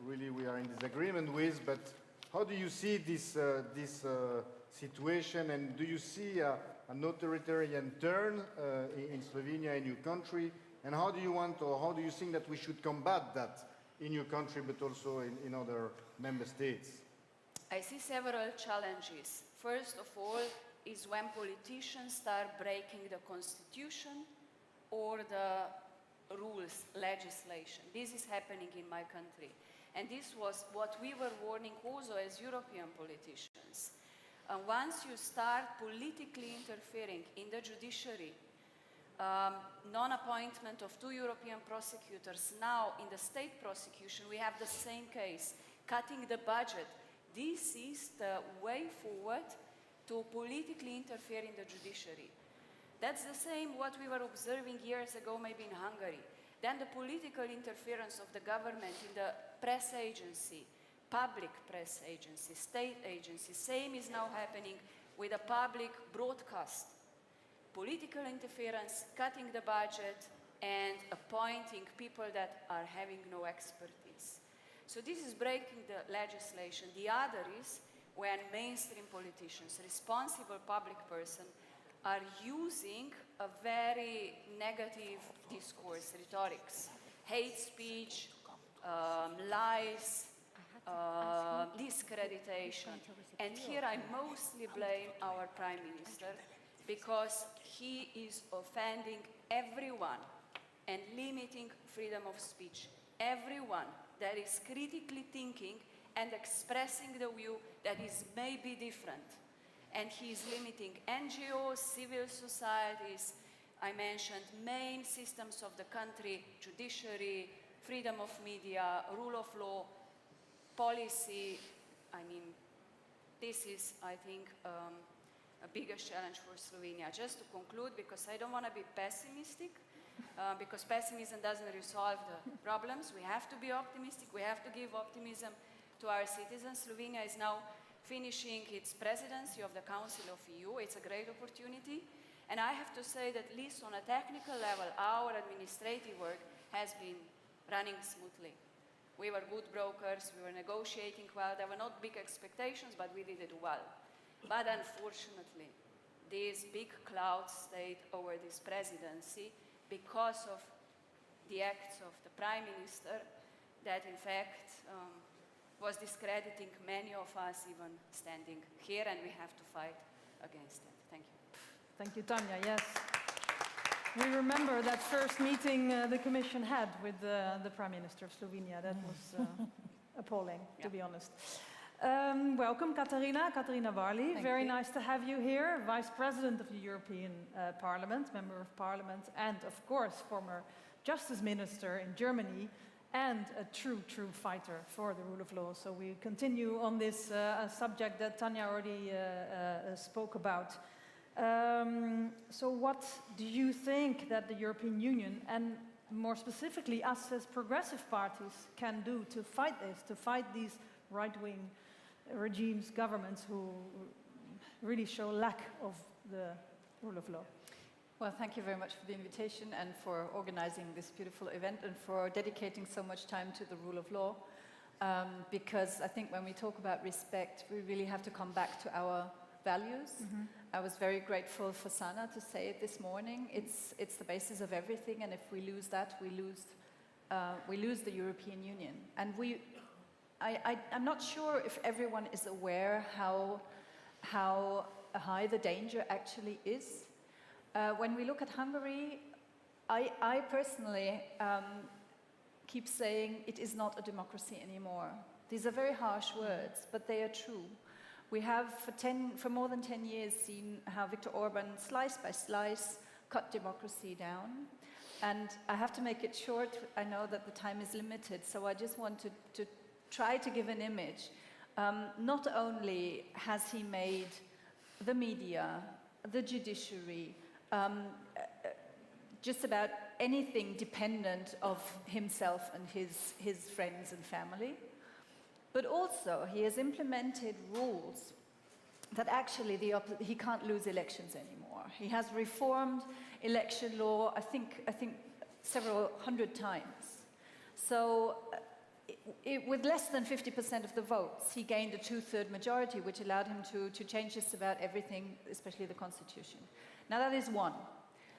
really we are in disagreement with. But how do you see this situation, and do you see an authoritarian turn in Slovenia, in your country? And how do you want, or how do you think that we should combat that in your country, but also in other member states? I see several challenges. First of all is when politicians start breaking the constitution or the rules, legislation. This is happening in my country. And this was what we were warning also as European politicians. Once you start politically interfering in the judiciary, non-appointment of 2 European prosecutors. Now, in the state prosecution, we have the same case, cutting the budget. This is the way forward to politically interfere in the judiciary. That's the same what we were observing years ago, maybe in Hungary. Then the political interference of the government in the press agency, public press agency, state agency. Same is now happening with a public broadcast. Political interference, cutting the budget, and appointing people that are having no expertise. So this is breaking the legislation. The other is when mainstream politicians, responsible public person, are using a very negative discourse, rhetorics, hate speech, lies, discreditation. And here I mostly blame our Prime Minister, because he is offending everyone and limiting freedom of speech. Everyone that is critically thinking and expressing the view that is maybe different. And he is limiting NGOs, civil societies, I mentioned main systems of the country, judiciary, freedom of media, rule of law, policy. I mean, this is, I think, a biggest challenge for Slovenia. Just to conclude, because I don't want to be pessimistic, because pessimism doesn't resolve the problems. We have to be optimistic. We have to give optimism to our citizens. Slovenia is now finishing its presidency of the Council of EU. It's a great opportunity. And I have to say that at least on a technical level, our administrative work has been running smoothly. We were good brokers. We were negotiating well. There were not big expectations, but we did it well. But unfortunately, this big cloud stayed over this presidency because of the acts of the Prime Minister that, in fact, was discrediting many of us even standing here, and we have to fight against it. Thank you. Thank you, Tanya. Yes. We remember that first meeting the Commission had with the Prime Minister of Slovenia. That was appalling, to be honest. Welcome, Katarina Varli. Very nice to have you here, Vice President of the European Parliament, Member of Parliament, and of course, former Justice Minister in Germany, and a true fighter for the rule of law. So we continue on this subject that Tanya already spoke about. So what do you think that the European Union, and more specifically us as progressive parties, can do to fight this, to fight these right-wing regimes, governments who really show lack of the rule of law? Well, thank you very much for the invitation and for organizing this beautiful event and for dedicating so much time to the rule of law. Because I think when we talk about respect, we really have to come back to our values. Mm-hmm. I was very grateful for Sana to say it this morning. It's the basis of everything, and if we lose that, we lose the European Union. And I'm not sure if everyone is aware how high the danger actually is. When we look at Hungary, I personally keep saying it is not a democracy anymore. These are very harsh words, but they are true. We have for more than 10 years seen how Viktor Orban, slice by slice, cut democracy down. And I have to make it short. I know that the time is limited, so I just want to try to give an image. not only has he made the media, the judiciary, just about anything dependent of himself and his friends and family, but also he has implemented rules that actually he can't lose elections anymore. He has reformed election law, I think several hundred times. So with less than 50% of the votes, he gained a 2/3 majority, which allowed him to change just about everything, especially the constitution. Now that is one.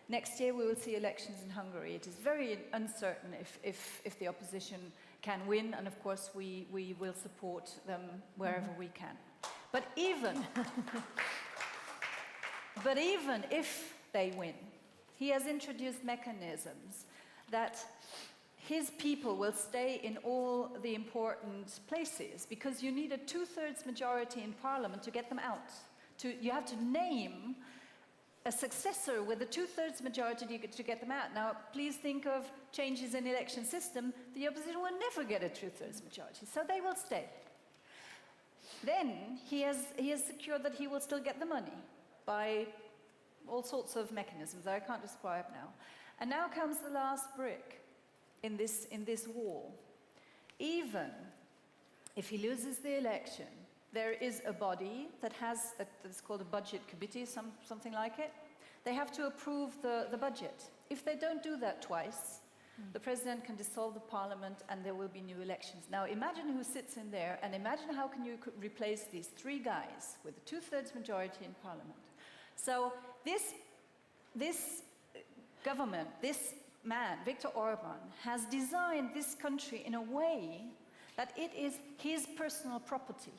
Next year we will see elections in Hungary. It is very uncertain if the opposition can win, and of course we will support them wherever we can. But even if they win, he has introduced mechanisms that his people will stay in all the important places, because you need a 2/3 majority in parliament to get them out. You have to name a successor with a 2/3 majority to get them out. Now, please think of changes in the election system. The opposition will never get a 2/3 majority, so they will stay. Then he has secured that he will still get the money by all sorts of mechanisms that I can't describe now. And now comes the last brick in this wall. Even if he loses the election, there is a body that's called a budget committee, something like it. They have to approve the budget. If they don't do that twice, the president can dissolve the parliament and there will be new elections. Now imagine who sits in there, and imagine how can you replace these three guys with a 2/3 majority in parliament. So this government, this man, Viktor Orban, has designed this country in a way that it is his personal property.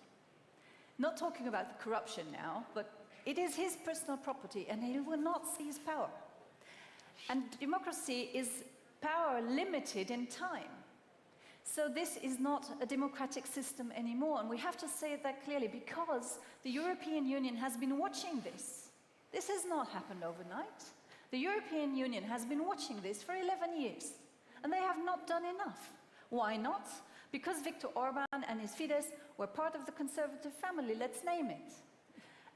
Not talking about the corruption now, but it is his personal property, and he will not seize power. And democracy is power limited in time. So this is not a democratic system anymore, and we have to say that clearly, because the European Union has been watching this. This has not happened overnight. The European Union has been watching this for 11 years, and they have not done enough. Why not? Because Viktor Orban and his Fidesz were part of the conservative family, let's name it.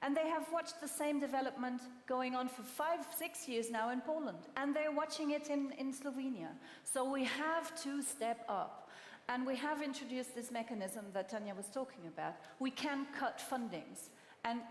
And they have watched the same development going on for 5-6 years now in Poland, and they're watching it in Slovenia. So we have to step up, and we have introduced this mechanism that Tanja was talking about. We can cut fundings, and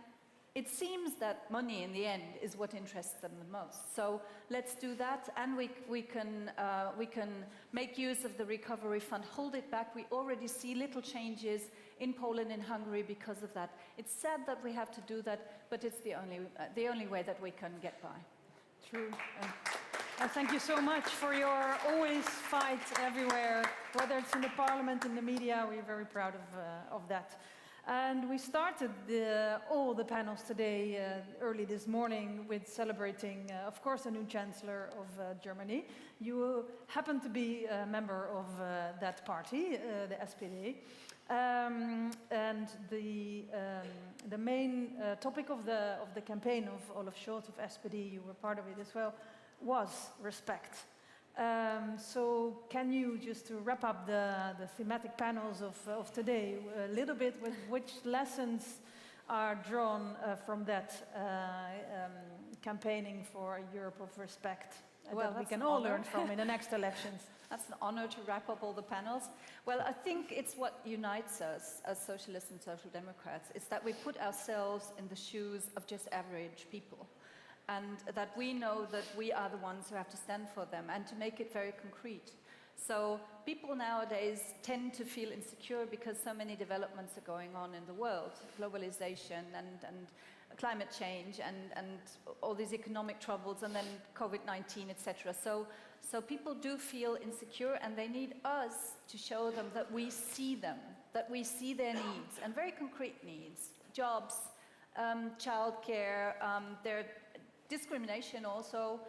it seems that money in the end is what interests them the most. So let's do that, and we can make use of the recovery fund, hold it back. We already see little changes in Poland and Hungary because of that. It's sad that we have to do that, but it's the only way that we can get by. True. And thank you so much for your always fight everywhere, whether it's in the parliament, in the media. We're very proud of that. And we started all the panels today early this morning with celebrating, of course, a new chancellor of Germany. You happen to be a member of that party, the SPD. And the main topic of the campaign of Olaf Scholz of SPD, you were part of it as well, was respect. So can you, just to wrap up the thematic panels of today, a little bit with which lessons are drawn from that campaigning for a Europe of respect that we can all learn from in the next elections? That's an honor to wrap up all the panels. Well, I think it's what unites us as socialists and social democrats, is that we put ourselves in the shoes of just average people. And that we know that we are the ones who have to stand for them, and to make it very concrete. So people nowadays tend to feel insecure because so many developments are going on in the world, globalization and climate change and all these economic troubles, and then COVID-19, etc. So people do feel insecure, and they need us to show them that we see them, that we see their needs, and very concrete needs: jobs, childcare, their discrimination also.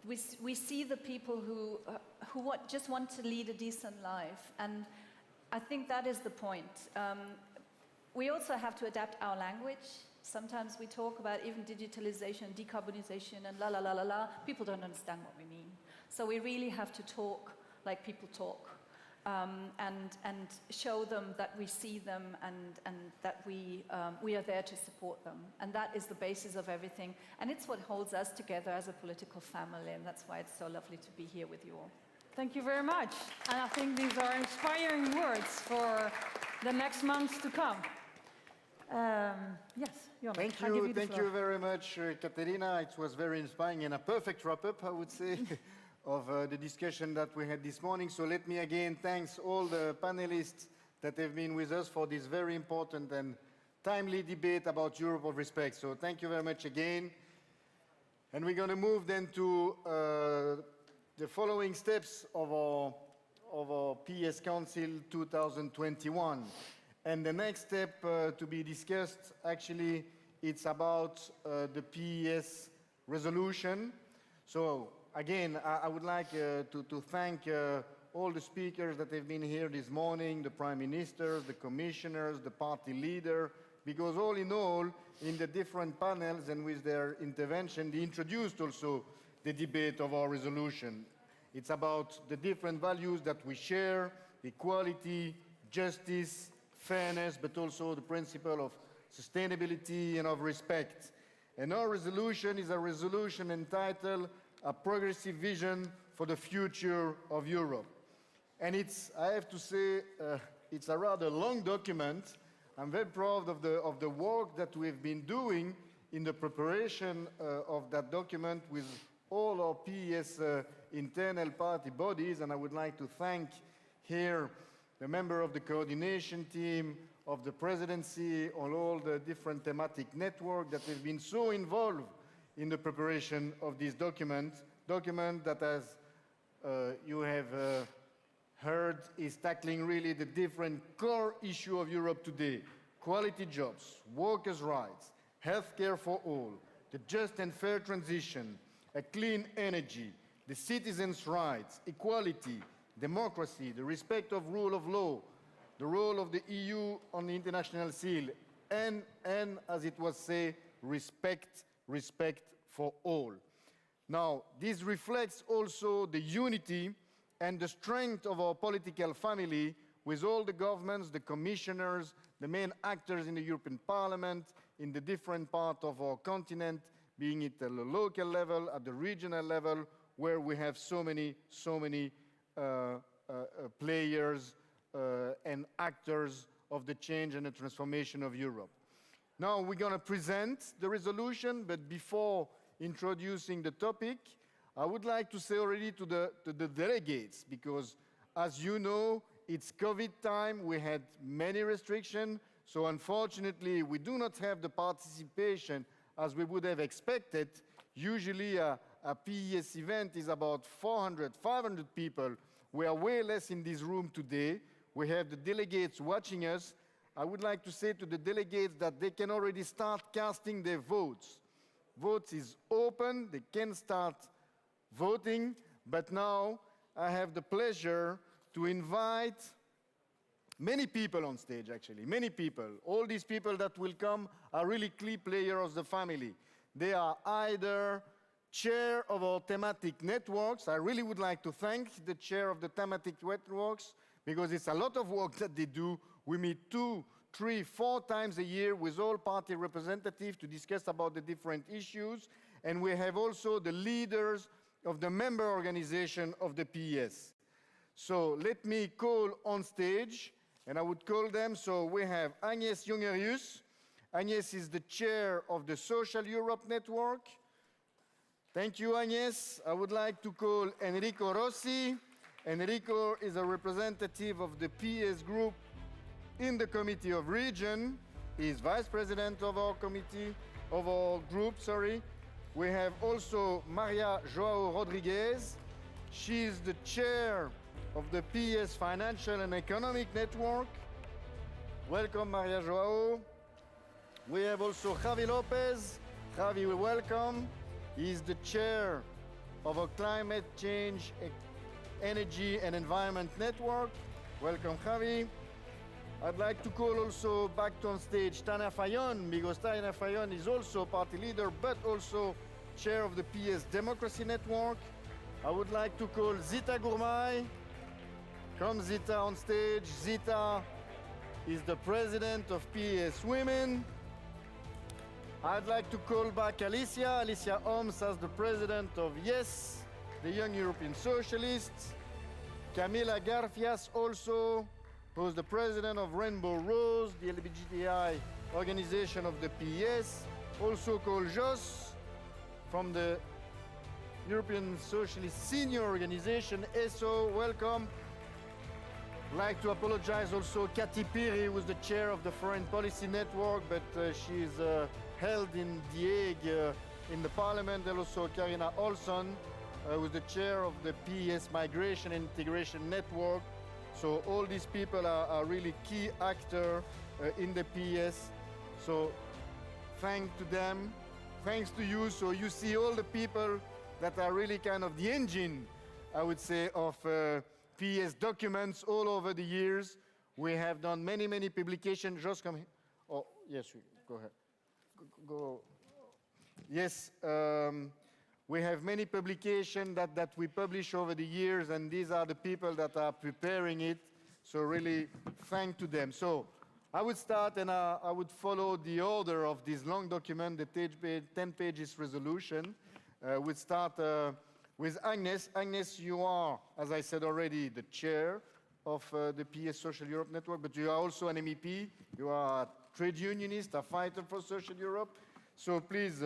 We see the people who just want to lead a decent life, and I think that is the point. We also have to adapt our language. Sometimes we talk about even digitalization, decarbonization, and la la la la la. People don't understand what we mean. So we really have to talk like people talk. and show them that we see them and that we are there to support them. And that is the basis of everything. And it's what holds us together as a political family, and that's why it's so lovely to be here with you all. Thank you very much. And I think these are inspiring words for the next months to come. Yes, Jon, Thank I'll give you. the Thank floor. you very much, Katerina. It was very inspiring and a perfect wrap-up, I would say, of the discussion that we had this morning. So let me again thank all the panelists that have been with us for this very important and timely debate about Europe of respect. So thank you very much again. And we're going to move then to the following steps of our PES Council 2021. And the next step to be discussed, actually, it's about the PES resolution. So again, I would like to thank all the speakers that have been here this morning, the prime ministers, the commissioners, the party leader, because all in all, in the different panels and with their intervention, they introduced also the debate of our resolution. It's about the different values that we share, equality, justice, fairness, but also the principle of sustainability and of respect. And our resolution is a resolution entitled A Progressive Vision for the Future of Europe. And it's, I have to say, it's a rather long document. I'm very proud of the work that we've been doing in the preparation of that document with all our PES internal party bodies, and I would like to thank here the member of the coordination team, of the presidency, on all the different thematic networks that have been so involved in the preparation of this document that, as you have heard, is tackling really the different core issue of Europe today: quality jobs, workers' rights, healthcare for all, the just and fair transition, a clean energy, the citizens' rights, equality, democracy, the respect of rule of law, the role of the EU on the international scene, and as it was said, respect for all. Now, this reflects also the unity and the strength of our political family with all the governments, the commissioners, the main actors in the European Parliament, in the different parts of our continent, being it at the local level, at the regional level, where we have so many players and actors of the change and the transformation of Europe. Now we're going to present the resolution, but before introducing the topic, I would like to say already to the delegates, because as you know, it's COVID time, we had many restrictions, so unfortunately we do not have the participation as we would have expected. Usually a PES event is about 400, 500 people. We are way less in this room today. We have the delegates watching us. I would like to say to the delegates that they can already start casting their votes. Votes is open, they can start voting, but now I have the pleasure to invite many people on stage, actually, many people. All these people that will come are really key players of the family. They are either chair of our thematic networks. I really would like to thank the chair of the thematic networks, because it's a lot of work that they do. We meet 2, 3, 4 times a year with all party representatives to discuss about the different issues. And we have also the leaders of the member organization of the PES. So let me call on stage, and I would call them. So we have Agnes Jongerius. Agnes is the chair of the Social Europe Network. Thank you, Agnes. I would like to call Enrico Rossi. Enrico is a representative of the PES group in the Committee of Region. He is vice president of our committee, of our group, sorry. We have also Maria Joao Rodriguez. She is the chair of the PES Financial and Economic Network. Welcome, Maria Joao. We have also Javi Lopez. Javi, welcome. He is the chair of a Climate Change, Energy and Environment Network. Welcome, Javi. I'd like to call also back on stage Tania Fayon, because Tania Fayon is also party leader, but also chair of the PES Democracy Network. I would like to call Zita Gourmay. Come Zita on stage. Zita is the president of PES Women. I'd like to call back Alicia Holmes as the president of YES, the Young European Socialists. Camila Garfias also, who's the president of Rainbow Rose, the LGBTI organization of the PES. Also called Jos from the European Socialist Senior Organization, ESO, welcome. I'd like to apologize also Kati Piri, who's the chair of the Foreign Policy Network, but she's held in The Hague in the parliament, and also Karina Olsson, who's the chair of the PES Migration and Integration Network. So all these people are really key actors in the PES. So thanks to them, thanks to you. So you see all the people that are really kind of the engine, I would say, of PES documents all over the years. We have done many, many publications. Just come here. Oh, yes, go ahead. Go. Yes, we have many publications that we publish over the years, and these are the people that are preparing it. So really, thank to them. So I would start, and I would follow the order of this long document, the 10 pages resolution. We'd start with Agnes. Agnes, you are, as I said already, the chair of the PES Social Europe Network, but you are also an MEP. You are a trade unionist, a fighter for social Europe. So please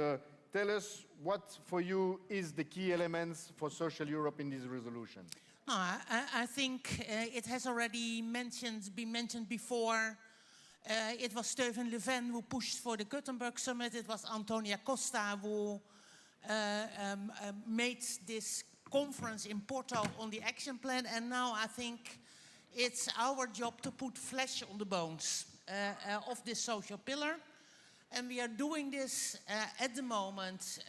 tell us what for you is the key elements for social Europe in this resolution. No, I think it has already been mentioned before. It was Steven Leuven who pushed for the Gothenburg Summit. It was Antonia Costa who made this conference in Porto on the action plan. And now I think it's our job to put flesh on the bones of this social pillar. And we are doing this at the moment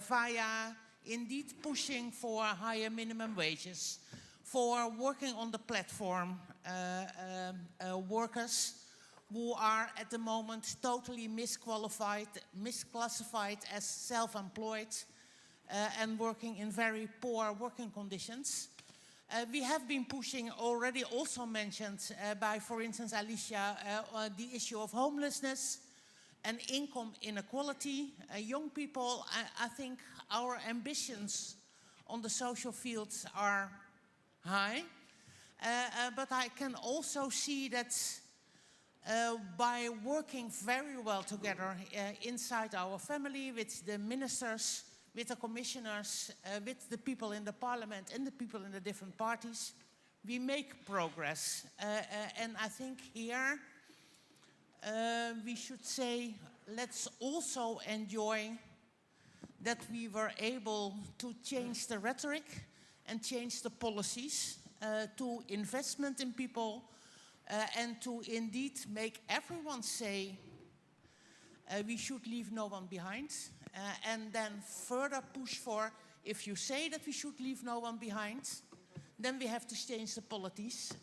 via indeed pushing for higher minimum wages, for working on the platform workers who are at the moment totally misclassified as self-employed and working in very poor working conditions. We have been pushing, already also mentioned by, for instance, Alicia, the issue of homelessness and income inequality. Young people, I think our ambitions on the social fields are high, but I can also see that by working very well together inside our family, with the ministers, with the commissioners, with the people in the parliament and the people in the different parties, we make progress. And I think here we should say, let's also enjoy that we were able to change the rhetoric and change the policies to investment in people and to indeed make everyone say we should leave no one behind, and then further push for, if you say that we should leave no one behind, then we have to change the policies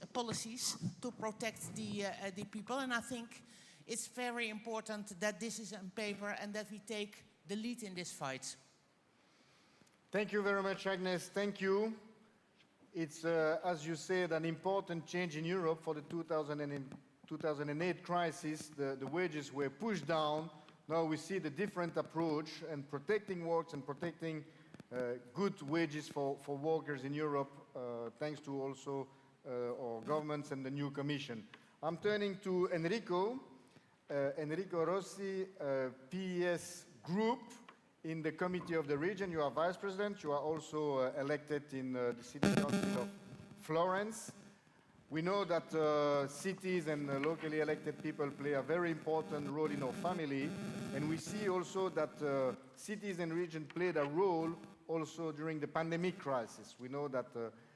to protect the people. And I think it's very important that this is on paper and that we take the lead in this fight. Thank you very much, Agnes. Thank you. It's, as you said, an important change in Europe for the 2008 crisis. The wages were pushed down. Now we see the different approach and protecting works and protecting good wages for workers in Europe, thanks to also our governments and the new Commission. I'm turning to Enrico Rossi, PES Group in the Committee of the Region. You are Vice President. You are also elected in the City Council of Florence. We know that cities and locally elected people play a very important role in our family, and we see also that cities and regions played a role also during the pandemic crisis. We know that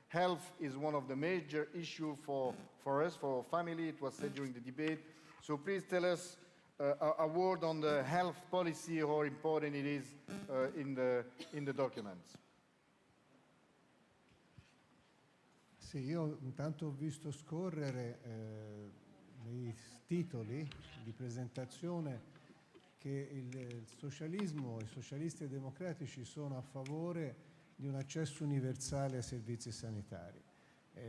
health is one of the major issues for us, for our family. It was said during the debate. So please tell us a word on the health policy, how important it is in the documents. Sì, io intanto ho visto scorrere nei titoli di presentazione che il socialismo, i socialisti e democratici sono a favore di un accesso universale ai servizi sanitari.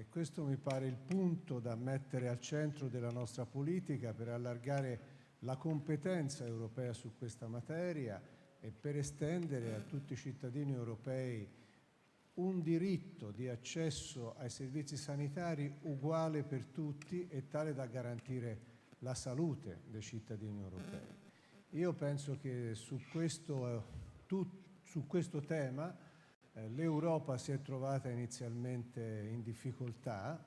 Questo mi pare il punto da mettere al centro della nostra politica per allargare la competenza europea su questa materia e per estendere a tutti i cittadini europei un diritto di accesso ai servizi sanitari uguale per tutti e tale da garantire la salute dei cittadini europei. Io penso che su questo tema l'Europa si è trovata inizialmente in difficoltà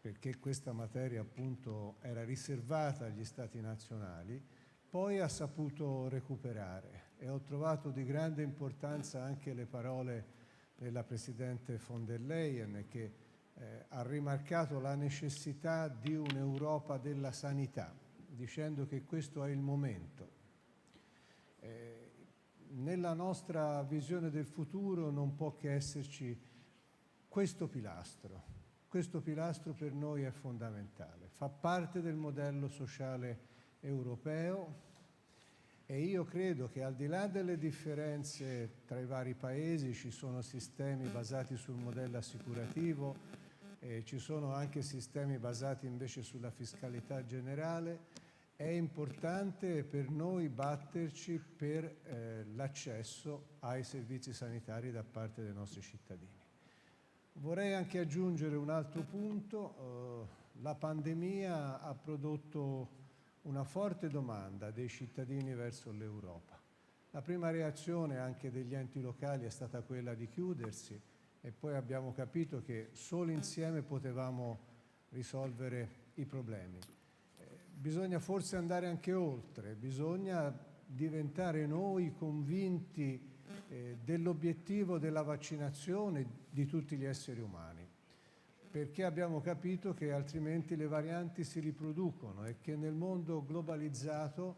perché questa materia appunto era riservata agli Stati nazionali, poi ha saputo recuperare e ho trovato di grande importanza anche le parole della Presidente von der Leyen che ha rimarcato la necessità di un'Europa della sanità, dicendo che questo è il momento. Nella nostra visione del futuro non può che esserci questo pilastro. Questo pilastro per noi è fondamentale, fa parte del modello sociale europeo e io credo che al di là delle differenze tra i vari paesi ci sono sistemi basati sul modello assicurativo, ci sono anche sistemi basati invece sulla fiscalità generale. È importante per noi batterci per l'accesso ai servizi sanitari da parte dei nostri cittadini. Vorrei anche aggiungere un altro punto. La pandemia ha prodotto una forte domanda dei cittadini verso l'Europa. La prima reazione anche degli enti locali è stata quella di chiudersi e poi abbiamo capito che solo insieme potevamo risolvere i problemi. Bisogna forse andare anche oltre, bisogna diventare noi convinti dell'obiettivo della vaccinazione di tutti gli esseri umani, perché abbiamo capito che altrimenti le varianti si riproducono e che nel mondo globalizzato,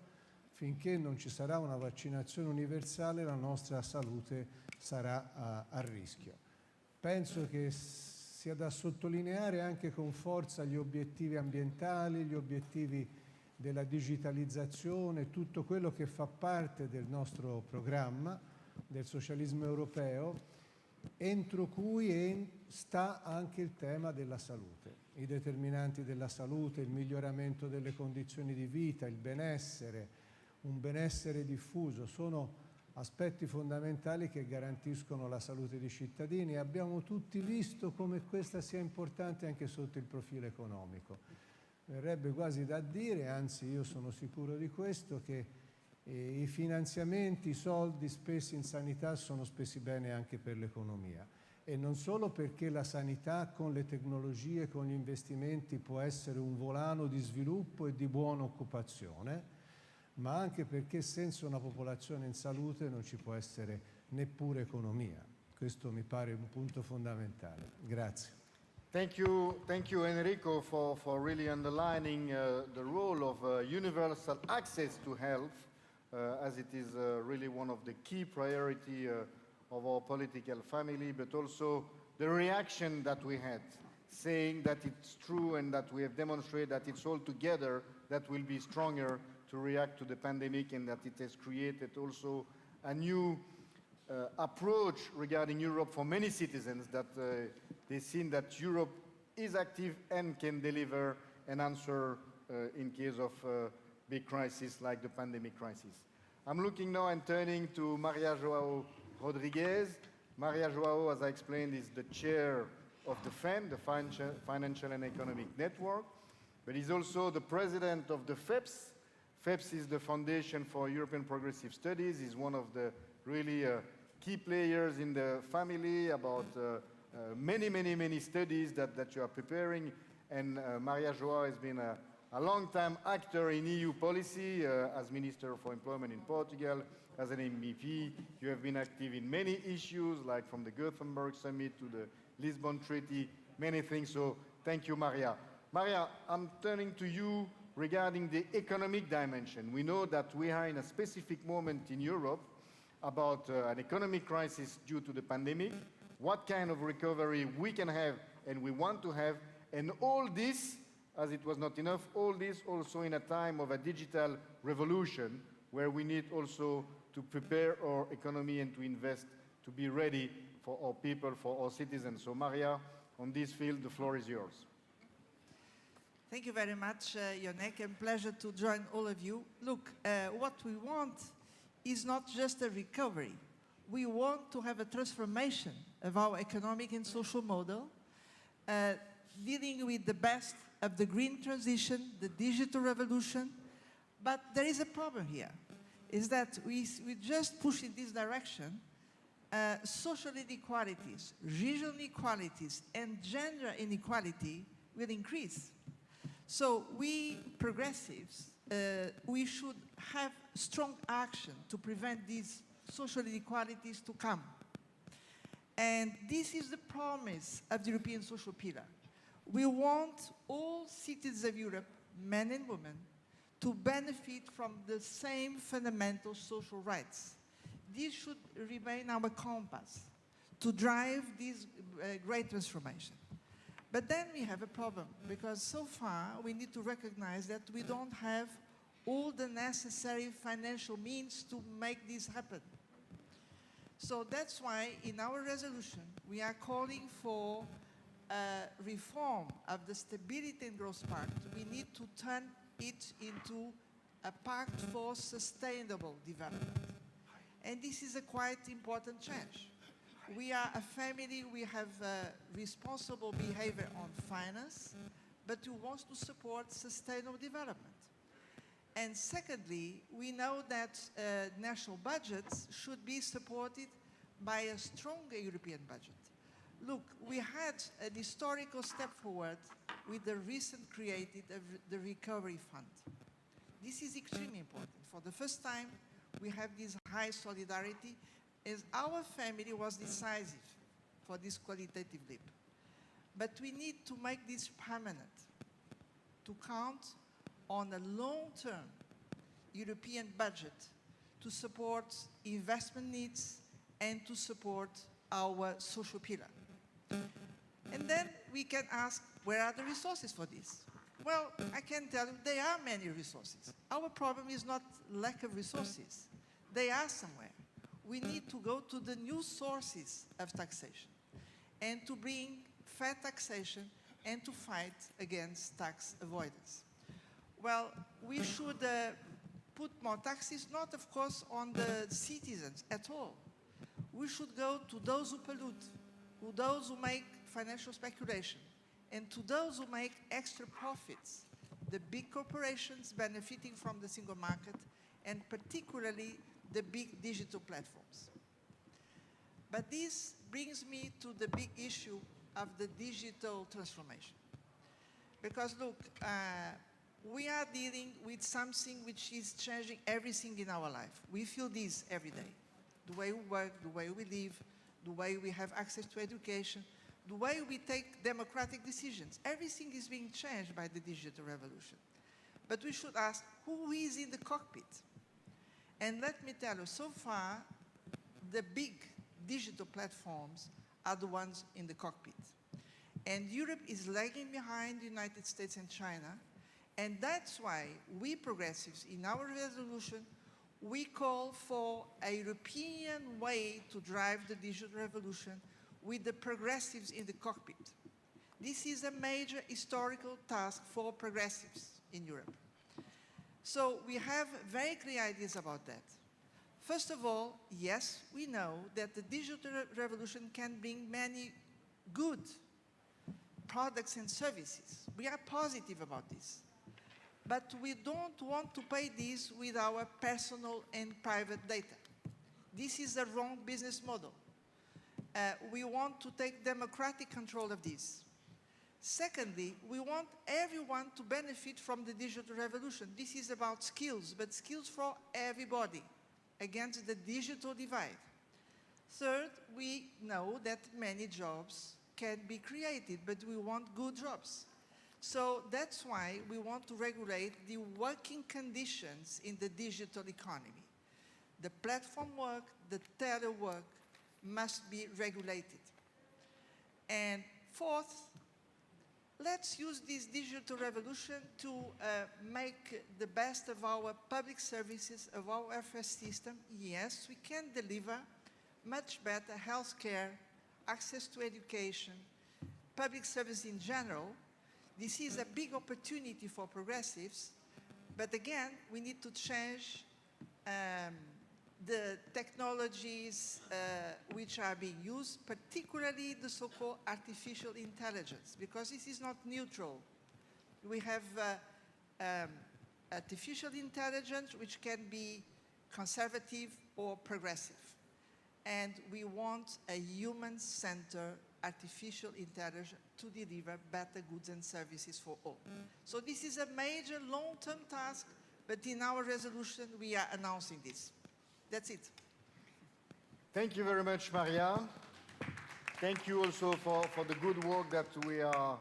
finché non ci sarà una vaccinazione universale, la nostra salute sarà a rischio. Penso che sia da sottolineare anche con forza gli obiettivi ambientali, gli obiettivi della digitalizzazione, tutto quello che fa parte del nostro programma, del socialismo europeo, entro cui sta anche il tema della salute, i determinanti della salute, il miglioramento delle condizioni di vita, il benessere, un benessere diffuso, sono aspetti fondamentali che garantiscono la salute dei cittadini. Abbiamo tutti visto come questa sia importante anche sotto il profilo economico. Verrebbe quasi da dire, anzi io sono sicuro di questo, che i finanziamenti, i soldi spesi in sanità sono spesi bene anche per l'economia e non solo perché la sanità con le tecnologie, con gli investimenti può essere un volano di sviluppo e di buona occupazione, ma anche perché senza una popolazione in salute non ci può essere neppure economia. Questo mi pare un punto fondamentale. Grazie. Thank you Enrico, for really underlining the role of universal access to health, as it is really one of the key priority of our political family, but also the reaction that we had, saying that it's true and that we have demonstrated that it's all together that will be stronger to react to the pandemic, and that it has created also a new approach regarding Europe for many citizens, that they've seen that Europe is active and can deliver an answer in case of big crisis like the pandemic crisis. I'm looking now and turning to Maria Joao Rodriguez. Maria Joao, as I explained, is the chair of the FEN, the Financial and Economic Network, but is also the president of the FEPS. FEPS is the Foundation for European Progressive Studies. Is one of the really key players in the family about many studies that you are preparing. And Maria Joao has been a long-time actor in EU policy as Minister for Employment in Portugal, as an MEP. You have been active in many issues, like from the Gothenburg Summit to the Lisbon Treaty, many things. So thank you, Maria. Maria, I'm turning to you regarding the economic dimension. We know that we are in a specific moment in Europe about an economic crisis due to the pandemic, what kind of recovery we can have and we want to have, and all this, as it was not enough, all this also in a time of a digital revolution where we need also to prepare our economy and to invest to be ready for our people, for our citizens. So Maria, On this field, the floor is yours. Thank you very much, Yonek, and pleasure to join all of you. Look, what we want is not just a recovery. We want to have a transformation of our economic and social model, dealing with the best of the green transition, the digital revolution. But there is a problem here, is that we just push in this direction, social inequalities, regional inequalities, and gender inequality will increase. So we progressives, we should have strong action to prevent these social inequalities to come. And this is the promise of the European social pillar. We want all citizens of Europe, men and women, to benefit from the same fundamental social rights. This should remain our compass to drive this great transformation. But then we have a problem, because so far we need to recognize that we don't have all the necessary financial means to make this happen. So that's why in our resolution we are calling for reform of the Stability and Growth Pact. We need to turn it into a pact for sustainable development. And this is a quite important change. We are a family, we have responsible behavior on finance, but we want to support sustainable development. And secondly, we know that national budgets should be supported by a stronger European budget. Look, we had an historical step forward with the recent created of the Recovery Fund. This is extremely important. For the first time, we have this high solidarity, as our family was decisive for this qualitative leap. But we need to make this permanent, to count on a long-term European budget to support investment needs and to support our social pillar. And then we can ask, where are the resources for this? Well, I can tell you there are many resources. Our problem is not lack of resources. They are somewhere. We need to go to the new sources of taxation and to bring fair taxation and to fight against tax avoidance. Well, we should put more taxes, not of course on the citizens at all. We should go to those who pollute, to those who make financial speculation, and to those who make extra profits, the big corporations benefiting from the single market, and particularly the big digital platforms. But this brings me to the big issue of the digital transformation. Because look, we are dealing with something which is changing everything in our life. We feel this every day. The way we work, the way we live, the way we have access to education, the way we take democratic decisions. Everything is being changed by the digital revolution. But we should ask, who is in the cockpit? And let me tell you, so far, the big digital platforms are the ones in the cockpit. And Europe is lagging behind the United States and China. And that's why we progressives, in our resolution, we call for a European way to drive the digital revolution with the progressives in the cockpit. This is a major historical task for progressives in Europe. So we have very clear ideas about that. First of all, yes, we know that the digital revolution can bring many good products and services. We are positive about this. But we don't want to pay this with our personal and private data. This is the wrong business model. We want to take democratic control of this. Secondly, we want everyone to benefit from the digital revolution. This is about skills, but skills for everybody against the digital divide. Third, we know that many jobs can be created, but we want good jobs. So that's why we want to regulate the working conditions in the digital economy. The platform work, the telework must be regulated. And fourth, let's use this digital revolution to make the best of our public services, of our welfare system. Yes, we can deliver much better healthcare, access to education, public service in general, this is a big opportunity for progressives, but again, we need to change the technologies which are being used, particularly the so-called artificial intelligence, because this is not neutral. We have artificial intelligence which can be conservative or progressive. And we want a human-centered artificial intelligence to deliver better goods and services for all. So this is a major long-term task, but in our resolution we are announcing this. That's it. Thank you very much, Maria. Thank you also for the good work that we are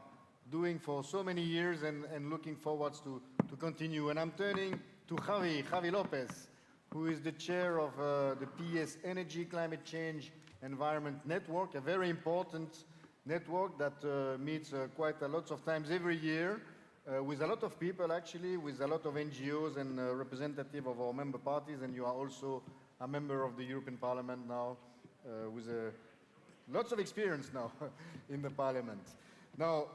doing for so many years and looking forward to continue. And I'm turning to Javi Lopez, who is the chair of the PES Energy, Climate Change, Environment Network, a very important network that meets quite a lot of times every year with a lot of people, actually, with a lot of NGOs and representative of our member parties. And you are also a member of the European Parliament now with lots of experience now in the Parliament. Now,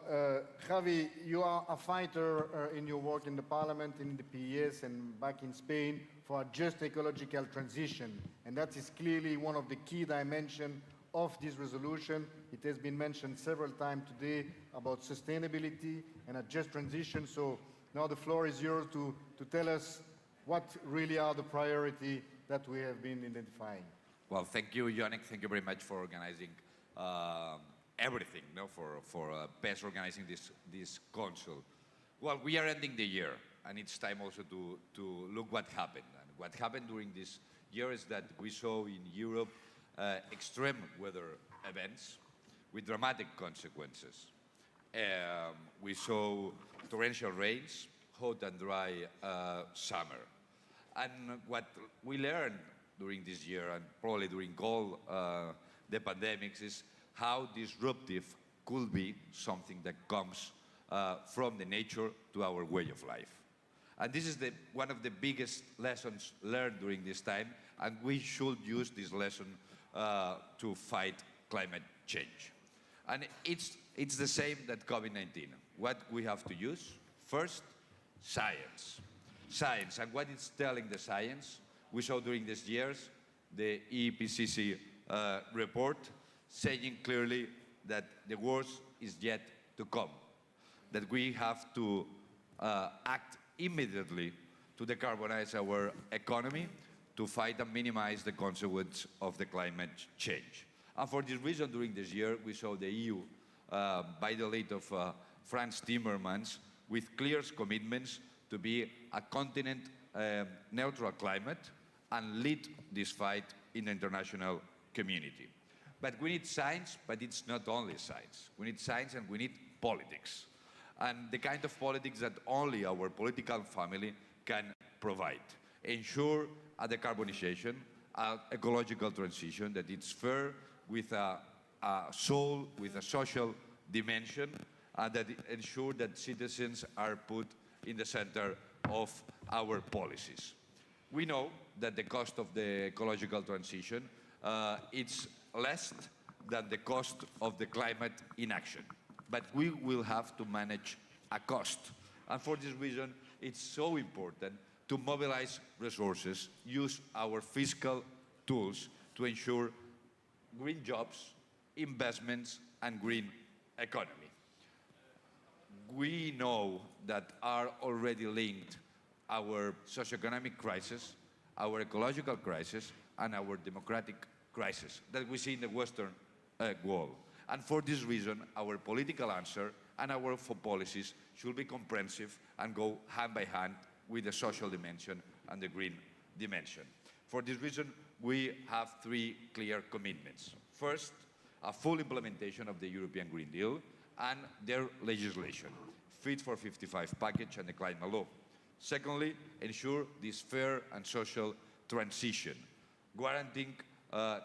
Javi, you are a fighter in your work in the Parliament, in the PES, and back in Spain for a just ecological transition. And that is clearly one of the key dimensions of this resolution. It has been mentioned several times today about sustainability and a just transition. So now the floor is yours to tell us what really are the priorities that we have been identifying. Well, thank you, Yannick. Thank you very much for organizing everything, for PES organizing this council. Well, we are ending the year, and it's time also to look what happened. And what happened during this year is that we saw in Europe extreme weather events with dramatic consequences. We saw torrential rains, hot and dry summer. And what we learned during this year, and probably during all the pandemics, is how disruptive could be something that comes from the nature to our way of life. And this is one of the biggest lessons learned during this time, and we should use this lesson to fight climate change. And it's the same that COVID-19. What we have to use? First, science. Science, and what it's telling the science, we saw during these years the IPCC report saying clearly that the worst is yet to come, that we have to act immediately to decarbonize our economy to fight and minimize the consequence of the climate change. And for this reason, during this year, we saw the EU, by the lead of Frans Timmermans, with clear commitments to be a continent-neutral climate and lead this fight in the international community. But we need science, but it's not only science. We need science and we need politics. And the kind of politics that only our political family can provide. Ensure a decarbonization, an ecological transition that it's fair with a soul, with a social dimension, and that ensure that citizens are put in the center of our policies. We know that the cost of the ecological transition it's less than the cost of the climate inaction. But we will have to manage a cost. And for this reason, it's so important to mobilize resources, use our fiscal tools to ensure green jobs, investments, and green economy. We know that are already linked our socioeconomic crisis, our ecological crisis, and our democratic crisis that we see in the Western world. And for this reason, our political answer and our policies should be comprehensive and go hand by hand with the social dimension and the green dimension. For this reason, we have three clear commitments. First, a full implementation of the European Green Deal and their legislation, Fit for 55 package and the climate law. Secondly, ensure this fair and social transition, guaranteeing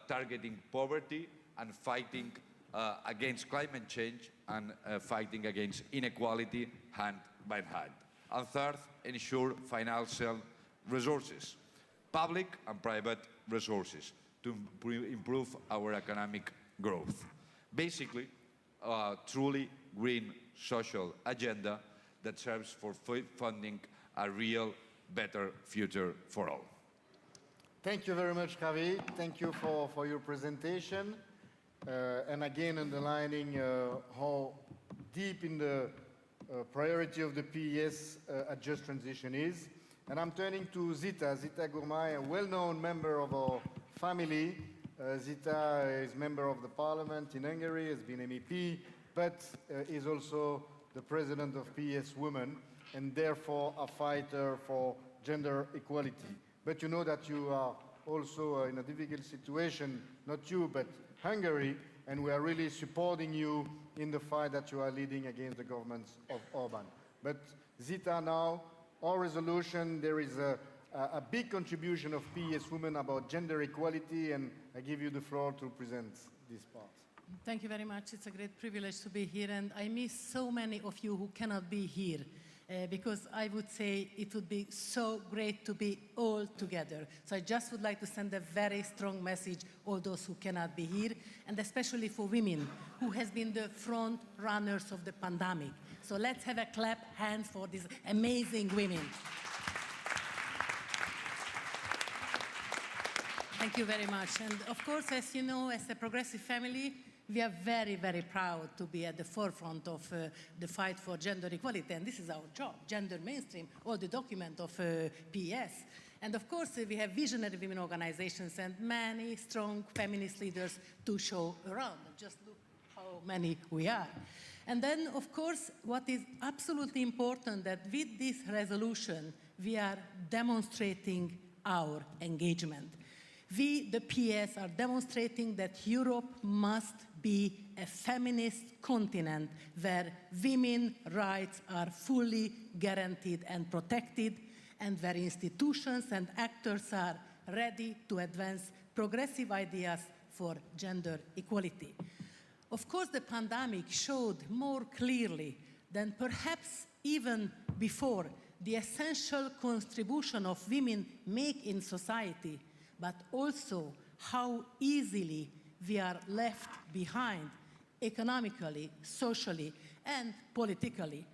targeting poverty and fighting against climate change and fighting against inequality hand by hand. And third, ensure financial resources, public and private resources, to improve our economic growth. Basically, a truly green social agenda that serves for funding a real, better future for all. Thank you very much, Javi. Thank you for your presentation. And again, underlining how deep in the priority of the PES a just transition is. And I'm turning to Zita Gurmai, a well-known member of our family. Zita is member of the parliament in Hungary, has been MEP, but is also the president of PES Women, and therefore a fighter for gender equality. But you know that you are also in a difficult situation, not you, but Hungary, and we are really supporting you in the fight that you are leading against the government of Orban. But Zita, now, our resolution, there is a big contribution of PES Women about gender equality, and I give you the floor to present this part. Thank you very much. It's a great privilege to be here, and I miss so many of you who cannot be here. Because I would say it would be so great to be all together. So I just would like to send a very strong message all those who cannot be here, and especially for women who has been the front runners of the pandemic. So let's have a clap hands for these amazing women. Thank you very much. And of course, as you know, as a progressive family, we are very, very proud to be at the forefront of the fight for gender equality, and this is our job, gender mainstream, all the document of PES. And of course, we have visionary women organizations and many strong feminist leaders to show around. Just look how many we are. And then, of course, what is absolutely important that with this resolution, we are demonstrating our engagement. We, the PES, are demonstrating that Europe must be a feminist continent where women's rights are fully guaranteed and protected, and where institutions and actors are ready to advance progressive ideas for gender equality. Of course, the pandemic showed more clearly than perhaps even before the essential contribution of women make in society, but also how easily we are left behind economically, socially, and politically,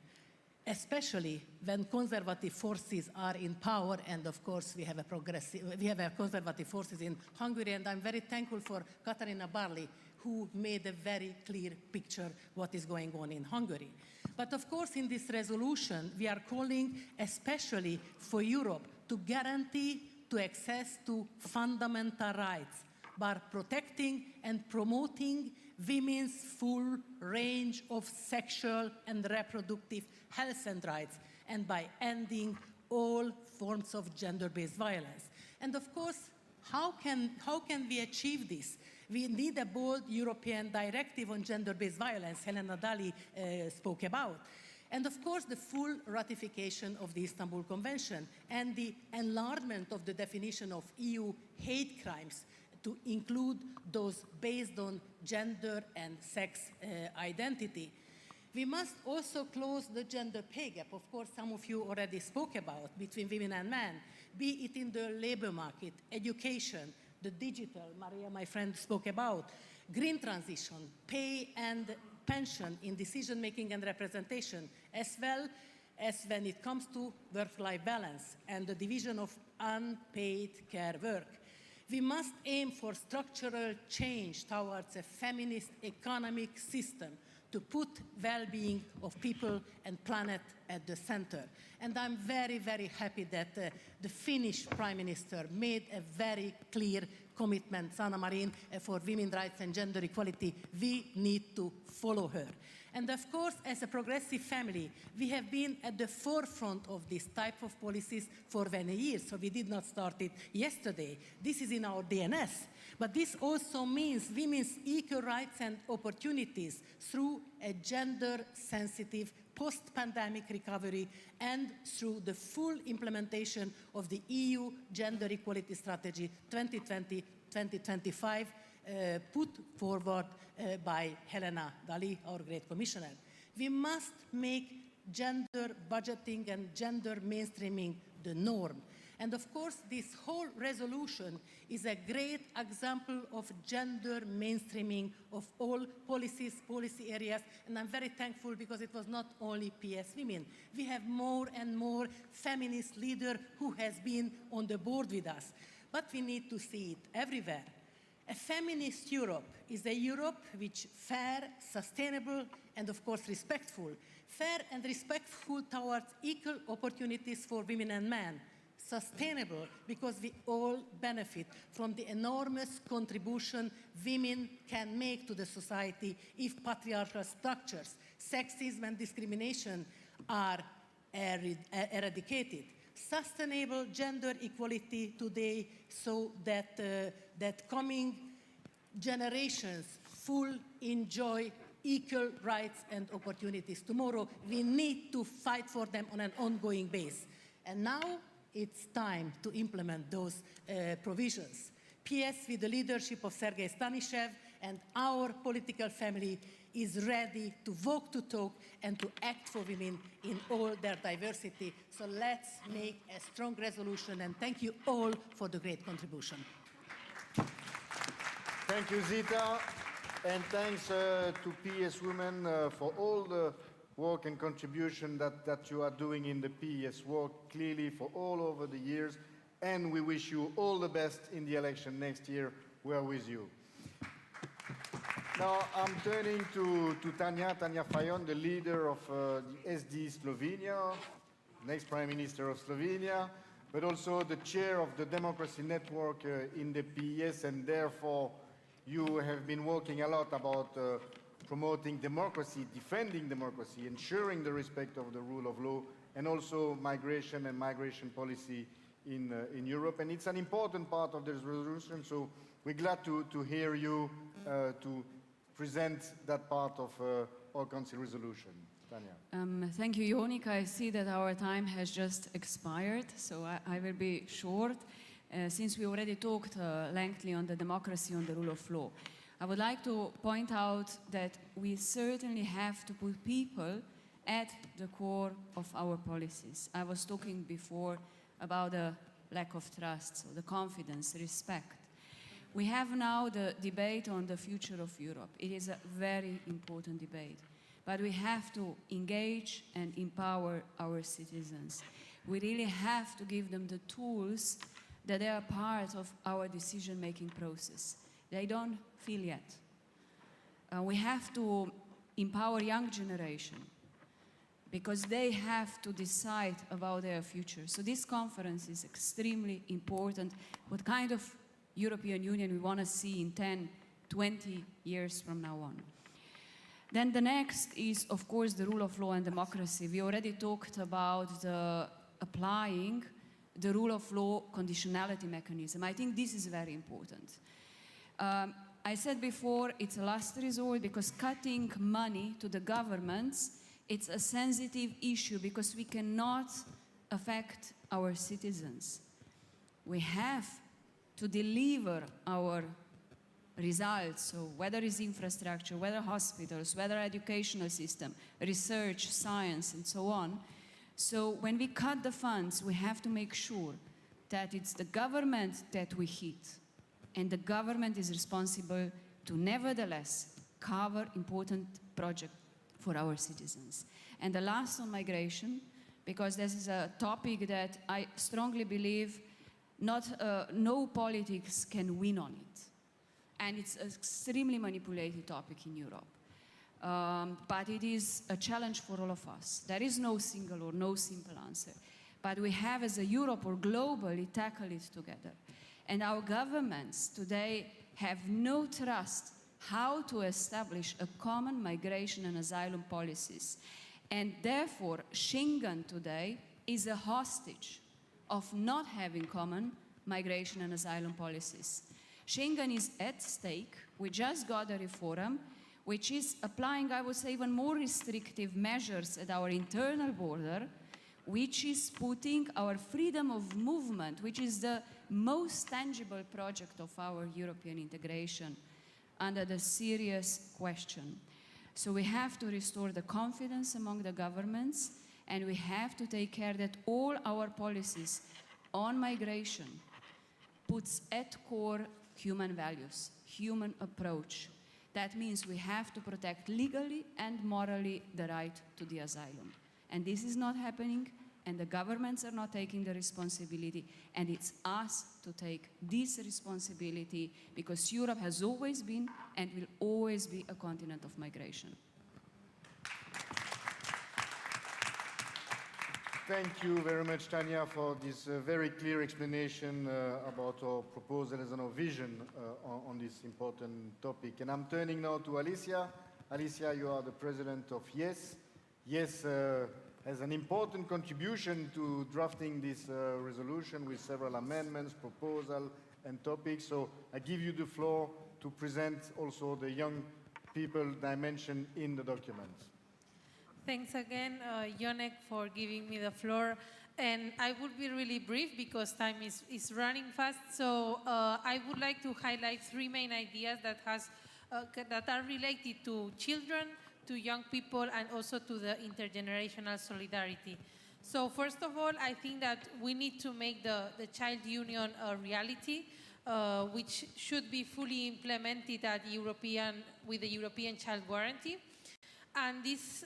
especially when conservative forces are in power. And of course, we have a conservative forces in Hungary, and I'm very thankful for Katarina Barley, who made a very clear picture what is going on in Hungary. But of course, in this resolution, we are calling especially for Europe to guarantee to access to fundamental rights by protecting and promoting women's full range of sexual and reproductive health and rights, and by ending all forms of gender-based violence. And of course, how can we achieve this? We need a bold European directive on gender-based violence, Helena Dalli spoke about. And of course, the full ratification of the Istanbul Convention and the enlargement of the definition of EU hate crimes to include those based on gender and sex identity. We must also close the gender pay gap. Of course, some of you already spoke about between women and men, be it in the labor market, education, the digital, Maria, my friend, spoke about, green transition, pay and pension in decision-making and representation, as well as when it comes to work-life balance and the division of unpaid care work. We must aim for structural change towards a feminist economic system to put well-being of people and planet at the center. And I'm very, very happy that the Finnish Prime Minister made a very clear commitment, Sanna Marin, for women's rights and gender equality. We need to follow her. And of course, as a progressive family, we have been at the forefront of this type of policies for many years, so we did not start it yesterday. This is in our DNS. But this also means women's equal rights and opportunities through a gender-sensitive post-pandemic recovery and through the full implementation of the EU Gender Equality Strategy 2020-2025 put forward by Helena Dalli, our great commissioner. We must make gender budgeting and gender mainstreaming the norm. And of course, this whole resolution is a great example of gender mainstreaming of all policies, policy areas, and I'm very thankful because it was not only PS Women. We have more and more feminist leaders who has been on the board with us. But we need to see it everywhere. A feminist Europe is a Europe which fair, sustainable, and of course respectful. Fair and respectful towards equal opportunities for women and men. Sustainable because we all benefit from the enormous contribution women can make to the society if patriarchal structures, sexism and discrimination are eradicated. Sustainable gender equality today so that that coming generations full enjoy equal rights and opportunities tomorrow. We need to fight for them on an ongoing basis. And now it's time to implement those provisions. PS, with the leadership of Sergei Stanishev and our political family, is ready to walk the talk and to act for women in all their diversity. So let's make a strong resolution, and thank you all for the great contribution. Thank you, Zita, and thanks to PES Women for all the work and contribution that you are doing in the PES work, clearly for all over the years, and we wish you all the best in the election next year. We are with you. Now I'm turning to Tanja Fajon, the leader of the SD Slovenia, next Prime Minister of Slovenia, but also the chair of the Democracy Network in the PES, and therefore you have been working a lot about promoting democracy, defending democracy, ensuring the respect of the rule of law, and also migration and migration policy in Europe. And it's an important part of this resolution, so we're glad to hear you to present that part of our Council resolution. Tanja. Thank you, Yonik. I see that our time has just expired, so I will be short. Since we already talked lengthily on the democracy, on the rule of law, I would like to point out that we certainly have to put people at the core of our policies. I was talking before about the lack of trust, so the confidence, respect. We have now the debate on the future of Europe. It is a very important debate, but we have to engage and empower our citizens. We really have to give them the tools that they are part of our decision-making process. They don't feel yet. We have to empower young generation because they have to decide about their future. So this conference is extremely important. What kind of European Union we want to see in 10, 20 years from now on. Then the next is, of course, the rule of law and democracy. We already talked about applying the rule of law conditionality mechanism. I think this is very important. I said before, it's a last resort because cutting money to the governments, it's a sensitive issue because we cannot affect our citizens. We have to deliver our results, so whether it's infrastructure, whether hospitals, whether educational system, research, science, and so on. So when we cut the funds, we have to make sure that it's the government that we hit, and the government is responsible to nevertheless cover important projects for our citizens. And the last on migration, because this is a topic that I strongly believe no politics can win on it. And it's an extremely manipulated topic in Europe. But it is a challenge for all of us. There is no single or no simple answer. But we have, as a Europe or globally, tackle it together. And our governments today have no trust how to establish a common migration and asylum policies. And therefore, Schengen today is a hostage of not having common migration and asylum policies. Schengen is at stake. We just got a reform, which is applying, I would say, even more restrictive measures at our internal border, which is putting our freedom of movement, which is the most tangible project of our European integration, under the serious question. So we have to restore the confidence among the governments, and we have to take care that all our policies on migration puts at core human values, human approach. That means we have to protect legally and morally the right to the asylum. And this is not happening, and the governments are not taking the responsibility, and it's us to take this responsibility, because Europe has always been and will always be a continent of migration. Thank you very much, Tanya, for this very clear explanation about our proposals and our vision on this important topic. And I'm turning now to Alicia. Alicia, you are the president of YES. YES has an important contribution to drafting this resolution with several amendments, proposals, and topics. So I give you the floor to present also the young people dimension in the document. Thanks again, Yonek, for giving me the floor. And I will be really brief because time is running fast. So I would like to highlight three main ideas that are related to children, to young people, and also to the intergenerational solidarity. So first of all, I think that we need to make the child union a reality, which should be fully implemented with the European Child Guarantee. And this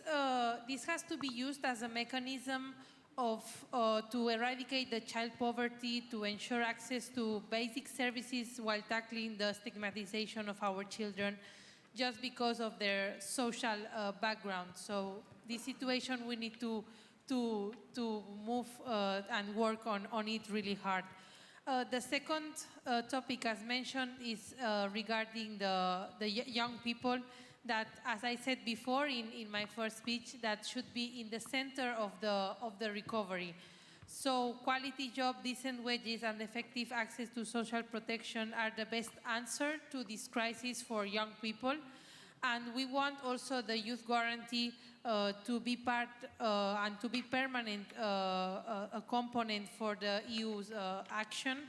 has to be used as a mechanism to eradicate the child poverty, to ensure access to basic services while tackling the stigmatization of our children just because of their social background. So this situation, we need to move and work on it really hard. The second topic, as mentioned, is regarding the young people that, as I said before in my first speech, that should be in the center of the recovery. So quality job, decent wages, and effective access to social protection are the best answer to this crisis for young people. And we want also the youth guarantee to be part and to be permanent, a component for the EU's action,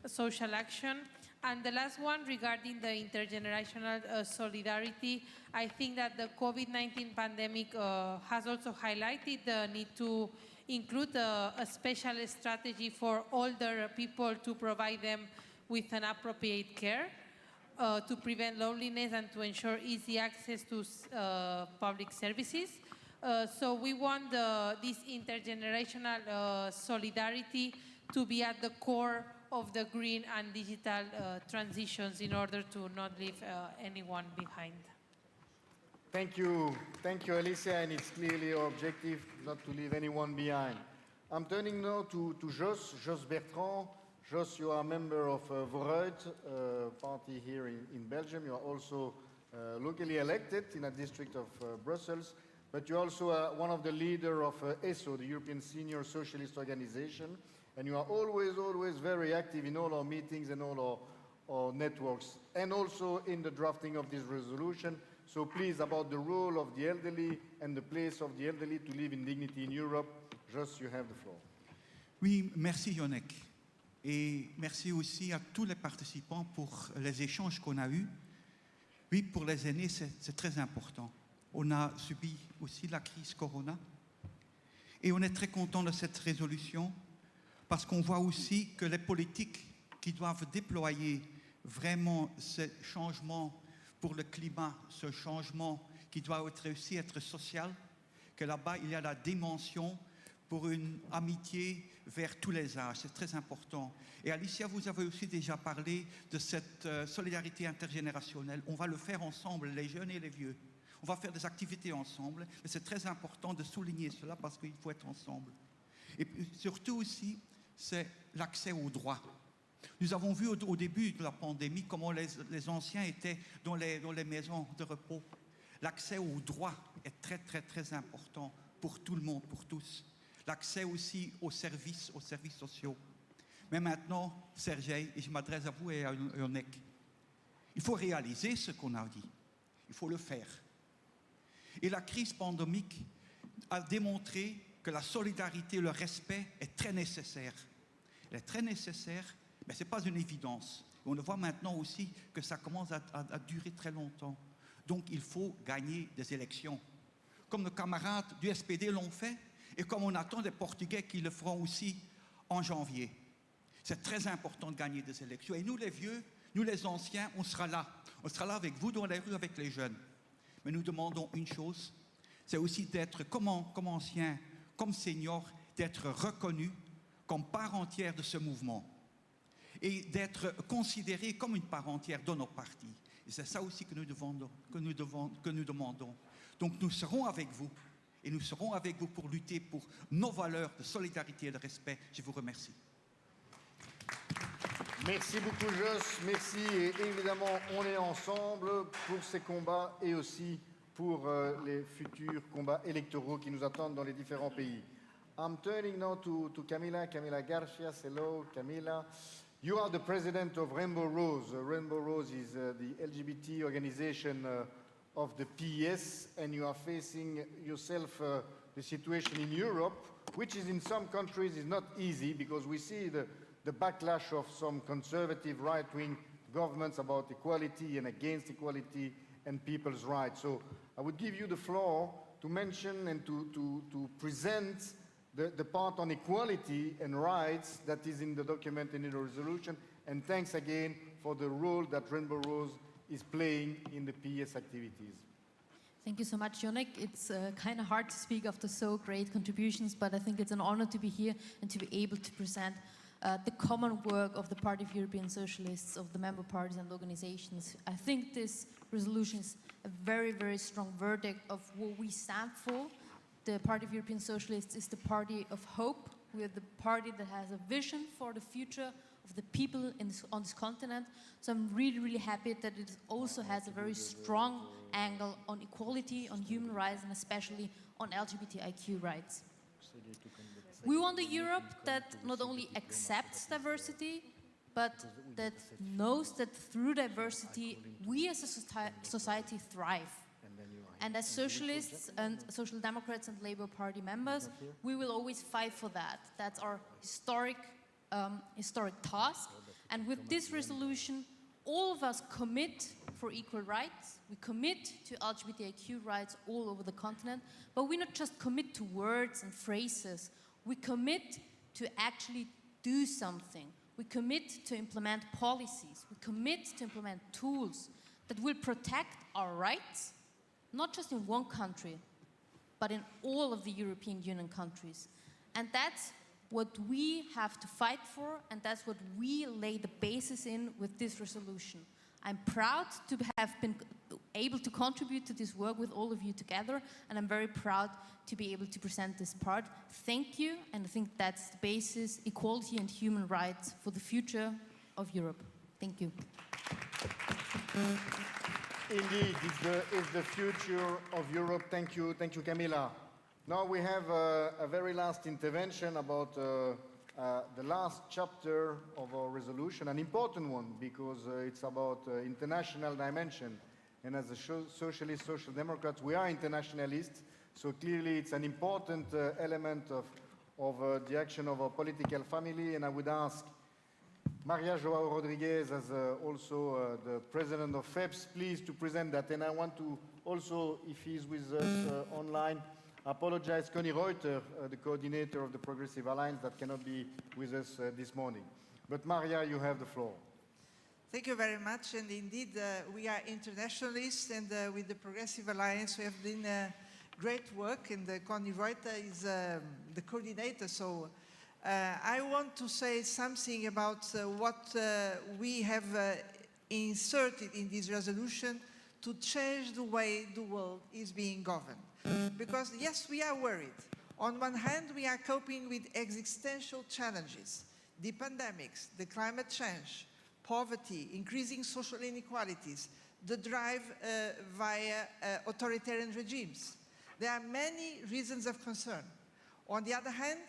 social action. And the last one, regarding the intergenerational solidarity, I think that the COVID-19 pandemic has also highlighted the need to include a special strategy for older people to provide them with an appropriate care, to prevent loneliness and to ensure easy access to public services. So we want this intergenerational solidarity to be at the core of the green and digital transitions in order to not leave anyone behind. Thank you, Alicia, and it's clearly our objective not to leave anyone behind. I'm turning now to Jos Bertrand. Jos, you are a member of Vooruit party here in Belgium. You are also locally elected in a district of Brussels, but you're also one of the leaders of ESO, the European Senior Socialist Organization, and you are always very active in all our meetings and all our networks, and also in the drafting of this resolution. So please, about the role of the elderly and the place of the elderly to live in dignity in Europe, Jos, you have the floor. Oui, merci Yonek. Et merci aussi à tous les participants pour les échanges qu'on a eus. Oui, pour les aînés, c'est très important. On a subi aussi la crise Corona. Et on est très content de cette résolution parce qu'on voit aussi que les politiques qui doivent déployer vraiment ce changement pour le climat, ce changement qui doit aussi être social, que là-bas, il y a la dimension pour une amitié vers tous les âges. C'est très important. Et Alicia, vous avez aussi déjà parlé de cette solidarité intergénérationnelle. On va le faire ensemble, les jeunes et les vieux. On va faire des activités ensemble. Mais c'est très important de souligner cela parce qu'il faut être ensemble. Et surtout aussi, c'est l'accès aux droits. Nous avons vu au début de la pandémie comment les anciens étaient dans les maisons de repos. L'accès aux droits est très important pour tout le monde, pour tous. L'accès aussi aux services sociaux. Mais maintenant, Sergei, et je m'adresse à vous et à Yonek, il faut réaliser ce qu'on a dit. Il faut le faire. Et la crise pandémique a démontré que la solidarité et le respect est très nécessaire. Elle est très nécessaire, mais ce n'est pas une évidence. On le voit maintenant aussi que ça commence à durer très longtemps. Donc il faut gagner des élections. Comme nos camarades du SPD l'ont fait, et comme on attend des Portugais qui le feront aussi en janvier. C'est très important de gagner des élections. Et nous, les vieux, nous, les anciens, on sera là. On sera là avec vous dans les rues, avec les jeunes. Mais nous demandons une chose, c'est aussi d'être, comme anciens, comme seniors, d'être reconnus comme part entière de ce mouvement et d'être considérés comme une part entière de nos partis. Et c'est ça aussi que nous demandons. Donc nous serons avec vous, et nous serons avec vous pour lutter pour nos valeurs de solidarité et de respect. Je vous remercie. Merci beaucoup, Jos. Merci. Et évidemment, on est ensemble pour ces combats et aussi pour les futurs combats électoraux qui nous attendent dans les différents pays. I'm turning now to Camila Garcia. Hello, Camila. You are the president of Rainbow Rose. Rainbow Rose is the LGBT organization of the PES, and you are facing yourself the situation in Europe, which is in some countries is not easy because we see the backlash of some conservative right-wing governments about equality and against equality and people's rights. So I would give you the floor to mention and to present the part on equality and rights that is in the document and in the resolution. And thanks again for the role that Rainbow Rose is playing in the PES activities. Thank you so much, Jonik. It's kind of hard to speak after so great contributions, but I think it's an honor to be here and to be able to present the common work of the Party of European Socialists, of the member parties and organizations. I think this resolution is a very, very strong verdict of what we stand for. The Party of European Socialists is the party of hope. We are the party that has a vision for the future of the people on this continent. So I'm really, really happy that it also has a very strong angle on equality, on human rights, and especially on LGBTIQ rights. We want a Europe that not only accepts diversity, but that knows that through diversity, we as a society thrive. And as socialists and social democrats and Labour Party members, we will always fight for that. That's our historic task. And with this resolution, all of us commit for equal rights. We commit to LGBTIQ rights all over the continent, but we not just commit to words and phrases. We commit to actually do something. We commit to implement policies. We commit to implement tools that will protect our rights, not just in one country, but in all of the European Union countries. And that's what we have to fight for, and that's what we lay the basis in with this resolution. I'm proud to have been able to contribute to this work with all of you together, and I'm very proud to be able to present this part. Thank you, and I think that's the basis, equality and human rights for the future of Europe. Thank you. Indeed, it's the future of Europe. Thank you, Camila. Now we have a very last intervention about the last chapter of our resolution, an important one because it's about international dimension. And as a socialist, social democrats, we are internationalists, so clearly it's an important element of the action of our political family. And I would ask Maria Joao Rodriguez, as also the president of FEPS, please to present that. And I want to also, if he's with us online, apologize Connie Reuter, the coordinator of the Progressive Alliance, that cannot be with us this morning. But Maria, you have the floor. Thank you very much. And indeed, we are internationalists, and with the Progressive Alliance, we have done great work, and Connie Reuter is the coordinator. So I want to say something about what we have inserted in this resolution to change the way the world is being governed. Because yes, we are worried. On one hand, we are coping with existential challenges, the pandemics, the climate change, poverty, increasing social inequalities, the drive via authoritarian regimes. There are many reasons of concern. On the other hand,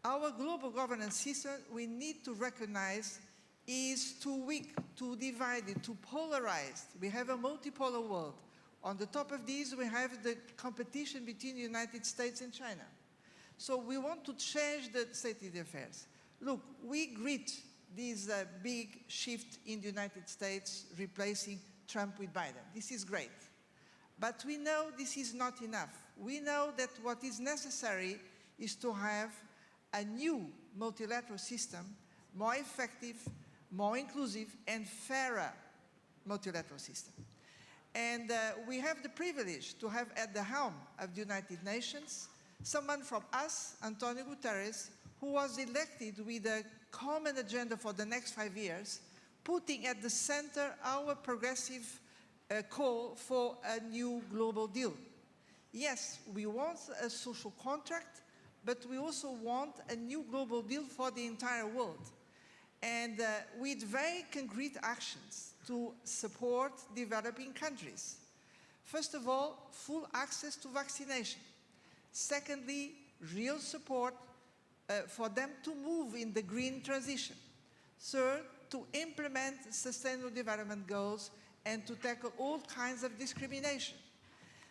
our global governance system, we need to recognize, is too weak, too divided, too polarized. We have a multipolar world. On the top of these, we have the competition between the United States and China. So we want to change the state of the affairs. Look, we greet this big shift in the United States, replacing Trump with Biden. This is great. But we know this is not enough. We know that what is necessary is to have a new multilateral system more effective, more inclusive, and fairer multilateral system. And we have the privilege to have at the helm of the United Nations someone from us, Antonio Guterres, who was elected with a common agenda for the next 5 years, putting at the center our progressive call for a new global deal. Yes, we want a social contract, but we also want a new global deal for the entire world. And with very concrete actions to support developing countries. First of all, full access to vaccination. Secondly, real support for them to move in the green transition. Third, to implement sustainable development goals and to tackle all kinds of discrimination.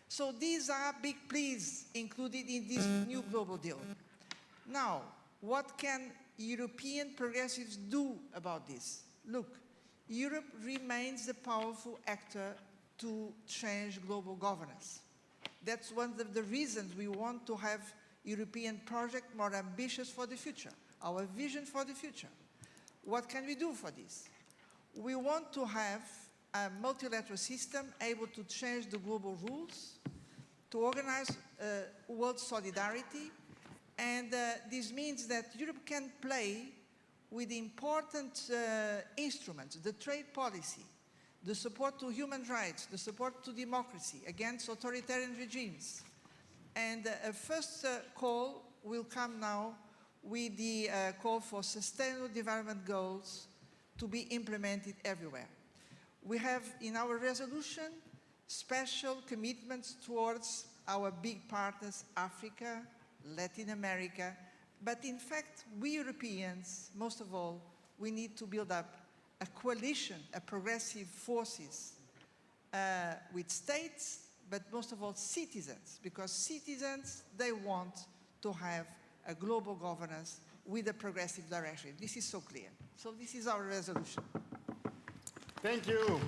So these are big pleas included in this new global deal. Now, what can European progressives do about this? Look, Europe remains a powerful actor to change global governance. That's one of the reasons we want to have European project more ambitious for the future, our vision for the future. What can we do for this? We want to have a multilateral system able to change the global rules, to organize world solidarity, and this means that Europe can play with important instruments, the trade policy, the support to human rights, the support to democracy against authoritarian regimes. And a first call will come now with the call for sustainable development goals to be implemented everywhere. We have in our resolution special commitments towards our big partners, Africa, Latin America, but in fact, we Europeans, most of all, we need to build up a coalition of progressive forces with states, but most of all citizens, because citizens, they want to have a global governance with a progressive direction. This is so clear. So this is our resolution. Thank you.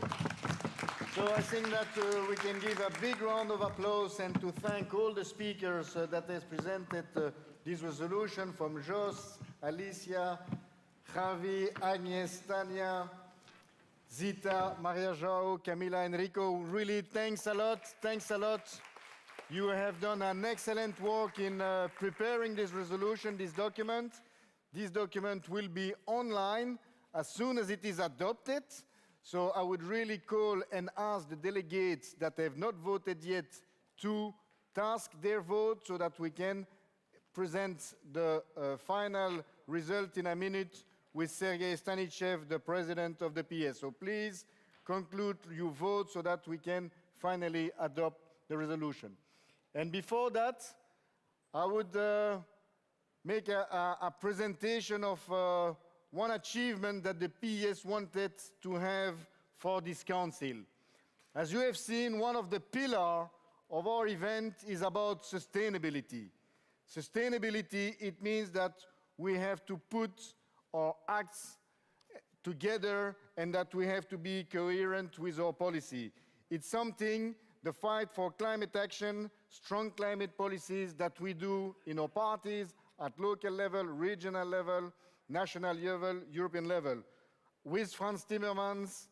So I think that we can give a big round of applause and to thank all the speakers that has presented this resolution, from Jos, Alicia, Javi, Agnes, Tania, Zita, Maria Joao, Camila, Enrico. Really, thanks a lot. Thanks a lot. You have done an excellent work in preparing this resolution, this document. This document will be online as soon as it is adopted. So I would really call and ask the delegates that have not voted yet to task their vote so that we can present the final result in a minute with Sergei Stanichev, the president of the PES. So please conclude your vote so that we can finally adopt the resolution. And before that, I would make a presentation of one achievement that the PES wanted to have for this council. As you have seen, one of the pillars of our event is about sustainability. Sustainability, it means that we have to put our acts together and that we have to be coherent with our policy. It's something, the fight for climate action, strong climate policies that we do in our parties at local level, regional level, national level, European level. With Frans Timmermans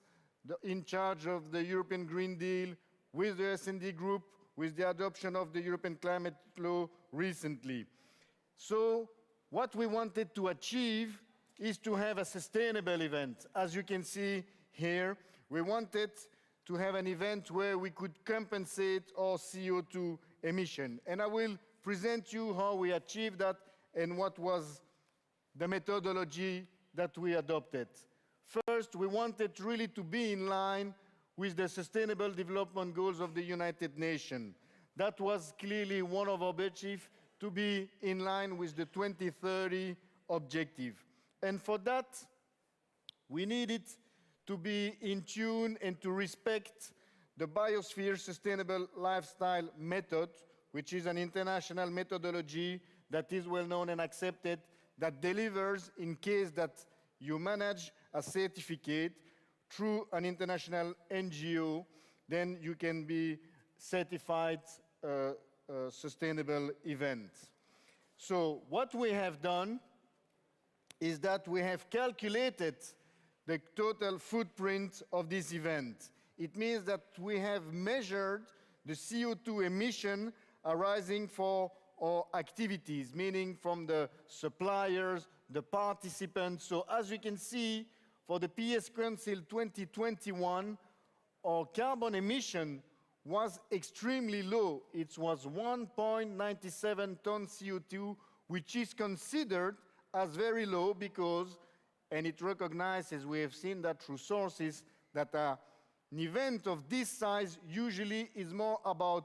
in charge of the European Green Deal, with the S&D group, with the adoption of the European climate law recently. So what we wanted to achieve is to have a sustainable event. As you can see here, we wanted to have an event where we could compensate our CO2 emission. And I will present you how we achieved that and what was the methodology that we adopted. First, we wanted really to be in line with the Sustainable Development Goals of the United Nations. That was clearly one of our objectives, to be in line with the 2030 objective. And for that, we needed to be in tune and to respect the Biosphere Sustainable Lifestyle Method, which is an international methodology that is well known and accepted, that delivers in case that you manage a certificate through an international NGO, then you can be certified sustainable event. So what we have done is that we have calculated the total footprint of this event. It means that we have measured the CO2 emission arising for our activities, meaning from the suppliers, the participants. So as you can see, for the PES Council 2021, our carbon emission was extremely low. It was 1.97 tons CO2, which is considered as very low because, and it recognizes, we have seen that through sources, that an event of this size usually is more about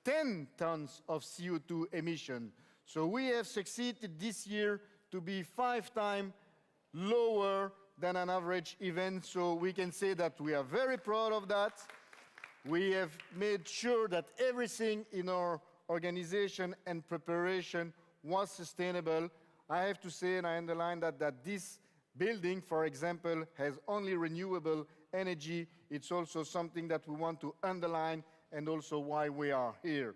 10 tons of CO2 emission. So we have succeeded this year to be 5 times lower than an average event. So we can say that we are very proud of that. We have made sure that everything in our organization and preparation was sustainable. I have to say, and I underline that this building, for example, has only renewable energy. It's also something that we want to underline and also why we are here.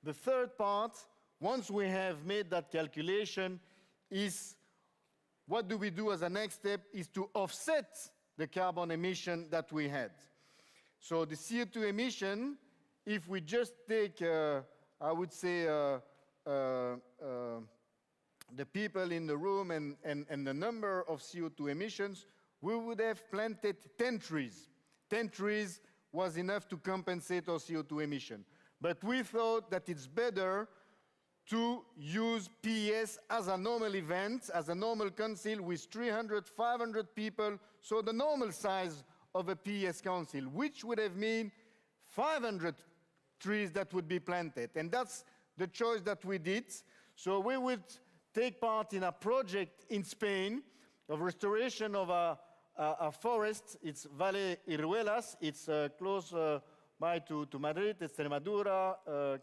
The third part, once we have made that calculation, is what do we do as a next step is to offset the carbon emission that we had. So the CO2 emission, if we just take, I would say, the people in the room and the number of CO2 emissions, we would have planted 10 trees. 10 trees was enough to compensate our CO2 emission. But we thought that it's better to use PES as a normal event, as a normal council with 300, 500 people, so the normal size of a PES council, which would have meant 500 trees that would be planted. And that's the choice that we did. So we would take part in a project in Spain of restoration of a forest. It's Valle Iruelas. It's close by to Madrid, Extremadura,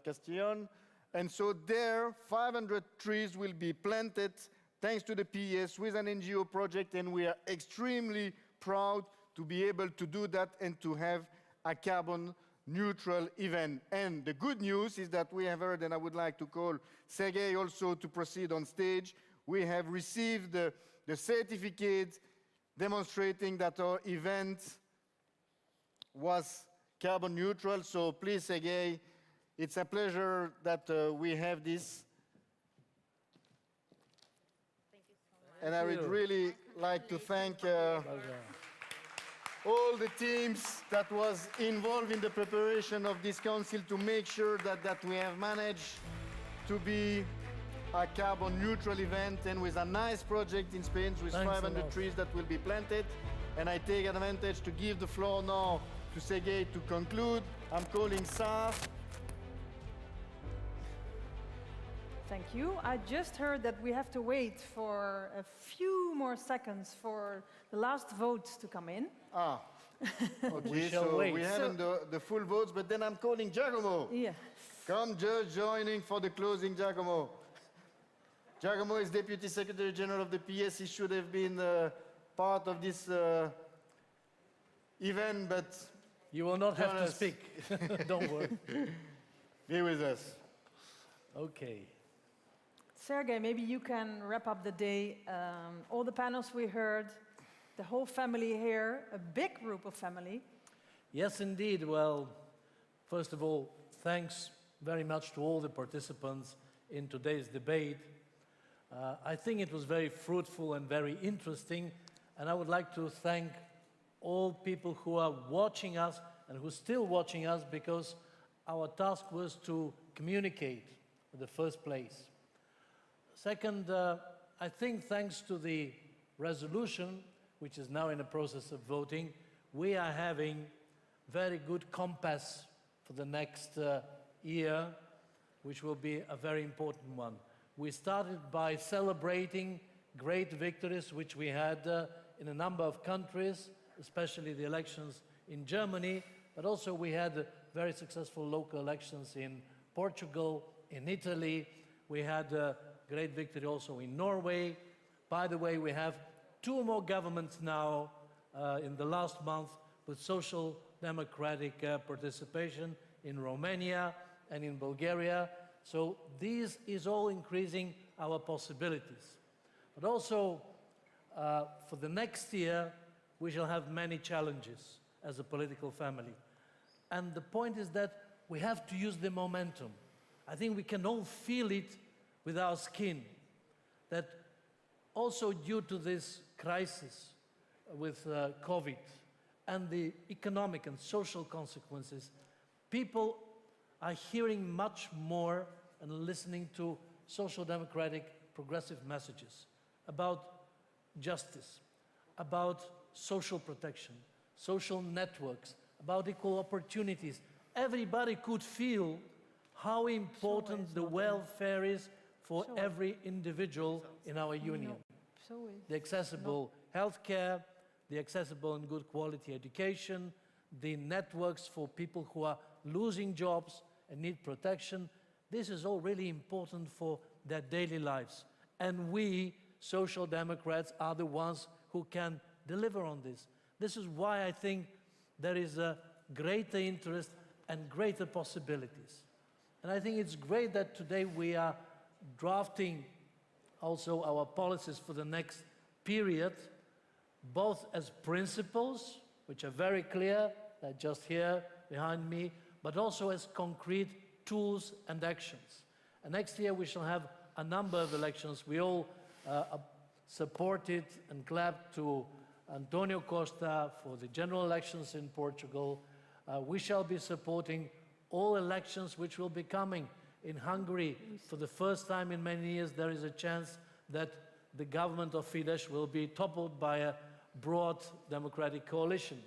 Castellón. And so there, 500 trees will be planted thanks to the PES with an NGO project, and we are extremely proud to be able to do that and to have a carbon neutral event. And the good news is that we have heard, and I would like to call Sergei also to proceed on stage, we have received the certificate demonstrating that our event was carbon neutral. So please, Sergei, it's a pleasure that we have this. Thank you so much. And I would really like to thank all the teams that was involved in the preparation of this council to make sure that we have managed to be a carbon neutral event and with a nice project in Spain with 500 trees that will be planted. And I take advantage to give the floor now to Sergei to conclude. I'm calling Saf. Thank you. I just heard that we have to wait for a few more seconds for the last votes to come in. Ah, okay, so we haven't the full votes, but then I'm calling Giacomo. Yeah. Come just joining for the closing, Giacomo. Giacomo is Deputy Secretary General of the PES. He should have been part of this event, but... You will not have to speak. Don't worry. Be with us. Okay. Sergei, maybe you can wrap up the day. All the panels we heard, the whole family here, a big group of family. Yes, indeed. Well, first of all, thanks very much to all the participants in today's debate. I think it was very fruitful and very interesting, and I would like to thank all people who are watching us and who are still watching us, because our task was to communicate in the first place. Second, I think thanks to the resolution, which is now in the process of voting, we are having very good compass for the next year, which will be a very important one. We started by celebrating great victories which we had in a number of countries, especially the elections in Germany, but also we had very successful local elections in Portugal, in Italy. We had a great victory also in Norway. By the way, we have 2 more governments now in the last month with social democratic participation in Romania and in Bulgaria. So this is all increasing our possibilities. But also, for the next year, we shall have many challenges as a political family. And the point is that we have to use the momentum. I think we can all feel it with our skin, that also due to this crisis with COVID and the economic and social consequences, people are hearing much more and listening to social democratic progressive messages about justice, about social protection, social networks, about equal opportunities. Everybody could feel how important the welfare is for every individual in our union. The accessible healthcare, the accessible and good quality education, the networks for people who are losing jobs and need protection. This is all really important for their daily lives. And we, Social Democrats, are the ones who can deliver on this. This is why I think there is a greater interest and greater possibilities. And I think it's great that today we are drafting also our policies for the next period, both as principles, which are very clear, they're just here behind me, but also as concrete tools and actions. And next year we shall have a number of elections. We all supported and clapped to Antonio Costa for the general elections in Portugal. We shall be supporting all elections which will be coming. In Hungary, for the first time in many years, there is a chance that the government of Fidesz will be toppled by a broad democratic coalition.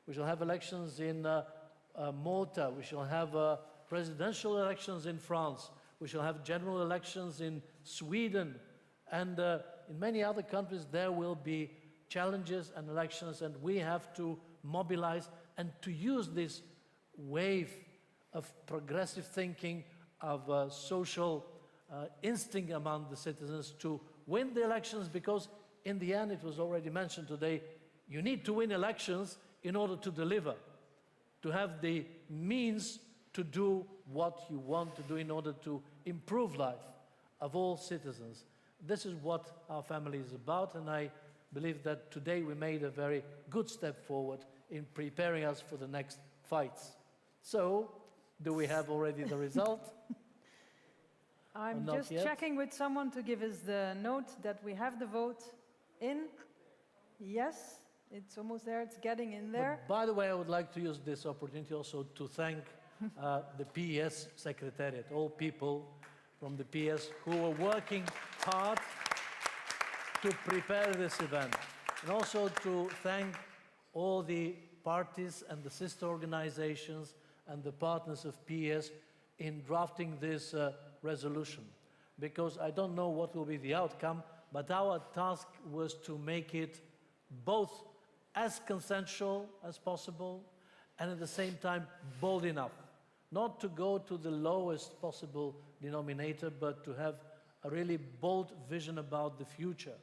We shall have elections in Malta. We shall have presidential elections in France. We shall have general elections in Sweden. And in many other countries, there will be challenges and elections, and we have to mobilize and to use this wave of progressive thinking, of social instinct among the citizens to win the elections, because in the end, it was already mentioned today, you need to win elections in order to deliver, to have the means to do what you want to do in order to improve life of all citizens. This is what our family is about, and I believe that today we made a very good step forward in preparing us for the next fights. So, do we have already the result? I'm just checking with someone to give us the note that we have the vote in. Yes, it's almost there, it's getting in there. But by the way, I would like to use this opportunity also to thank the PES Secretariat, all people from the PES who are working hard to prepare this event. And also to thank all the parties and the sister organizations and the partners of PES in drafting this resolution. Because I don't know what will be the outcome, but our task was to make it both as consensual as possible and at the same time bold enough. Not to go to the lowest possible denominator, but to have a really bold vision about the future.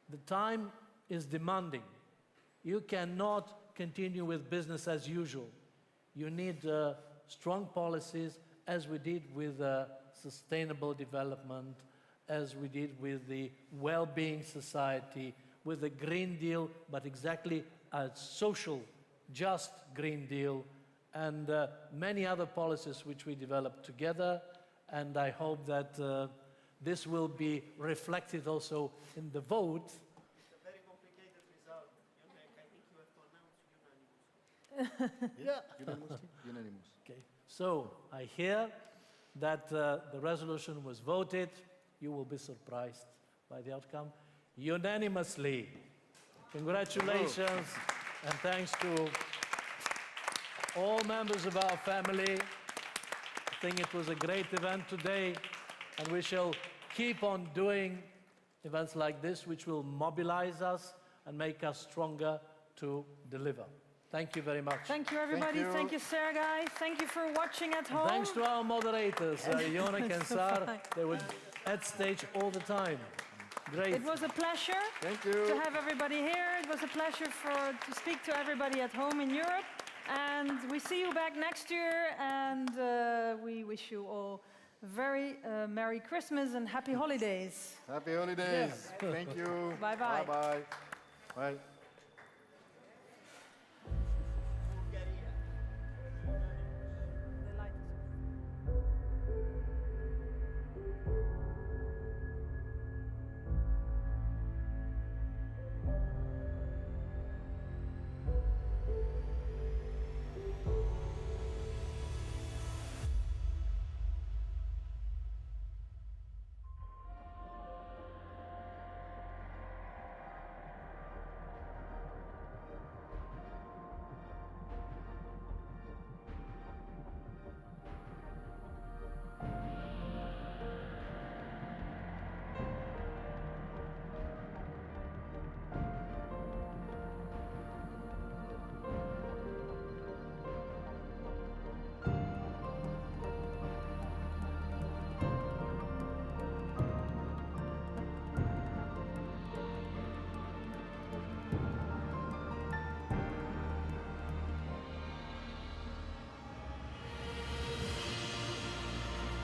The time is demanding. You cannot continue with business as usual. You need strong policies, as we did with sustainable development, as we did with the well-being society, with the Green Deal, but exactly a social, just Green Deal, and many other policies which we developed together. And I hope that this will be reflected also in the vote. It's a very complicated result. I think you have to announce unanimous. Yeah. Unanimous. Okay. So I hear that the resolution was voted. You will be surprised by the outcome. Unanimously. Congratulations and thanks to all members of our family. I think it was a great event today, and we shall keep on doing events like this, which will mobilize us and make us stronger to deliver. Thank you very much. Thank you, everybody. Thank you, Sergei. Thank you for watching at home. Thanks to our moderators, Jonek and Sar. They were at stage all the time. Great. It was a pleasure to have everybody here. It was a pleasure to speak to everybody at home in Europe. And we see you back next year, and we wish you all very Merry Christmas and Happy Holidays. Happy holidays. Yeah. Thank you. Bye-bye. Bye-bye. Bye.